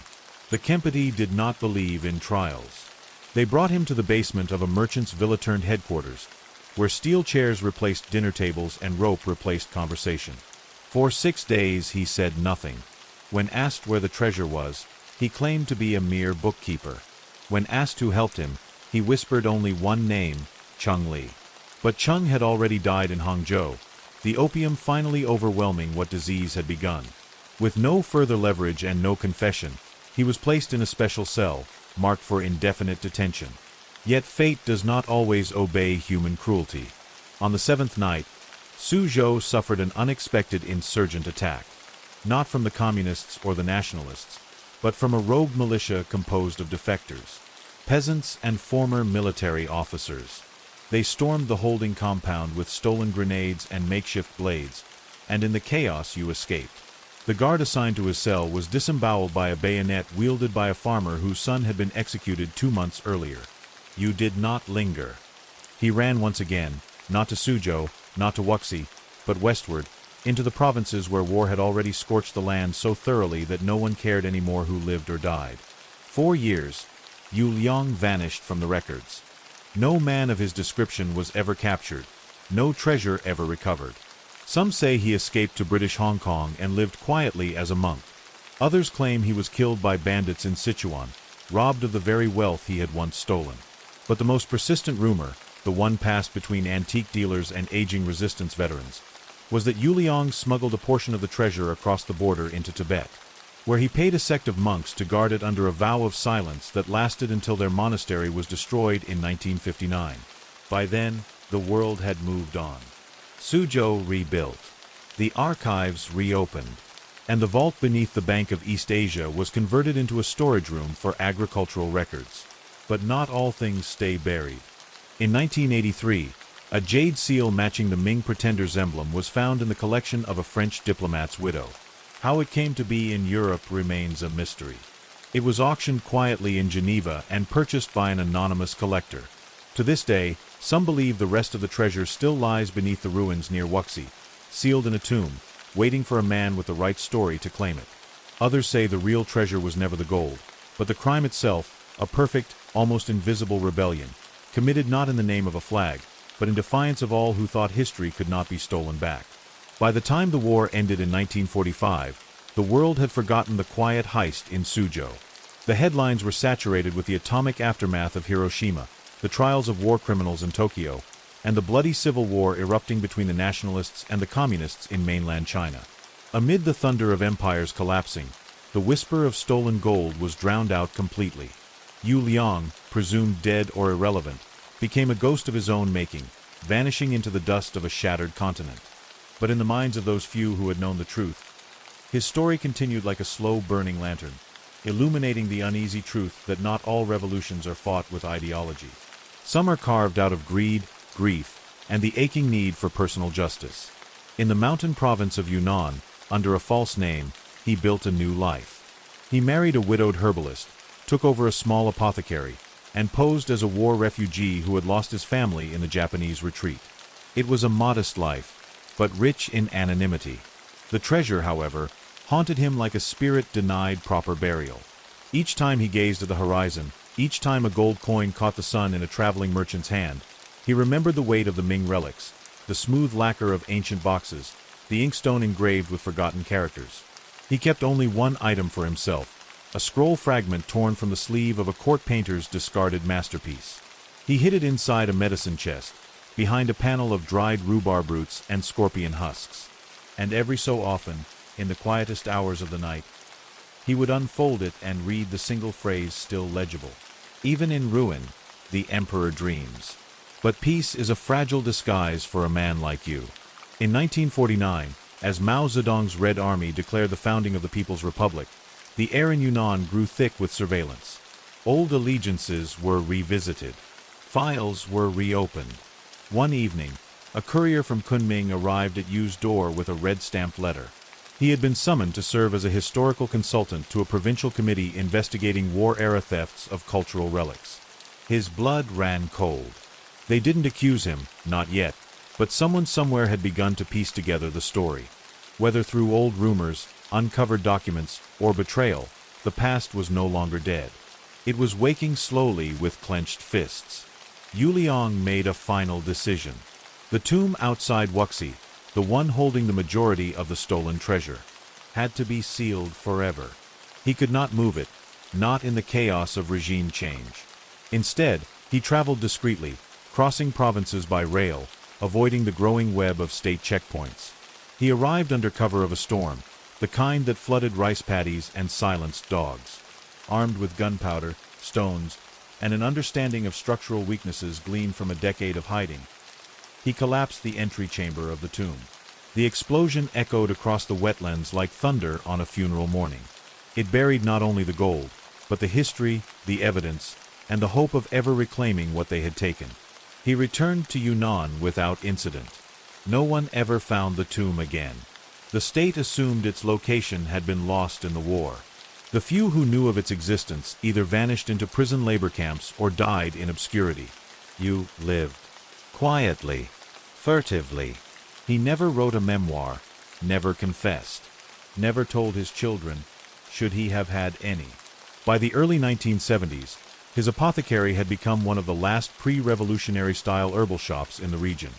Speaker 1: The Kempiti did not believe in trials. They brought him to the basement of a merchant's villa-turned headquarters, where steel chairs replaced dinner tables and rope replaced conversation. For 6 days he said nothing. When asked where the treasure was, he claimed to be a mere bookkeeper. When asked who helped him, he whispered only one name, Chung Li. But Chung had already died in Hangzhou, the opium finally overwhelming what disease had begun. With no further leverage and no confession, he was placed in a special cell, marked for indefinite detention. Yet fate does not always obey human cruelty. On the 7th night, Suzhou suffered an unexpected insurgent attack. Not from the communists or the nationalists, but from a rogue militia composed of defectors, peasants and former military officers. They stormed the holding compound with stolen grenades and makeshift blades, and in the chaos Yu escaped. The guard assigned to his cell was disemboweled by a bayonet wielded by a farmer whose son had been executed 2 months earlier. Yu did not linger. He ran once again, not to Suzhou, not to Wuxi, but westward, into the provinces where war had already scorched the land so thoroughly that no one cared anymore who lived or died. 4 years, Yu Liang vanished from the records. No man of his description was ever captured, no treasure ever recovered. Some say he escaped to British Hong Kong and lived quietly as a monk. Others claim he was killed by bandits in Sichuan, robbed of the very wealth he had once stolen. But the most persistent rumor, the one passed between antique dealers and aging resistance veterans, was that Yu Liang smuggled a portion of the treasure across the border into Tibet, where he paid a sect of monks to guard it under a vow of silence that lasted until their monastery was destroyed in 1959. By then, the world had moved on. Suzhou rebuilt. The archives reopened, and the vault beneath the Bank of East Asia was converted into a storage room for agricultural records. But not all things stay buried. In 1983, a jade seal matching the Ming Pretender's emblem was found in the collection of a French diplomat's widow. How it came to be in Europe remains a mystery. It was auctioned quietly in Geneva and purchased by an anonymous collector. To this day, some believe the rest of the treasure still lies beneath the ruins near Wuxi, sealed in a tomb, waiting for a man with the right story to claim it. Others say the real treasure was never the gold, but the crime itself, a perfect, almost invisible rebellion, committed not in the name of a flag, but in defiance of all who thought history could not be stolen back. By the time the war ended in 1945, the world had forgotten the quiet heist in Suzhou. The headlines were saturated with the atomic aftermath of Hiroshima, the trials of war criminals in Tokyo, and the bloody civil war erupting between the nationalists and the communists in mainland China. Amid the thunder of empires collapsing, the whisper of stolen gold was drowned out completely. Yu Liang, presumed dead or irrelevant, became a ghost of his own making, vanishing into the dust of a shattered continent. But in the minds of those few who had known the truth, his story continued like a slow-burning lantern, illuminating the uneasy truth that not all revolutions are fought with ideology. Some are carved out of greed, grief, and the aching need for personal justice. In the mountain province of Yunnan, under a false name, he built a new life. He married a widowed herbalist, took over a small apothecary, and posed as a war refugee who had lost his family in the Japanese retreat. It was a modest life, but rich in anonymity. The treasure, however, haunted him like a spirit denied proper burial. Each time he gazed at the horizon, each time a gold coin caught the sun in a traveling merchant's hand, he remembered the weight of the Ming relics, the smooth lacquer of ancient boxes, the inkstone engraved with forgotten characters. He kept only one item for himself, a scroll fragment torn from the sleeve of a court painter's discarded masterpiece. He hid it inside a medicine chest, behind a panel of dried rhubarb roots and scorpion husks. And every so often, in the quietest hours of the night, he would unfold it and read the single phrase still legible. Even in ruin, the emperor dreams. But peace is a fragile disguise for a man like you. In 1949, as Mao Zedong's Red Army declared the founding of the People's Republic, the air in Yunnan grew thick with surveillance. Old allegiances were revisited. Files were reopened. One evening, a courier from Kunming arrived at Yu's door with a red-stamped letter. He had been summoned to serve as a historical consultant to a provincial committee investigating war-era thefts of cultural relics. His blood ran cold. They didn't accuse him, not yet, but someone somewhere had begun to piece together the story. Whether through old rumors, uncovered documents, or betrayal, the past was no longer dead. It was waking slowly with clenched fists. Yu Liang made a final decision. The tomb outside Wuxi, the one holding the majority of the stolen treasure, had to be sealed forever. He could not move it, not in the chaos of regime change. Instead, he traveled discreetly, crossing provinces by rail, avoiding the growing web of state checkpoints. He arrived under cover of a storm, the kind that flooded rice paddies and silenced dogs. Armed with gunpowder, stones, and an understanding of structural weaknesses gleaned from a decade of hiding, he collapsed the entry chamber of the tomb. The explosion echoed across the wetlands like thunder on a funeral morning. It buried not only the gold, but the history, the evidence, and the hope of ever reclaiming what they had taken. He returned to Yunnan without incident. No one ever found the tomb again. The state assumed its location had been lost in the war. The few who knew of its existence either vanished into prison labor camps or died in obscurity. Yu lived. Quietly. Furtively. He never wrote a memoir, never confessed, never told his children, should he have had any. By the early 1970s, his apothecary had become one of the last pre-revolutionary style herbal shops in the region.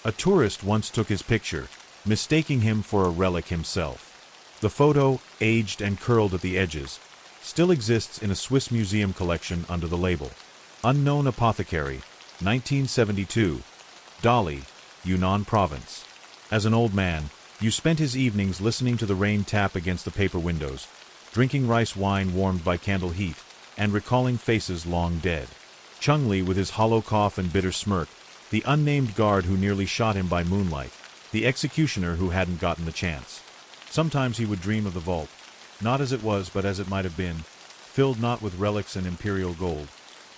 Speaker 1: A tourist once took his picture, mistaking him for a relic himself. The photo, aged and curled at the edges, still exists in a Swiss museum collection under the label Unknown Apothecary, 1972, Dali, Yunnan Province. As an old man, Yu spent his evenings listening to the rain tap against the paper windows, drinking rice wine warmed by candle heat, and recalling faces long dead. Chung Li with his hollow cough and bitter smirk, the unnamed guard who nearly shot him by moonlight, the executioner who hadn't gotten the chance. Sometimes he would dream of the vault, not as it was but as it might have been, filled not with relics and imperial gold,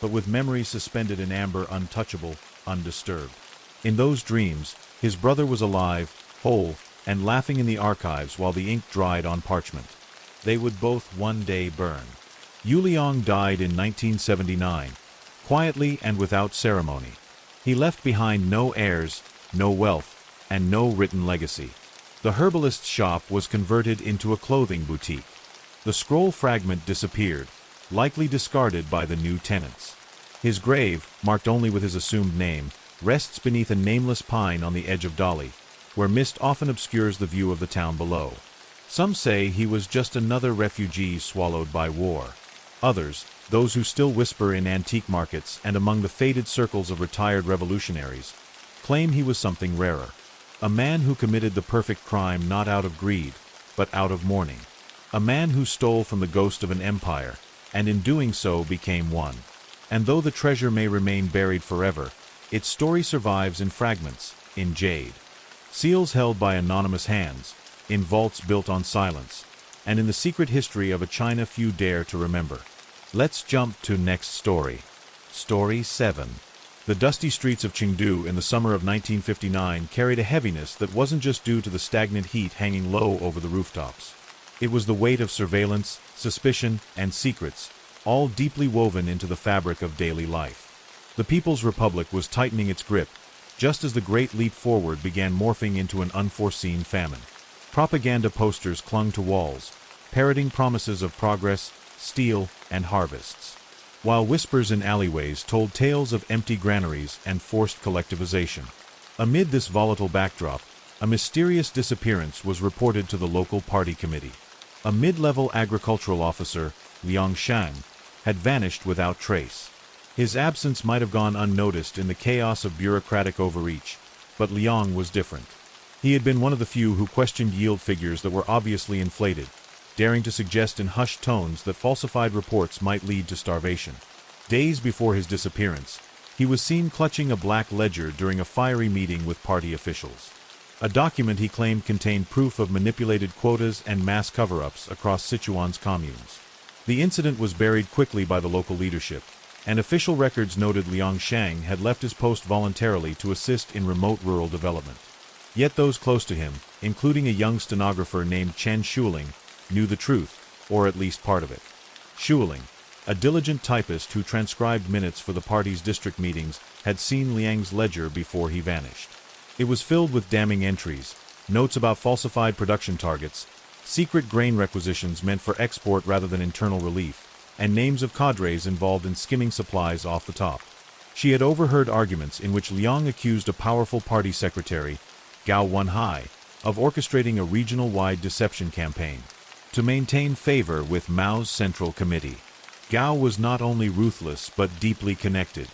Speaker 1: but with memories suspended in amber, untouchable, undisturbed. In those dreams, his brother was alive, whole, and laughing in the archives while the ink dried on parchment. They would both one day burn. Yu Liang died in 1979, quietly and without ceremony. He left behind no heirs, no wealth, and no written legacy. The herbalist's shop was converted into a clothing boutique. The scroll fragment disappeared, likely discarded by the new tenants. His grave, marked only with his assumed name, rests beneath a nameless pine on the edge of Dali, where mist often obscures the view of the town below. Some say he was just another refugee swallowed by war. Others, those who still whisper in antique markets and among the faded circles of retired revolutionaries, claim he was something rarer. A man who committed the perfect crime not out of greed, but out of mourning. A man who stole from the ghost of an empire, and in doing so became one. And though the treasure may remain buried forever, its story survives in fragments, in jade. Seals held by anonymous hands, in vaults built on silence, and in the secret history of a China few dare to remember. Let's jump to next story. Story 7. The dusty streets of Chengdu in the summer of 1959 carried a heaviness that wasn't just due to the stagnant heat hanging low over the rooftops. It was the weight of surveillance, suspicion, and secrets, all deeply woven into the fabric of daily life. The People's Republic was tightening its grip, just as the Great Leap Forward began morphing into an unforeseen famine. Propaganda posters clung to walls, parroting promises of progress, steel, and harvests, while whispers in alleyways told tales of empty granaries and forced collectivization. Amid this volatile backdrop, a mysterious disappearance was reported to the local party committee. A mid-level agricultural officer, Liang Shang, had vanished without trace. His absence might have gone unnoticed in the chaos of bureaucratic overreach, but Liang was different. He had been one of the few who questioned yield figures that were obviously inflated, daring to suggest in hushed tones that falsified reports might lead to starvation. Days before his disappearance, he was seen clutching a black ledger during a fiery meeting with party officials. A document he claimed contained proof of manipulated quotas and mass cover-ups across Sichuan's communes. The incident was buried quickly by the local leadership, and official records noted Liang Shang had left his post voluntarily to assist in remote rural development. Yet those close to him, including a young stenographer named Chen Shuling, knew the truth, or at least part of it. Shuling, a diligent typist who transcribed minutes for the party's district meetings, had seen Liang's ledger before he vanished. It was filled with damning entries, notes about falsified production targets, secret grain requisitions meant for export rather than internal relief, and names of cadres involved in skimming supplies off the top. She had overheard arguments in which Liang accused a powerful party secretary, Gao Wenhai, of orchestrating a regional-wide deception campaign to maintain favor with Mao's Central Committee. Gao was not only ruthless but deeply connected,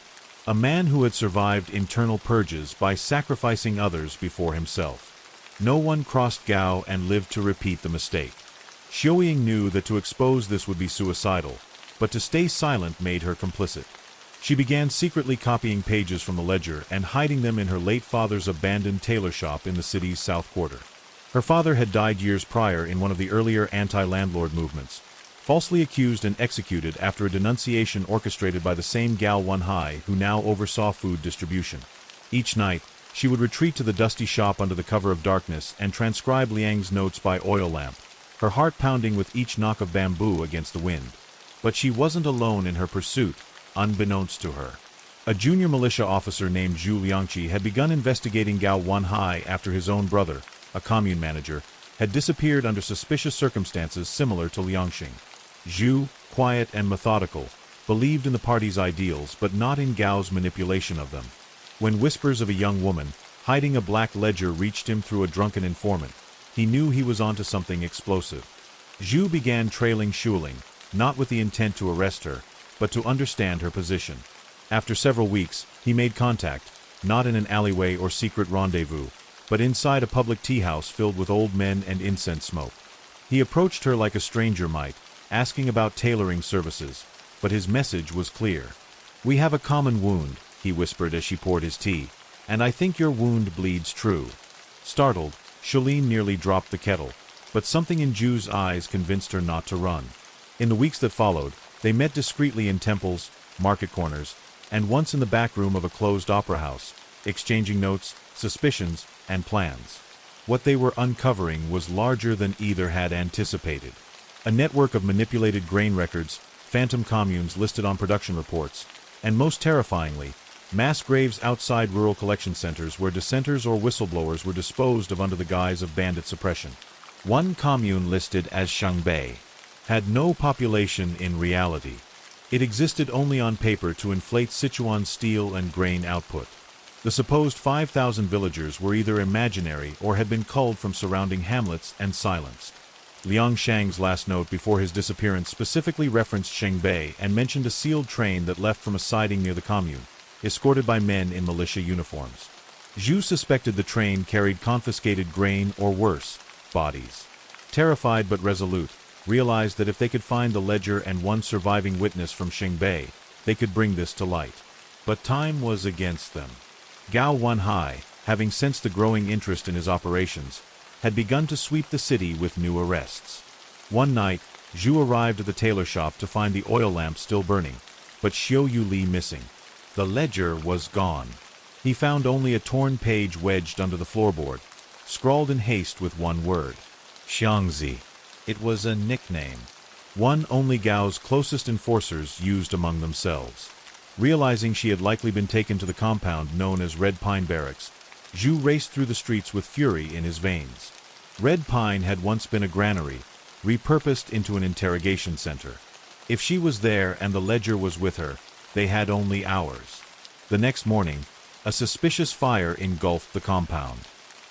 Speaker 1: a man who had survived internal purges by sacrificing others before himself. No one crossed Gao and lived to repeat the mistake. Xiaoying knew that to expose this would be suicidal, but to stay silent made her complicit. She began secretly copying pages from the ledger and hiding them in her late father's abandoned tailor shop in the city's south quarter. Her father had died years prior in one of the earlier anti-landlord movements, falsely accused and executed after a denunciation orchestrated by the same Gao Wenhai who now oversaw food distribution. Each night, she would retreat to the dusty shop under the cover of darkness and transcribe Liang's notes by oil lamp, her heart pounding with each knock of bamboo against the wind. But she wasn't alone in her pursuit, unbeknownst to her. A junior militia officer named Zhu Liangqi had begun investigating Gao Wenhai after his own brother, a commune manager, had disappeared under suspicious circumstances similar to Liangxing. Zhu, quiet and methodical, believed in the party's ideals but not in Gao's manipulation of them. When whispers of a young woman, hiding a black ledger reached him through a drunken informant, he knew he was onto something explosive. Zhu began trailing Shuling, not with the intent to arrest her, but to understand her position. After several weeks, he made contact, not in an alleyway or secret rendezvous, but inside a public tea house filled with old men and incense smoke. He approached her like a stranger might, asking about tailoring services, but his message was clear. "We have a common wound," he whispered as she poured his tea, "and I think your wound bleeds true." Startled, Shuling nearly dropped the kettle, but something in Zhu's eyes convinced her not to run. In the weeks that followed, they met discreetly in temples, market corners, and once in the back room of a closed opera house, exchanging notes, suspicions, and plans. What they were uncovering was larger than either had anticipated. A network of manipulated grain records, phantom communes listed on production reports, and most terrifyingly, mass graves outside rural collection centers where dissenters or whistleblowers were disposed of under the guise of bandit suppression. One commune listed as Shangbei had no population in reality. It existed only on paper to inflate Sichuan's steel and grain output. The supposed 5,000 villagers were either imaginary or had been culled from surrounding hamlets and silenced. Liang Shang's last note before his disappearance specifically referenced Shangbei and mentioned a sealed train that left from a siding near the commune, escorted by men in militia uniforms. Zhu suspected the train carried confiscated grain or worse, bodies. Terrified but resolute, realized that if they could find the ledger and one surviving witness from Shangbei, they could bring this to light. But time was against them. Gao Wenhai, having sensed the growing interest in his operations, had begun to sweep the city with new arrests. One night, Zhu arrived at the tailor shop to find the oil lamp still burning, but Xiao Yuli missing. The ledger was gone. He found only a torn page wedged under the floorboard, scrawled in haste with one word: Xiangzi. It was a nickname, one only Gao's closest enforcers used among themselves. Realizing she had likely been taken to the compound known as Red Pine Barracks, Zhu raced through the streets with fury in his veins. Red Pine had once been a granary, repurposed into an interrogation center. If she was there and the ledger was with her, they had only hours. The next morning, a suspicious fire engulfed the compound.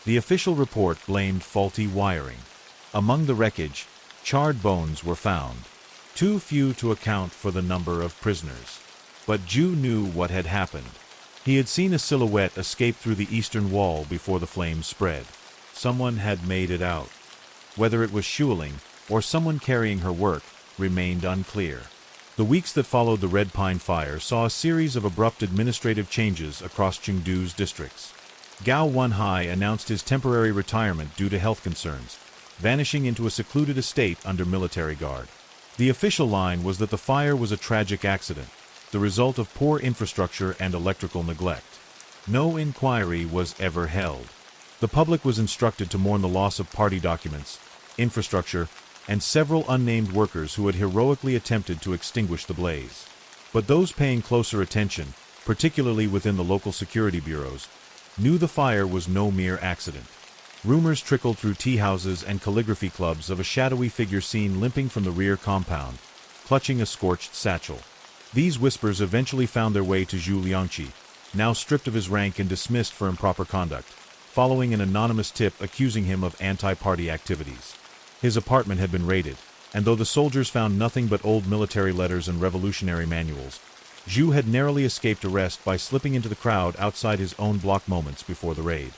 Speaker 1: The official report blamed faulty wiring. Among the wreckage, charred bones were found, too few to account for the number of prisoners. But Zhu knew what had happened. He had seen a silhouette escape through the eastern wall before the flames spread. Someone had made it out. Whether it was Shuling or someone carrying her work remained unclear. The weeks that followed the Red Pine fire saw a series of abrupt administrative changes across Chengdu's districts. Gao Wenhai announced his temporary retirement due to health concerns, vanishing into a secluded estate under military guard. The official line was that the fire was a tragic accident, the result of poor infrastructure and electrical neglect. No inquiry was ever held. The public was instructed to mourn the loss of party documents, infrastructure, and several unnamed workers who had heroically attempted to extinguish the blaze. But those paying closer attention, particularly within the local security bureaus, knew the fire was no mere accident. Rumors trickled through tea houses and calligraphy clubs of a shadowy figure seen limping from the rear compound, clutching a scorched satchel. These whispers eventually found their way to Zhu Liangqi, now stripped of his rank and dismissed for improper conduct, following an anonymous tip accusing him of anti-party activities. His apartment had been raided, and though the soldiers found nothing but old military letters and revolutionary manuals, Zhu had narrowly escaped arrest by slipping into the crowd outside his own block moments before the raid.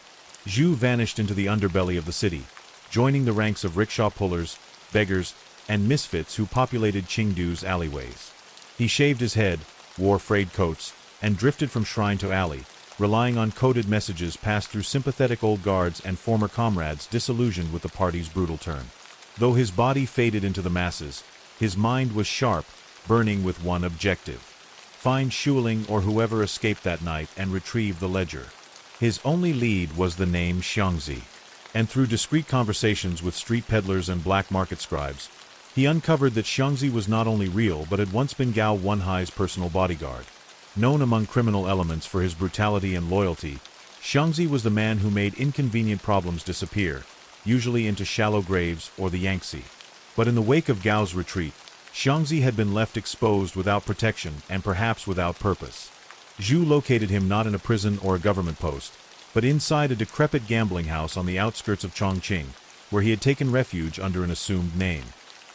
Speaker 1: Zhu vanished into the underbelly of the city, joining the ranks of rickshaw pullers, beggars, and misfits who populated Chengdu's alleyways. He shaved his head, wore frayed coats, and drifted from shrine to alley, relying on coded messages passed through sympathetic old guards and former comrades disillusioned with the party's brutal turn. Though his body faded into the masses, his mind was sharp, burning with one objective: find Shuling or whoever escaped that night and retrieve the ledger. His only lead was the name Xiangzi, and through discreet conversations with street peddlers and black market scribes, he uncovered that Xiangzi was not only real but had once been Gao Wenhai's personal bodyguard. Known among criminal elements for his brutality and loyalty, Xiangzi was the man who made inconvenient problems disappear, usually into shallow graves or the Yangtze. But in the wake of Gao's retreat, Xiangzi had been left exposed without protection and perhaps without purpose. Zhu located him not in a prison or a government post, but inside a decrepit gambling house on the outskirts of Chongqing, where he had taken refuge under an assumed name.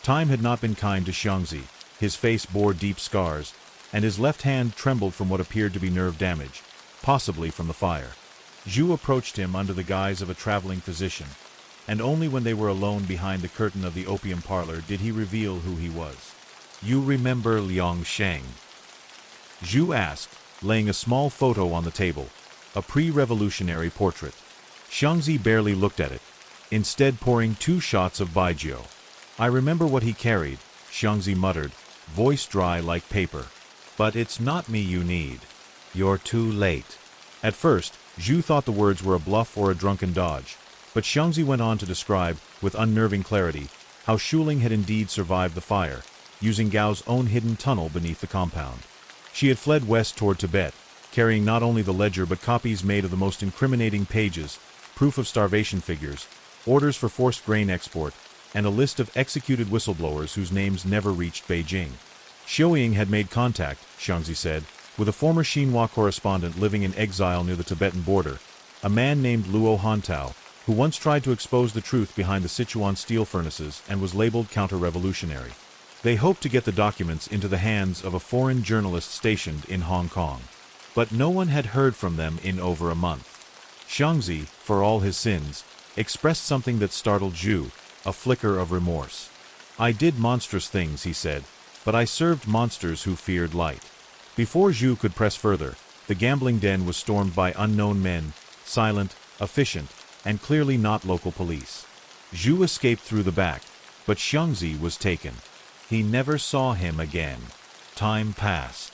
Speaker 1: Time had not been kind to Xiangzi. His face bore deep scars, and his left hand trembled from what appeared to be nerve damage, possibly from the fire. Zhu approached him under the guise of a traveling physician, and only when they were alone behind the curtain of the opium parlor did he reveal who he was. "You remember Liang Sheng?" Zhu asked, laying a small photo on the table, a pre-revolutionary portrait. Xiangzi barely looked at it, instead pouring 2 shots of baijiu. "I remember what he carried," Xiangzi muttered, voice dry like paper. "But it's not me you need. You're too late." At first, Zhu thought the words were a bluff or a drunken dodge, but Xiangzi went on to describe, with unnerving clarity, how Shuling had indeed survived the fire, using Gao's own hidden tunnel beneath the compound. She had fled west toward Tibet, carrying not only the ledger but copies made of the most incriminating pages, proof of starvation figures, orders for forced grain export, and a list of executed whistleblowers whose names never reached Beijing. Xiuying had made contact, Xiangzi said, with a former Xinhua correspondent living in exile near the Tibetan border, a man named Luo Hantao, who once tried to expose the truth behind the Sichuan steel furnaces and was labeled counter-revolutionary. They hoped to get the documents into the hands of a foreign journalist stationed in Hong Kong. But no one had heard from them in over a month. Xiangzi, for all his sins, expressed something that startled Zhu, a flicker of remorse. "I did monstrous things," he said, "but I served monsters who feared light." Before Zhu could press further, the gambling den was stormed by unknown men, silent, efficient, and clearly not local police. Zhu escaped through the back, but Xiangzi was taken. He never saw him again. Time passed.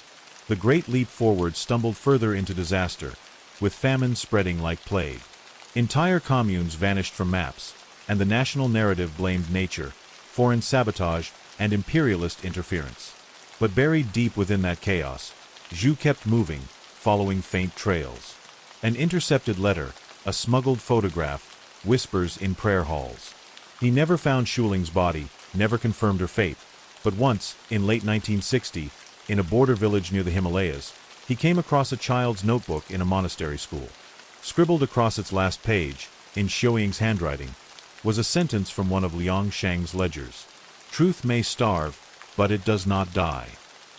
Speaker 1: the Great Leap Forward stumbled further into disaster, with famine spreading like plague. Entire communes vanished from maps, and the national narrative blamed nature, foreign sabotage, and imperialist interference. But buried deep within that chaos, Zhu kept moving, following faint trails. An intercepted letter, a smuggled photograph, whispers in prayer halls. He never found Shuling's body, never confirmed her fate, but once, in late 1960, in a border village near the Himalayas, he came across a child's notebook in a monastery school. Scribbled across its last page, in Xiuying's handwriting, was a sentence from one of Liang Shang's ledgers. "Truth may starve, but it does not die."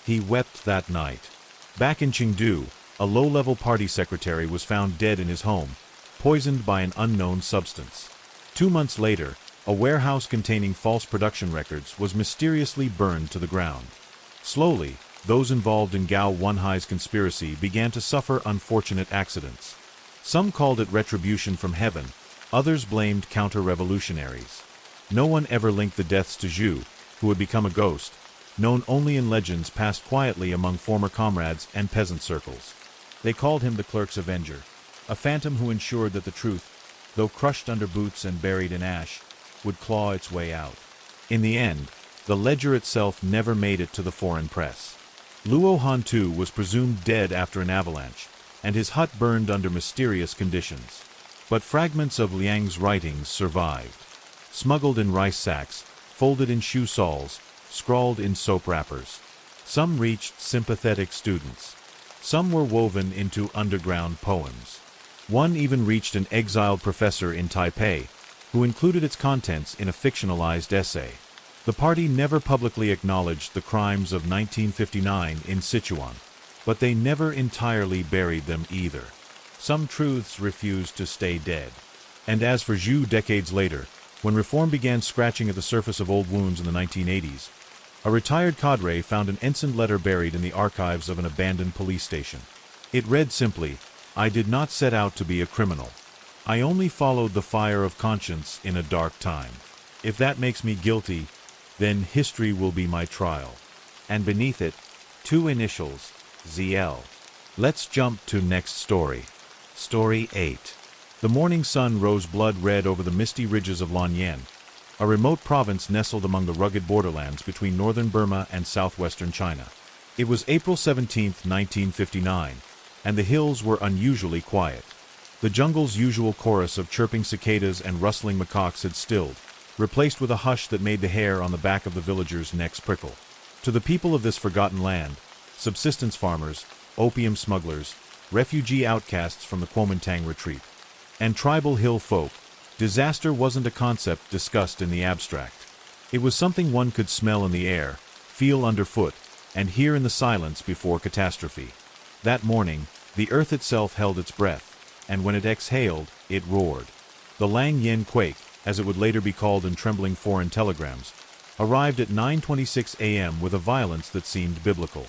Speaker 1: He wept that night. Back in Chengdu, a low-level party secretary was found dead in his home, poisoned by an unknown substance. 2 months later, a warehouse containing false production records was mysteriously burned to the ground. Slowly, those involved in Gao Wenhai's conspiracy began to suffer unfortunate accidents. Some called it retribution from heaven, others blamed counter-revolutionaries. No one ever linked the deaths to Zhu, who had become a ghost, known only in legends passed quietly among former comrades and peasant circles. They called him the Clerk's Avenger, a phantom who ensured that the truth, though crushed under boots and buried in ash, would claw its way out. In the end, the ledger itself never made it to the foreign press. Luo Hantu was presumed dead after an avalanche, and his hut burned under mysterious conditions. But fragments of Liang's writings survived. Smuggled in rice sacks, folded in shoe soles, scrawled in soap wrappers. Some reached sympathetic students. Some were woven into underground poems. One even reached an exiled professor in Taipei, who included its contents in a fictionalized essay. The party never publicly acknowledged the crimes of 1959 in Sichuan, but they never entirely buried them either. Some truths refused to stay dead. And as for Zhu decades later, when reform began scratching at the surface of old wounds in the 1980s, a retired cadre found an ensigned letter buried in the archives of an abandoned police station. It read simply, "I did not set out to be a criminal. I only followed the fire of conscience in a dark time. If that makes me guilty, then history will be my trial." And beneath it, 2 initials, ZL. Let's jump to next story. Story 8. The morning sun rose blood-red over the misty ridges of Lanyan, a remote province nestled among the rugged borderlands between northern Burma and southwestern China. It was April 17, 1959, and the hills were unusually quiet. The jungle's usual chorus of chirping cicadas and rustling macaques had stilled, replaced with a hush that made the hair on the back of the villagers' necks prickle. To the people of this forgotten land, subsistence farmers, opium smugglers, refugee outcasts from the Kuomintang retreat, and tribal hill folk, disaster wasn't a concept discussed in the abstract. It was something one could smell in the air, feel underfoot, and hear in the silence before catastrophe. That morning, the earth itself held its breath, and when it exhaled, it roared. The Lang Yen quake, as it would later be called in trembling foreign telegrams, arrived at 9:26 a.m. with a violence that seemed biblical.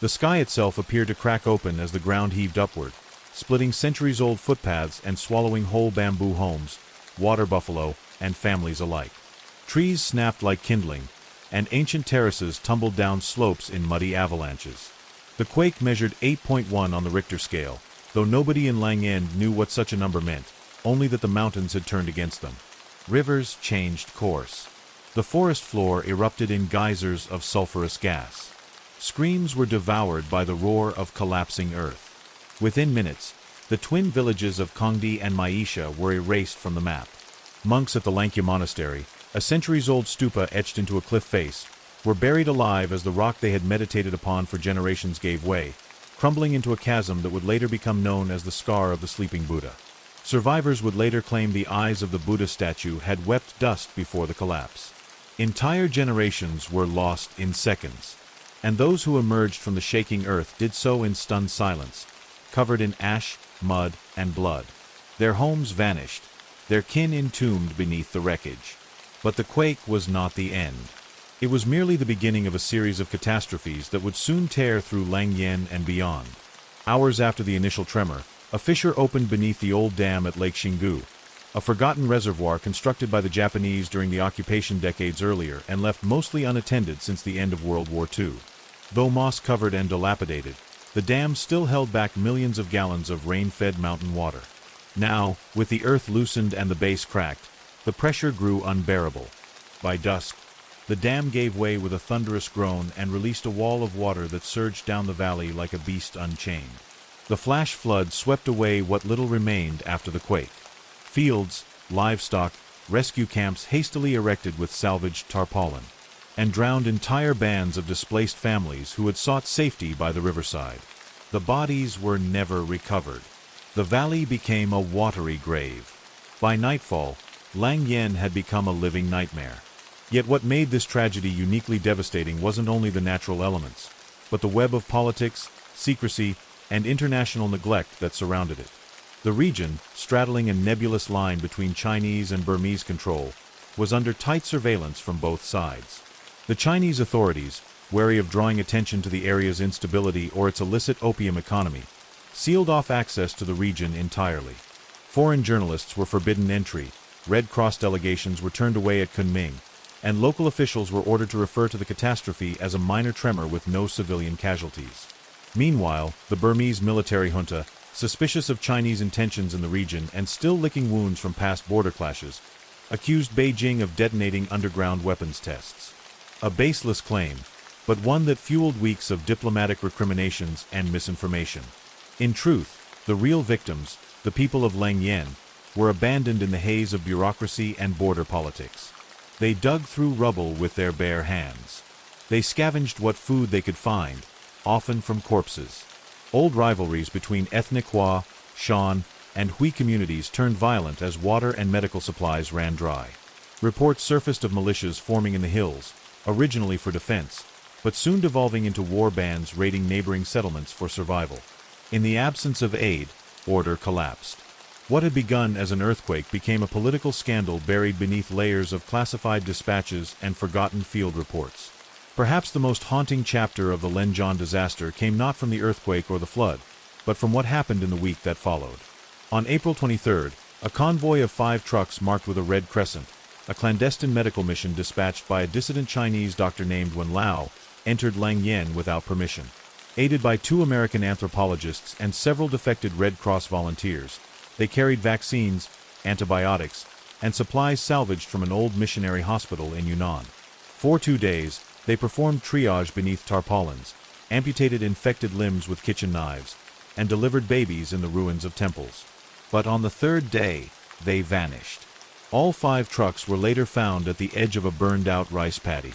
Speaker 1: The sky itself appeared to crack open as the ground heaved upward, splitting centuries-old footpaths and swallowing whole bamboo homes, water buffalo, and families alike. Trees snapped like kindling, and ancient terraces tumbled down slopes in muddy avalanches. The quake measured 8.1 on the Richter scale, though nobody in Langyan knew what such a number meant, only that the mountains had turned against them. Rivers changed course. The forest floor erupted in geysers of sulfurous gas. Screams were devoured by the roar of collapsing earth. Within minutes, the twin villages of Kongdi and Maisha were erased from the map. Monks at the Lankya monastery, a centuries-old stupa etched into a cliff face, were buried alive as the rock they had meditated upon for generations gave way, crumbling into a chasm that would later become known as the scar of the sleeping Buddha. Survivors would later claim the eyes of the Buddha statue had wept dust before the collapse. Entire generations were lost in seconds, and those who emerged from the shaking earth did so in stunned silence, covered in ash, mud, and blood. Their homes vanished, their kin entombed beneath the wreckage. But the quake was not the end. It was merely the beginning of a series of catastrophes that would soon tear through Langyan and beyond. Hours after the initial tremor, a fissure opened beneath the old dam at Lake Xingu, a forgotten reservoir constructed by the Japanese during the occupation decades earlier and left mostly unattended since the end of World War II. Though moss-covered and dilapidated, The dam still held back millions of gallons of rain-fed mountain water. Now, with the earth loosened and the base cracked, the pressure grew unbearable. By dusk, the dam gave way with a thunderous groan and released a wall of water that surged down the valley like a beast unchained. The flash flood swept away what little remained after the quake. Fields, livestock, rescue camps hastily erected with salvaged tarpaulin, and drowned entire bands of displaced families who had sought safety by the riverside. The bodies were never recovered. The valley became a watery grave. By nightfall, Lang Yen had become a living nightmare. Yet what made this tragedy uniquely devastating wasn't only the natural elements, but the web of politics, secrecy, and international neglect that surrounded it. The region, straddling a nebulous line between Chinese and Burmese control, was under tight surveillance from both sides. The Chinese authorities, wary of drawing attention to the area's instability or its illicit opium economy, sealed off access to the region entirely. Foreign journalists were forbidden entry, Red Cross delegations were turned away at Kunming, and local officials were ordered to refer to the catastrophe as a minor tremor with no civilian casualties. Meanwhile, the Burmese military junta, suspicious of Chinese intentions in the region and still licking wounds from past border clashes, accused Beijing of detonating underground weapons tests. A baseless claim, but one that fueled weeks of diplomatic recriminations and misinformation. In truth, the real victims, the people of Lang Yen, were abandoned in the haze of bureaucracy and border politics. They dug through rubble with their bare hands. They scavenged what food they could find, often from corpses. Old rivalries between ethnic Hua, Shan, and Hui communities turned violent as water and medical supplies ran dry. Reports surfaced of militias forming in the hills, originally for defense, but soon devolving into war bands raiding neighboring settlements for survival. In the absence of aid, order collapsed. What had begun as an earthquake became a political scandal buried beneath layers of classified dispatches and forgotten field reports. Perhaps the most haunting chapter of the Lenjon disaster came not from the earthquake or the flood, but from what happened in the week that followed. On April 23rd, a convoy of 5 trucks marked with a red crescent, a clandestine medical mission dispatched by a dissident Chinese doctor named Wen Lao, entered Lang Yen without permission. Aided by 2 American anthropologists and several defected Red Cross volunteers, they carried vaccines, antibiotics, and supplies salvaged from an old missionary hospital in Yunnan. For 2 days, they performed triage beneath tarpaulins, amputated infected limbs with kitchen knives, and delivered babies in the ruins of temples. But on the 3rd day, they vanished. All 5 trucks were later found at the edge of a burned-out rice paddy.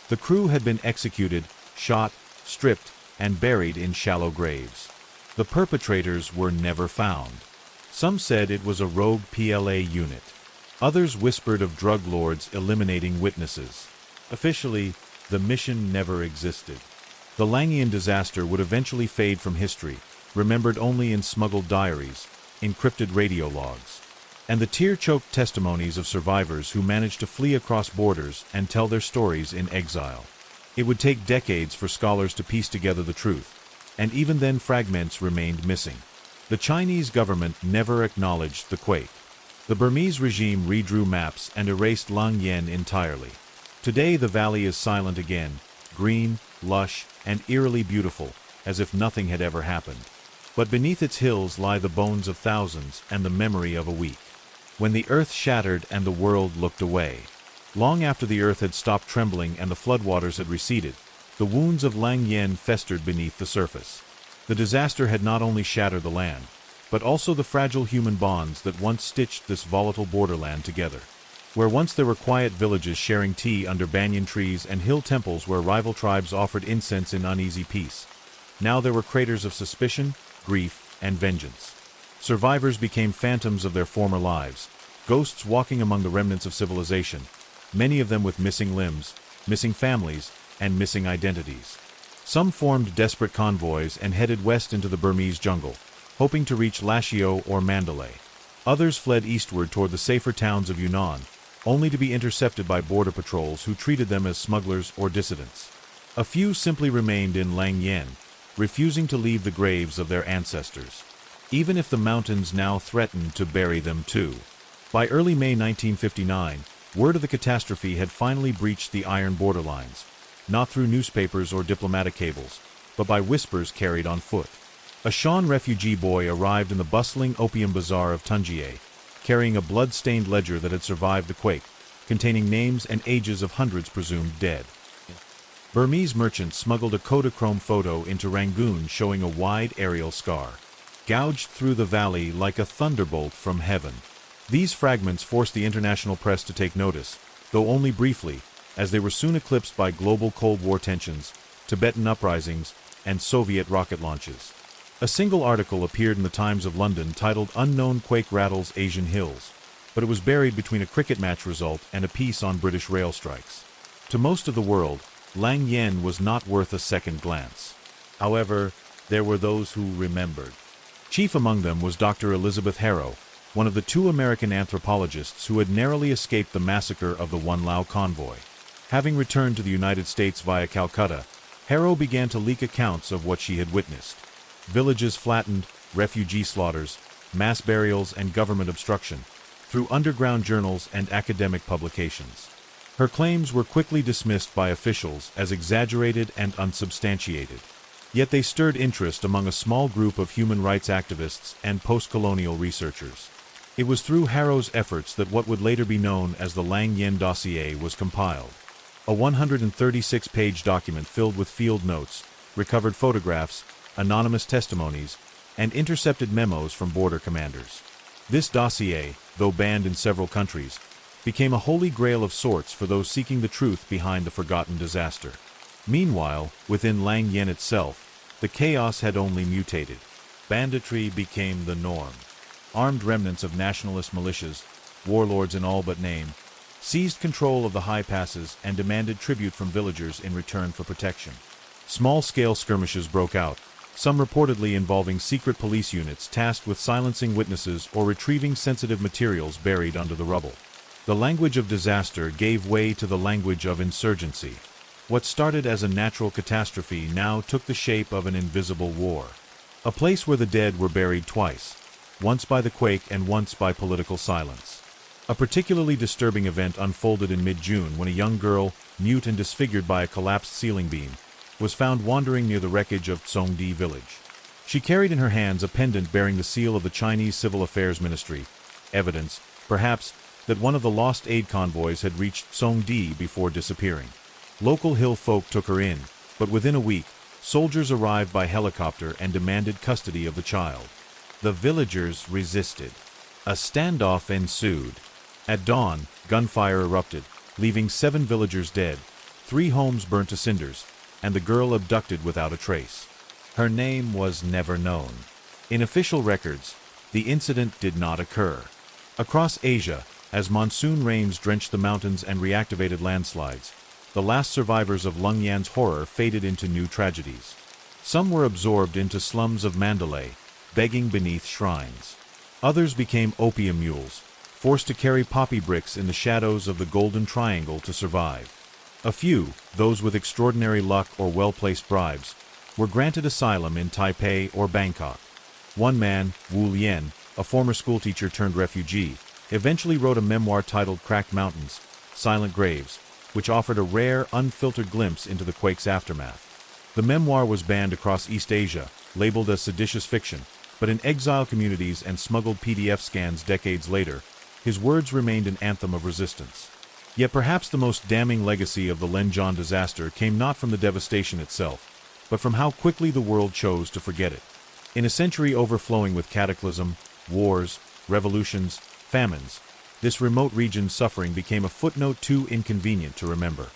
Speaker 1: The crew had been executed, shot, stripped, and buried in shallow graves. The perpetrators were never found. Some said it was a rogue PLA unit. Others whispered of drug lords eliminating witnesses. Officially, the mission never existed. The Lang Yen disaster would eventually fade from history, remembered only in smuggled diaries, encrypted radio logs, and the tear-choked testimonies of survivors who managed to flee across borders and tell their stories in exile. It would take decades for scholars to piece together the truth, and even then fragments remained missing. The Chinese government never acknowledged the quake. The Burmese regime redrew maps and erased Lang Yen entirely. Today the valley is silent again, green, lush, and eerily beautiful, as if nothing had ever happened. But beneath its hills lie the bones of thousands and the memory of a week, when the earth shattered and the world looked away. Long after the earth had stopped trembling and the floodwaters had receded, the wounds of Lang Yen festered beneath the surface. The disaster had not only shattered the land, but also the fragile human bonds that once stitched this volatile borderland together. Where once there were quiet villages sharing tea under banyan trees and hill temples where rival tribes offered incense in uneasy peace, now there were craters of suspicion, grief, and vengeance. Survivors became phantoms of their former lives, ghosts walking among the remnants of civilization, many of them with missing limbs, missing families, and missing identities. Some formed desperate convoys and headed west into the Burmese jungle, hoping to reach Lashio or Mandalay. Others fled eastward toward the safer towns of Yunnan, only to be intercepted by border patrols who treated them as smugglers or dissidents. A few simply remained in Lang Yen, refusing to leave the graves of their ancestors, even if the mountains now threatened to bury them too. By early May 1959, word of the catastrophe had finally breached the iron borderlines, not through newspapers or diplomatic cables, but by whispers carried on foot. A Shan refugee boy arrived in the bustling opium bazaar of Tunjie, carrying a blood-stained ledger that had survived the quake, containing names and ages of hundreds presumed dead. Burmese merchants smuggled a Kodachrome photo into Rangoon showing a wide aerial scar, gouged through the valley like a thunderbolt from heaven. These fragments forced the international press to take notice, though only briefly, as they were soon eclipsed by global Cold War tensions, Tibetan uprisings, and Soviet rocket launches. A single article appeared in the Times of London titled "Unknown Quake Rattles Asian Hills," but it was buried between a cricket match result and a piece on British rail strikes. To most of the world, Lang Yen was not worth a second glance. However, there were those who remembered. Chief among them was Dr. Elizabeth Harrow, one of the two American anthropologists who had narrowly escaped the massacre of the One Lao convoy. Having returned to the United States via Calcutta, Harrow began to leak accounts of what she had witnessed. Villages flattened, refugee slaughters, mass burials, and government obstruction, through underground journals and academic publications. Her claims were quickly dismissed by officials as exaggerated and unsubstantiated. Yet they stirred interest among a small group of human rights activists and post-colonial researchers. It was through Harrow's efforts that what would later be known as the Lang Yen dossier was compiled. A 136-page document filled with field notes, recovered photographs, anonymous testimonies, and intercepted memos from border commanders. This dossier, though banned in several countries, became a holy grail of sorts for those seeking the truth behind the forgotten disaster. Meanwhile, within Lang Yen itself, the chaos had only mutated. Banditry became the norm. Armed remnants of nationalist militias, warlords in all but name, seized control of the high passes and demanded tribute from villagers in return for protection. Small-scale skirmishes broke out, some reportedly involving secret police units tasked with silencing witnesses or retrieving sensitive materials buried under the rubble. The language of disaster gave way to the language of insurgency. What started as a natural catastrophe now took the shape of an invisible war. A place where the dead were buried twice, once by the quake and once by political silence. A particularly disturbing event unfolded in mid-June when a young girl, mute and disfigured by a collapsed ceiling beam, was found wandering near the wreckage of Tsongdi village. She carried in her hands a pendant bearing the seal of the Chinese Civil Affairs Ministry, evidence, perhaps, that one of the lost aid convoys had reached Tsongdi before disappearing. Local hill folk took her in, but within a week, soldiers arrived by helicopter and demanded custody of the child. The villagers resisted. A standoff ensued. At dawn, gunfire erupted, leaving 7 villagers dead, 3 homes burnt to cinders, and the girl abducted without a trace. Her name was never known. In official records, the incident did not occur. Across Asia, as monsoon rains drenched the mountains and reactivated landslides, the last survivors of Lang Yan's horror faded into new tragedies. Some were absorbed into slums of Mandalay, begging beneath shrines. Others became opium mules, forced to carry poppy bricks in the shadows of the Golden Triangle to survive. A few, those with extraordinary luck or well-placed bribes, were granted asylum in Taipei or Bangkok. One man, Wu Lian, a former schoolteacher turned refugee, eventually wrote a memoir titled Cracked Mountains, Silent Graves, which offered a rare, unfiltered glimpse into the quake's aftermath. The memoir was banned across East Asia, labeled as seditious fiction, but in exile communities and smuggled PDF scans decades later, his words remained an anthem of resistance. Yet perhaps the most damning legacy of the Lenjan disaster came not from the devastation itself, but from how quickly the world chose to forget it. In a century overflowing with cataclysm, wars, revolutions, famines, this remote region's suffering became a footnote too inconvenient to remember.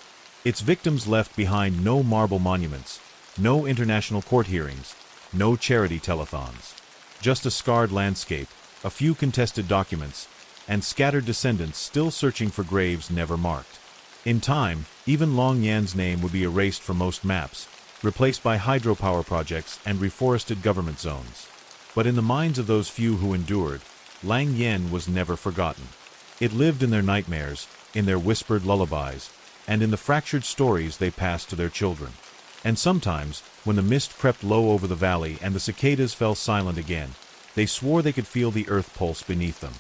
Speaker 1: Its victims left behind no marble monuments, no international court hearings, no charity telethons. Just a scarred landscape, a few contested documents, and scattered descendants still searching for graves never marked. In time, even Lang Yan's name would be erased from most maps, replaced by hydropower projects and reforested government zones. But in the minds of those few who endured, Lang Yen was never forgotten. It lived in their nightmares, in their whispered lullabies, and in the fractured stories they passed to their children. And sometimes, when the mist crept low over the valley and the cicadas fell silent again, they swore they could feel the earth pulse beneath them.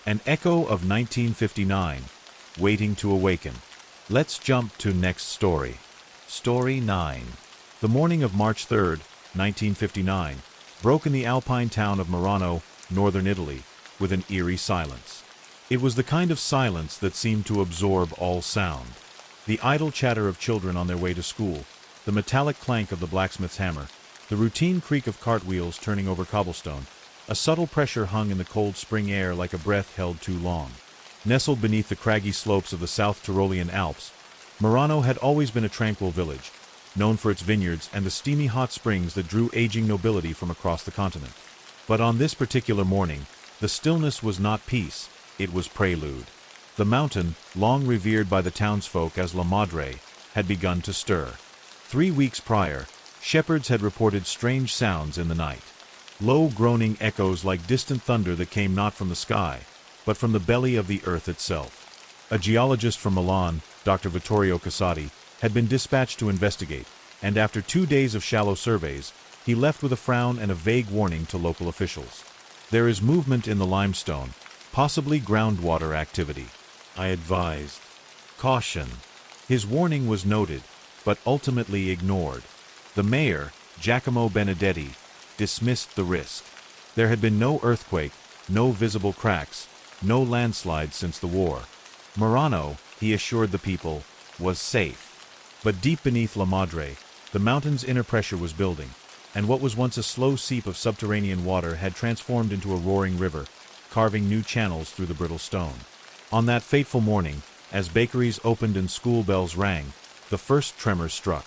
Speaker 1: An echo of 1959, waiting to awaken. Let's jump to next story. Story 9. The morning of March 3, 1959, broke in the alpine town of Murano, northern Italy, with an eerie silence. It was the kind of silence that seemed to absorb all sound. The idle chatter of children on their way to school, the metallic clank of the blacksmith's hammer, the routine creak of cartwheels turning over cobblestone, a subtle pressure hung in the cold spring air like a breath held too long. Nestled beneath the craggy slopes of the South Tyrolean Alps, Murano had always been a tranquil village, known for its vineyards and the steamy hot springs that drew aging nobility from across the continent. But on this particular morning, the stillness was not peace, it was prelude. The mountain, long revered by the townsfolk as La Madre, had begun to stir. 3 weeks prior, shepherds had reported strange sounds in the night. Low groaning echoes like distant thunder that came not from the sky, but from the belly of the earth itself. A geologist from Milan, Dr. Vittorio Casati, had been dispatched to investigate, and after 2 days of shallow surveys, he left with a frown and a vague warning to local officials. There is movement in the limestone, possibly groundwater activity. I advised. Caution. His warning was noted, but ultimately ignored. The mayor, Giacomo Benedetti, dismissed the risk. There had been no earthquake, no visible cracks, no landslide since the war. Murano, he assured the people, was safe. But deep beneath La Madre, the mountain's inner pressure was building, and what was once a slow seep of subterranean water had transformed into a roaring river, carving new channels through the brittle stone. On that fateful morning, as bakeries opened and school bells rang, the first tremors struck.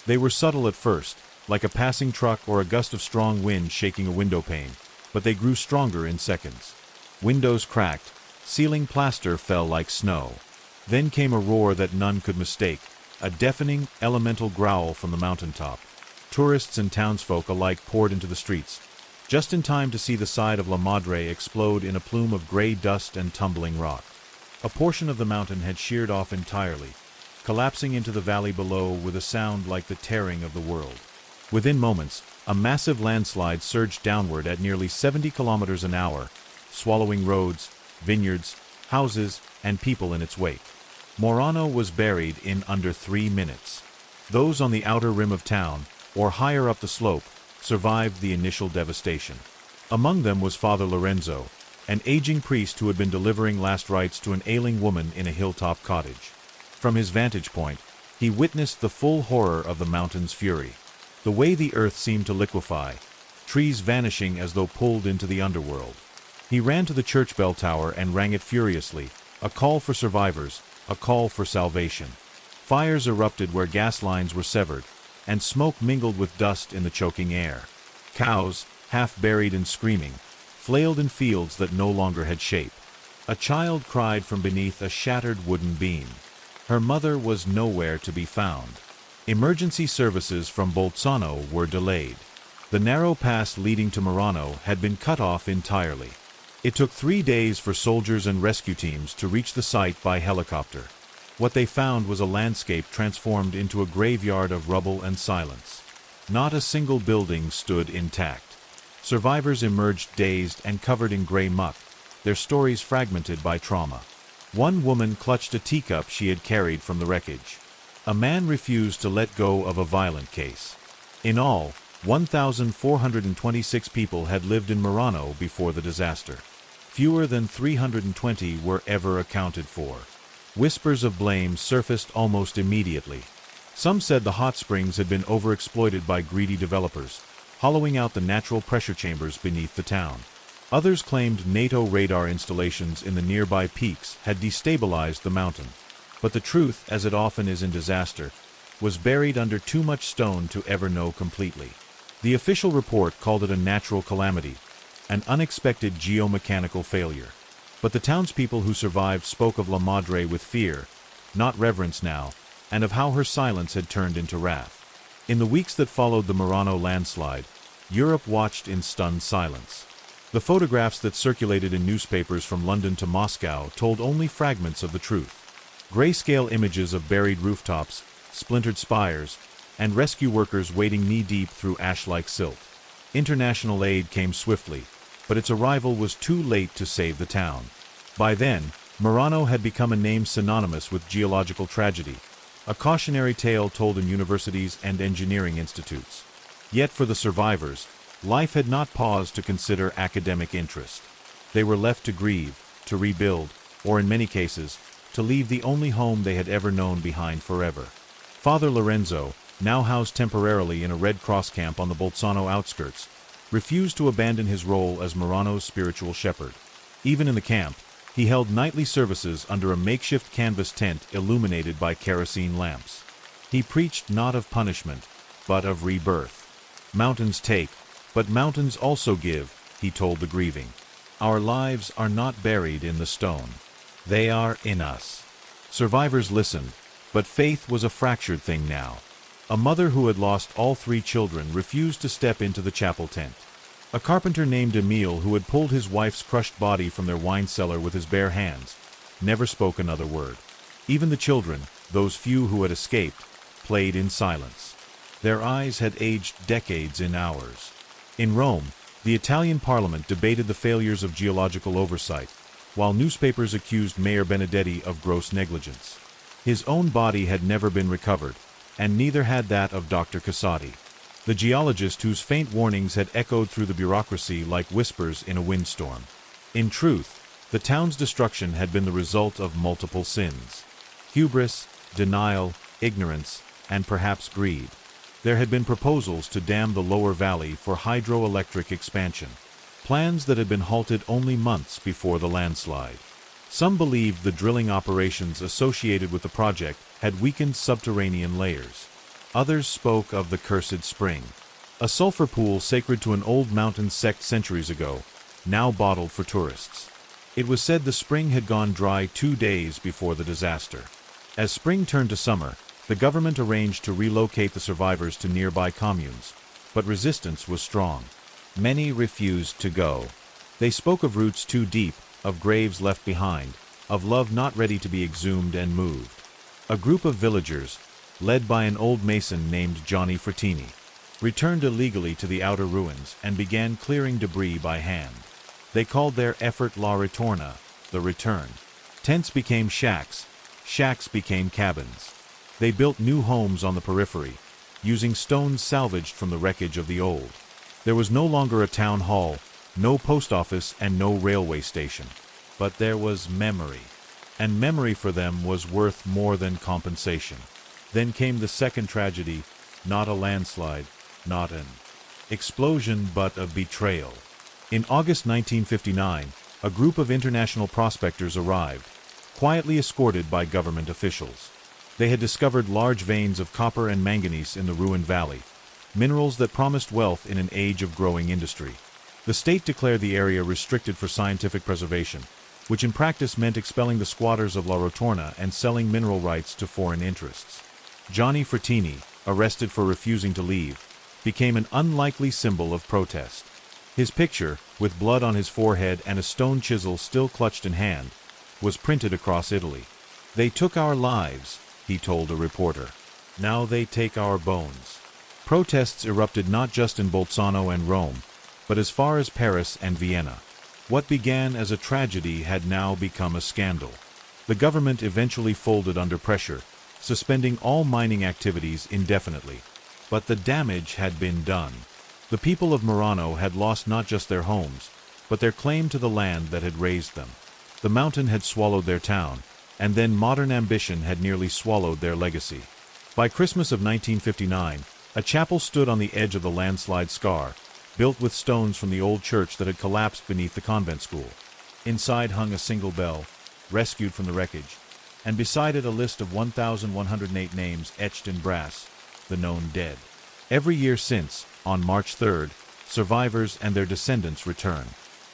Speaker 1: They were subtle at first, like a passing truck or a gust of strong wind shaking a window pane, but they grew stronger in seconds. Windows cracked, ceiling plaster fell like snow. Then came a roar that none could mistake, a deafening, elemental growl from the mountaintop. Tourists and townsfolk alike poured into the streets, just in time to see the side of La Madre explode in a plume of gray dust and tumbling rock. A portion of the mountain had sheared off entirely, collapsing into the valley below with a sound like the tearing of the world. Within moments, a massive landslide surged downward at nearly 70 kilometers an hour, swallowing roads, vineyards, houses, and people in its wake. Murano was buried in under 3 minutes. Those on the outer rim of town, or higher up the slope, survived the initial devastation. Among them was Father Lorenzo, an aging priest who had been delivering last rites to an ailing woman in a hilltop cottage. From his vantage point, he witnessed the full horror of the mountain's fury. The way the earth seemed to liquefy, trees vanishing as though pulled into the underworld. He ran to the church bell tower and rang it furiously, a call for survivors, a call for salvation. Fires erupted where gas lines were severed, and smoke mingled with dust in the choking air. Cows, half buried and screaming, flailed in fields that no longer had shape. A child cried from beneath a shattered wooden beam. Her mother was nowhere to be found. Emergency services from Bolzano were delayed. The narrow pass leading to Murano had been cut off entirely. It took 3 days for soldiers and rescue teams to reach the site by helicopter. What they found was a landscape transformed into a graveyard of rubble and silence. Not a single building stood intact. Survivors emerged dazed and covered in gray muck, their stories fragmented by trauma. One woman clutched a teacup she had carried from the wreckage. A man refused to let go of a violent case. In all, 1,426 people had lived in Murano before the disaster. Fewer than 320 were ever accounted for. Whispers of blame surfaced almost immediately. Some said the hot springs had been overexploited by greedy developers, hollowing out the natural pressure chambers beneath the town. Others claimed NATO radar installations in the nearby peaks had destabilized the mountain. But the truth, as it often is in disaster, was buried under too much stone to ever know completely. The official report called it a natural calamity, an unexpected geomechanical failure. But the townspeople who survived spoke of La Madre with fear, not reverence now, and of how her silence had turned into wrath. In the weeks that followed the Murano landslide, Europe watched in stunned silence. The photographs that circulated in newspapers from London to Moscow told only fragments of the truth. Grayscale images of buried rooftops, splintered spires, and rescue workers wading knee-deep through ash-like silt. International aid came swiftly, but its arrival was too late to save the town. By then, Murano had become a name synonymous with geological tragedy, a cautionary tale told in universities and engineering institutes. Yet for the survivors, life had not paused to consider academic interest. They were left to grieve, to rebuild, or in many cases, to leave the only home they had ever known behind forever. Father Lorenzo, now housed temporarily in a Red Cross camp on the Bolzano outskirts, refused to abandon his role as Murano's spiritual shepherd. Even in the camp, he held nightly services under a makeshift canvas tent illuminated by kerosene lamps. He preached not of punishment, but of rebirth. Mountains take, but mountains also give, he told the grieving. Our lives are not buried in the stone. They are in us. Survivors listened, but faith was a fractured thing now. A mother who had lost all 3 children refused to step into the chapel tent. A carpenter named Emile, who had pulled his wife's crushed body from their wine cellar with his bare hands, never spoke another word. Even the children, those few who had escaped, played in silence. Their eyes had aged decades in hours. In Rome, the Italian parliament debated the failures of geological oversight, while newspapers accused Mayor Benedetti of gross negligence. His own body had never been recovered, and neither had that of Dr. Casati, the geologist whose faint warnings had echoed through the bureaucracy like whispers in a windstorm. In truth, the town's destruction had been the result of multiple sins: hubris, denial, ignorance, and perhaps greed. There had been proposals to dam the lower valley for hydroelectric expansion, plans that had been halted only months before the landslide. Some believed the drilling operations associated with the project had weakened subterranean layers. Others spoke of the cursed spring, a sulfur pool sacred to an old mountain sect centuries ago, now bottled for tourists. It was said the spring had gone dry 2 days before the disaster. As spring turned to summer, the government arranged to relocate the survivors to nearby communes, but resistance was strong. Many refused to go. They spoke of roots too deep, of graves left behind, of love not ready to be exhumed and moved. A group of villagers, led by an old mason named Johnny Frattini, returned illegally to the outer ruins and began clearing debris by hand. They called their effort La Ritorna, the return. Tents became shacks, shacks became cabins. They built new homes on the periphery, using stones salvaged from the wreckage of the old. There was no longer a town hall, no post office, and no railway station. But there was memory, and memory for them was worth more than compensation. Then came the second tragedy, not a landslide, not an explosion, but a betrayal. In August 1959, a group of international prospectors arrived, quietly escorted by government officials. They had discovered large veins of copper and manganese in the ruined valley, minerals that promised wealth in an age of growing industry. The state declared the area restricted for scientific preservation, which in practice meant expelling the squatters of La Ritorna and selling mineral rights to foreign interests. Johnny Frattini, arrested for refusing to leave, became an unlikely symbol of protest. His picture, with blood on his forehead and a stone chisel still clutched in hand, was printed across Italy. "They took our lives," he told a reporter. "Now they take our bones." Protests erupted not just in Bolzano and Rome, but as far as Paris and Vienna. What began as a tragedy had now become a scandal. The government eventually folded under pressure, suspending all mining activities indefinitely. But the damage had been done. The people of Murano had lost not just their homes, but their claim to the land that had raised them. The mountain had swallowed their town, and then modern ambition had nearly swallowed their legacy. By Christmas of 1959, a chapel stood on the edge of the landslide scar, built with stones from the old church that had collapsed beneath the convent school. Inside hung a single bell, rescued from the wreckage, and beside it a list of 1,108 names etched in brass, the known dead. Every year since, on March 3rd, survivors and their descendants return.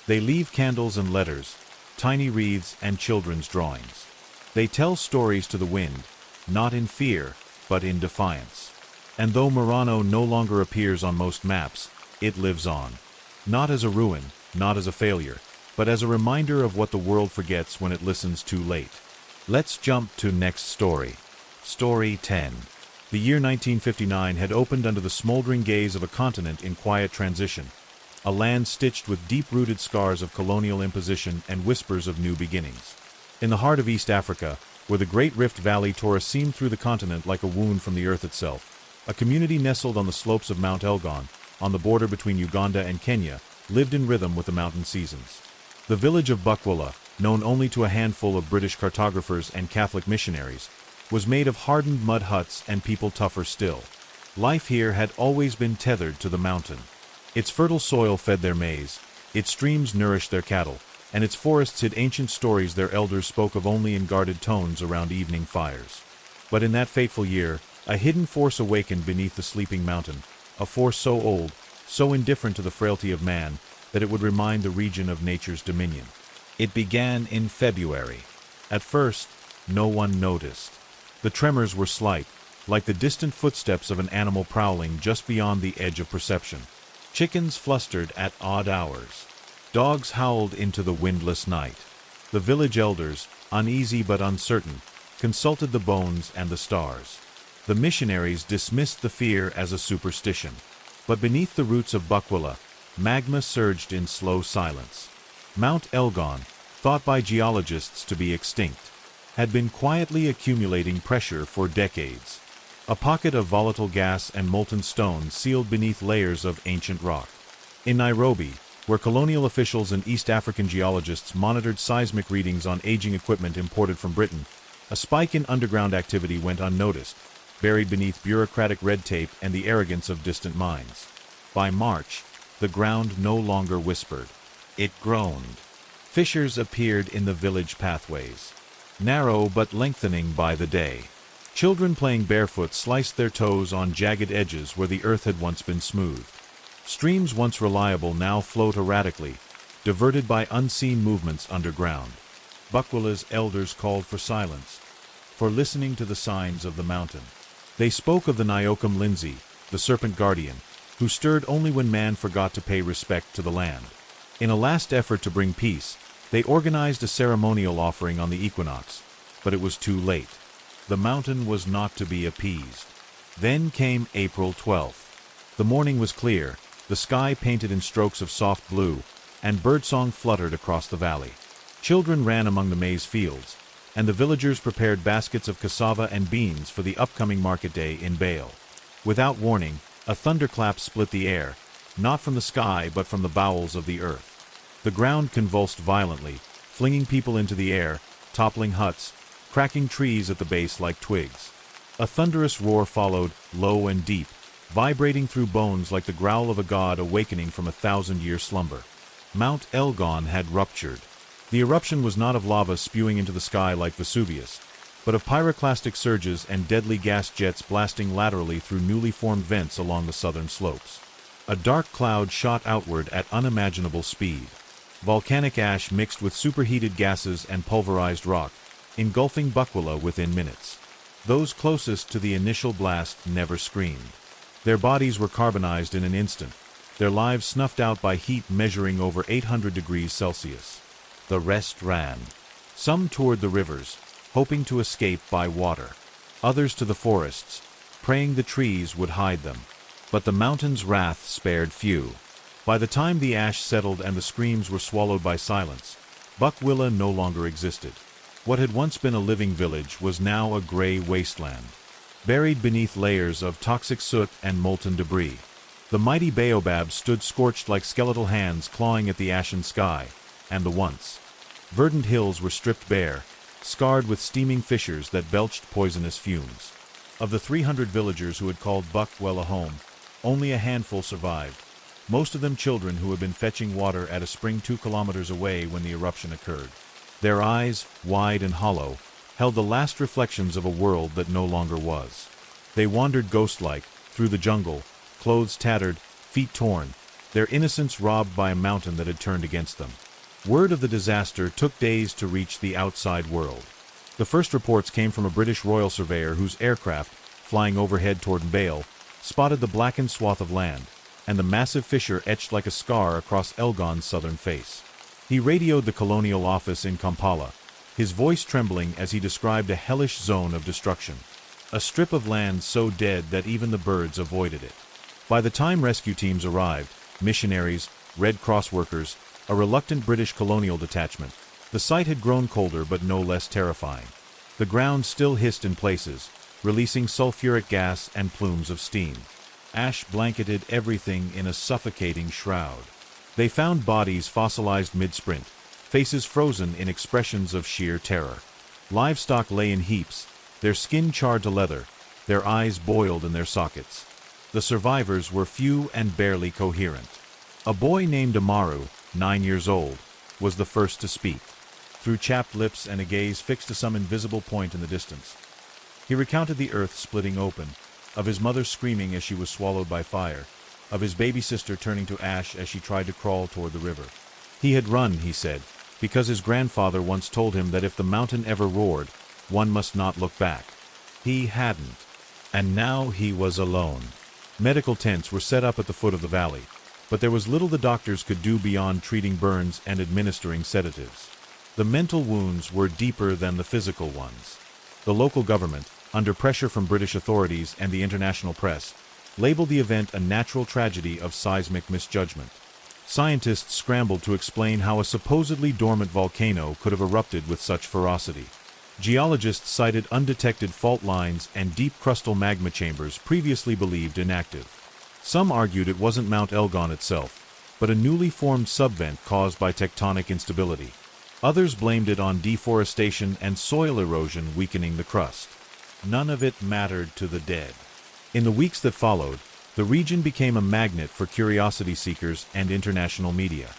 Speaker 1: They leave candles and letters, tiny wreaths and children's drawings. They tell stories to the wind, not in fear, but in defiance. And though Murano no longer appears on most maps, it lives on. Not as a ruin, not as a failure, but as a reminder of what the world forgets when it listens too late. Let's jump to next story. Story 10. The year 1959 had opened under the smoldering gaze of a continent in quiet transition, a land stitched with deep-rooted scars of colonial imposition and whispers of new beginnings. In the heart of East Africa, where the Great Rift Valley tore a seam through the continent like a wound from the earth itself. A community nestled on the slopes of Mount Elgon, on the border between Uganda and Kenya, lived in rhythm with the mountain seasons. The village of Bukwilla, known only to a handful of British cartographers and Catholic missionaries, was made of hardened mud huts and people tougher still. Life here had always been tethered to the mountain. Its fertile soil fed their maize, its streams nourished their cattle, and its forests hid ancient stories their elders spoke of only in guarded tones around evening fires. But in that fateful year, a hidden force awakened beneath the sleeping mountain, a force so old, so indifferent to the frailty of man, that it would remind the region of nature's dominion. It began in February. At first, no one noticed. The tremors were slight, like the distant footsteps of an animal prowling just beyond the edge of perception. Chickens flustered at odd hours. Dogs howled into the windless night. The village elders, uneasy but uncertain, consulted the bones and the stars. The missionaries dismissed the fear as a superstition. But beneath the roots of Bukwilla, magma surged in slow silence. Mount Elgon, thought by geologists to be extinct, had been quietly accumulating pressure for decades. A pocket of volatile gas and molten stone sealed beneath layers of ancient rock. In Nairobi, where colonial officials and East African geologists monitored seismic readings on aging equipment imported from Britain, a spike in underground activity went unnoticed, buried beneath bureaucratic red tape and the arrogance of distant mines. By March, the ground no longer whispered. It groaned. Fissures appeared in the village pathways, narrow but lengthening by the day. Children playing barefoot sliced their toes on jagged edges where the earth had once been smoothed. Streams once reliable now flowed erratically, diverted by unseen movements underground. Bukwilla's elders called for silence, for listening to the signs of the mountain. They spoke of the Nyokum Lindsay, the serpent guardian, who stirred only when man forgot to pay respect to the land. In a last effort to bring peace, they organized a ceremonial offering on the equinox, but it was too late. The mountain was not to be appeased. Then came April 12th. The morning was clear, the sky painted in strokes of soft blue, and birdsong fluttered across the valley. Children ran among the maize fields, and the villagers prepared baskets of cassava and beans for the upcoming market day in Bale. Without warning, a thunderclap split the air, not from the sky but from the bowels of the earth. The ground convulsed violently, flinging people into the air, toppling huts, cracking trees at the base like twigs. A thunderous roar followed, low and deep, vibrating through bones like the growl of a god awakening from a 1,000-year slumber. Mount Elgon had ruptured. The eruption was not of lava spewing into the sky like Vesuvius, but of pyroclastic surges and deadly gas jets blasting laterally through newly formed vents along the southern slopes. A dark cloud shot outward at unimaginable speed. Volcanic ash mixed with superheated gases and pulverized rock, engulfing Bukwilla within minutes. Those closest to the initial blast never screamed. Their bodies were carbonized in an instant, their lives snuffed out by heat measuring over 800 degrees Celsius. The rest ran. Some toward the rivers, hoping to escape by water. Others to the forests, praying the trees would hide them. But the mountain's wrath spared few. By the time the ash settled and the screams were swallowed by silence, Bukwilla no longer existed. What had once been a living village was now a gray wasteland, buried beneath layers of toxic soot and molten debris. The mighty baobab stood scorched like skeletal hands clawing at the ashen sky, and the once verdant hills were stripped bare, scarred with steaming fissures that belched poisonous fumes. Of the 300 villagers who had called Bukwilla home, only a handful survived, most of them children who had been fetching water at a spring 2 kilometers away when the eruption occurred. Their eyes, wide and hollow, held the last reflections of a world that no longer was. They wandered ghost-like, through the jungle, clothes tattered, feet torn, their innocence robbed by a mountain that had turned against them. Word of the disaster took days to reach the outside world. The first reports came from a British royal surveyor whose aircraft, flying overhead toward Bale, spotted the blackened swath of land, and the massive fissure etched like a scar across Elgon's southern face. He radioed the colonial office in Kampala, his voice trembling as he described a hellish zone of destruction. A strip of land so dead that even the birds avoided it. By the time rescue teams arrived, missionaries, Red Cross workers, a reluctant British colonial detachment, the sight had grown colder but no less terrifying. The ground still hissed in places, releasing sulfuric gas and plumes of steam. Ash blanketed everything in a suffocating shroud. They found bodies fossilized mid-sprint, faces frozen in expressions of sheer terror. Livestock lay in heaps, their skin charred to leather, their eyes boiled in their sockets. The survivors were few and barely coherent. A boy named Amaru, 9 years old, was the first to speak. Through chapped lips and a gaze fixed to some invisible point in the distance, he recounted the earth splitting open, of his mother screaming as she was swallowed by fire, of his baby sister turning to ash as she tried to crawl toward the river. He had run, he said, because his grandfather once told him that if the mountain ever roared, one must not look back. He hadn't. And now he was alone. Medical tents were set up at the foot of the valley, but there was little the doctors could do beyond treating burns and administering sedatives. The mental wounds were deeper than the physical ones. The local government, under pressure from British authorities and the international press, labeled the event a natural tragedy of seismic misjudgment. Scientists scrambled to explain how a supposedly dormant volcano could have erupted with such ferocity. Geologists cited undetected fault lines and deep crustal magma chambers previously believed inactive. Some argued it wasn't Mount Elgon itself, but a newly formed subvent caused by tectonic instability. Others blamed it on deforestation and soil erosion weakening the crust. None of it mattered to the dead. In the weeks that followed, the region became a magnet for curiosity seekers and international media.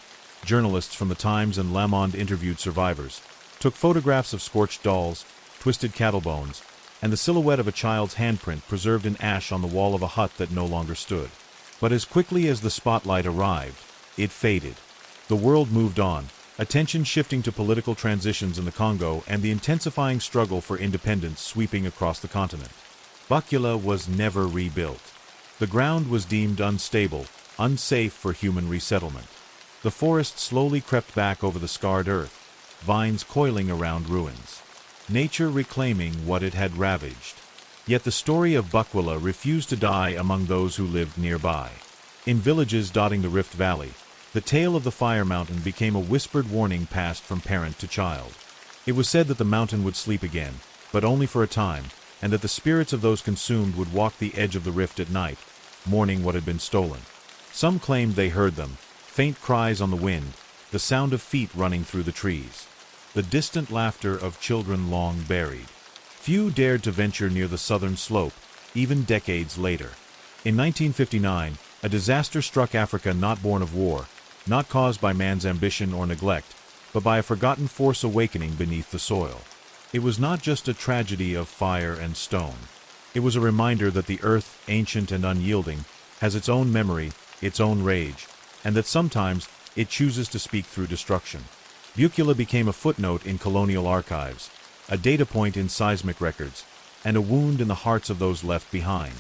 Speaker 1: Journalists from the Times and Le Monde interviewed survivors, took photographs of scorched dolls, twisted cattle bones, and the silhouette of a child's handprint preserved in ash on the wall of a hut that no longer stood. But as quickly as the spotlight arrived, it faded. The world moved on, attention shifting to political transitions in the Congo and the intensifying struggle for independence sweeping across the continent. Bakula was never rebuilt. The ground was deemed unstable, unsafe for human resettlement. The forest slowly crept back over the scarred earth, vines coiling around ruins. Nature reclaiming what it had ravaged. Yet the story of Bakula refused to die among those who lived nearby. In villages dotting the Rift Valley, the tale of the fire mountain became a whispered warning passed from parent to child. It was said that the mountain would sleep again, but only for a time, and that the spirits of those consumed would walk the edge of the rift at night, mourning what had been stolen. Some claimed they heard them, faint cries on the wind, the sound of feet running through the trees, the distant laughter of children long buried. Few dared to venture near the southern slope, even decades later. In 1959, a disaster struck Africa not born of war, not caused by man's ambition or neglect, but by a forgotten force awakening beneath the soil. It was not just a tragedy of fire and stone. It was a reminder that the earth, ancient and unyielding, has its own memory, its own rage, and that sometimes it chooses to speak through destruction. Bakula became a footnote in colonial archives, a data point in seismic records, and a wound in the hearts of those left behind.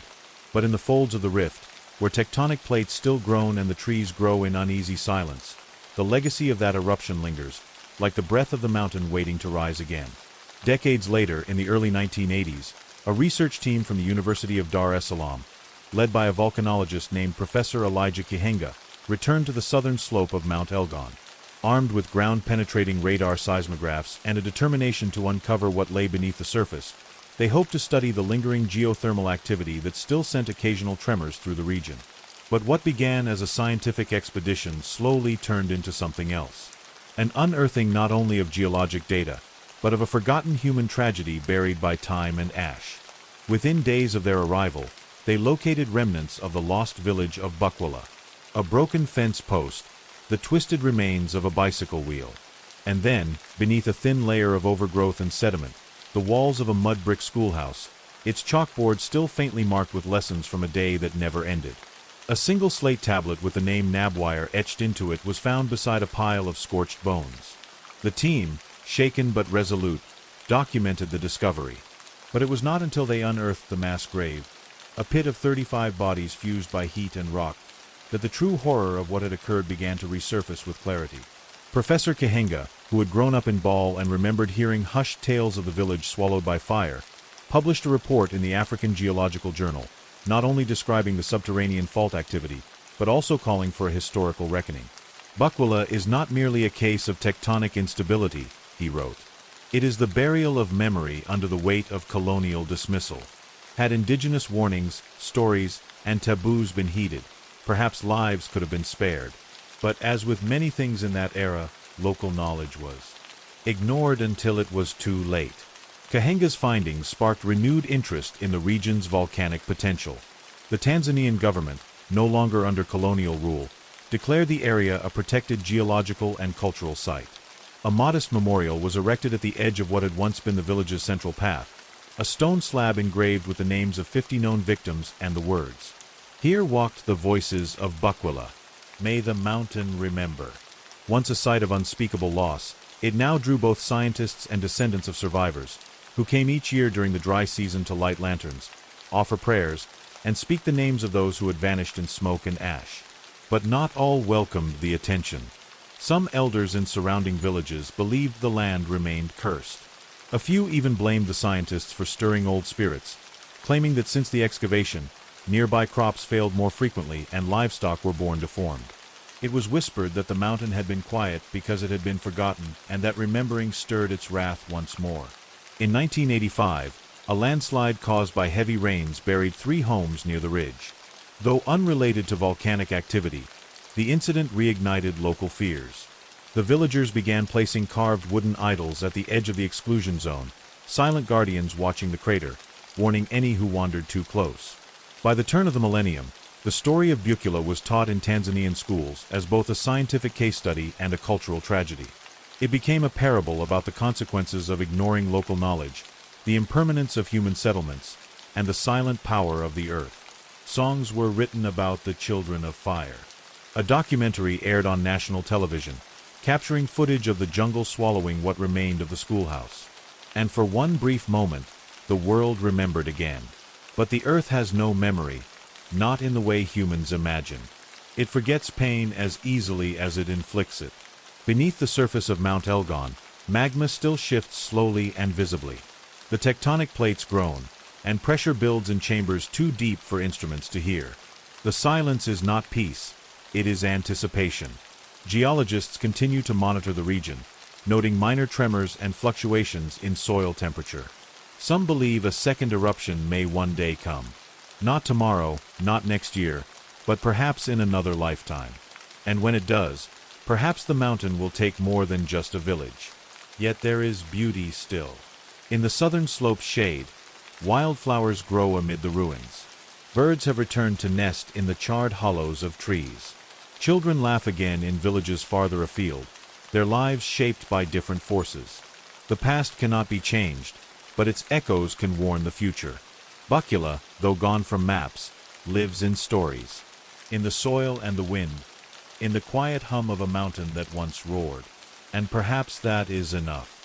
Speaker 1: But in the folds of the rift, where tectonic plates still groan and the trees grow in uneasy silence, the legacy of that eruption lingers, like the breath of the mountain waiting to rise again. Decades later, in the early 1980s, a research team from the University of Dar es Salaam, led by a volcanologist named Professor Elijah Kihenga, returned to the southern slope of Mount Elgon. Armed with ground-penetrating radar seismographs and a determination to uncover what lay beneath the surface, they hoped to study the lingering geothermal activity that still sent occasional tremors through the region. But what began as a scientific expedition slowly turned into something else. An unearthing not only of geologic data, but of a forgotten human tragedy buried by time and ash. Within days of their arrival, they located remnants of the lost village of Bakula. A broken fence post, the twisted remains of a bicycle wheel. And then, beneath a thin layer of overgrowth and sediment, the walls of a mud brick schoolhouse, its chalkboard still faintly marked with lessons from a day that never ended. A single slate tablet with the name Nabwire etched into it was found beside a pile of scorched bones. The team, shaken but resolute, documented the discovery. But it was not until they unearthed the mass grave, a pit of 35 bodies fused by heat and rock, that the true horror of what had occurred began to resurface with clarity. Professor Kihenga, who had grown up in Ball and remembered hearing hushed tales of the village swallowed by fire, published a report in the African Geological Journal, not only describing the subterranean fault activity, but also calling for a historical reckoning. Bakula is not merely a case of tectonic instability, he wrote. It is the burial of memory under the weight of colonial dismissal. Had indigenous warnings, stories, and taboos been heeded, perhaps lives could have been spared. But as with many things in that era, local knowledge was ignored until it was too late. Kahenga's findings sparked renewed interest in the region's volcanic potential. The Tanzanian government, no longer under colonial rule, declared the area a protected geological and cultural site. A modest memorial was erected at the edge of what had once been the village's central path, a stone slab engraved with the names of 50 known victims and the words, "Here walked the voices of Bukwila. May the mountain remember." Once a site of unspeakable loss, it now drew both scientists and descendants of survivors, who came each year during the dry season to light lanterns, offer prayers, and speak the names of those who had vanished in smoke and ash. But not all welcomed the attention. Some elders in surrounding villages believed the land remained cursed. A few even blamed the scientists for stirring old spirits, claiming that since the excavation, nearby crops failed more frequently and livestock were born deformed. It was whispered that the mountain had been quiet because it had been forgotten and that remembering stirred its wrath once more. In 1985, a landslide caused by heavy rains buried 3 homes near the ridge. Though unrelated to volcanic activity, the incident reignited local fears. The villagers began placing carved wooden idols at the edge of the exclusion zone, silent guardians watching the crater, warning any who wandered too close. By the turn of the millennium, the story of Bukwila was taught in Tanzanian schools as both a scientific case study and a cultural tragedy. It became a parable about the consequences of ignoring local knowledge, the impermanence of human settlements, and the silent power of the earth. Songs were written about the children of fire. A documentary aired on national television, capturing footage of the jungle swallowing what remained of the schoolhouse. And for one brief moment, the world remembered again. But the earth has no memory, not in the way humans imagine. It forgets pain as easily as it inflicts it. Beneath the surface of Mount Elgon, magma still shifts slowly and visibly. The tectonic plates groan, and pressure builds in chambers too deep for instruments to hear. The silence is not peace, it is anticipation. Geologists continue to monitor the region, noting minor tremors and fluctuations in soil temperature. Some believe a second eruption may one day come. Not tomorrow, not next year, but perhaps in another lifetime. And when it does, perhaps the mountain will take more than just a village. Yet there is beauty still. In the southern slope's shade, wildflowers grow amid the ruins. Birds have returned to nest in the charred hollows of trees. Children laugh again in villages farther afield, their lives shaped by different forces. The past cannot be changed, but its echoes can warn the future. Bukwila, though gone from maps, lives in stories. In the soil and the wind, in the quiet hum of a mountain that once roared. And perhaps that is enough.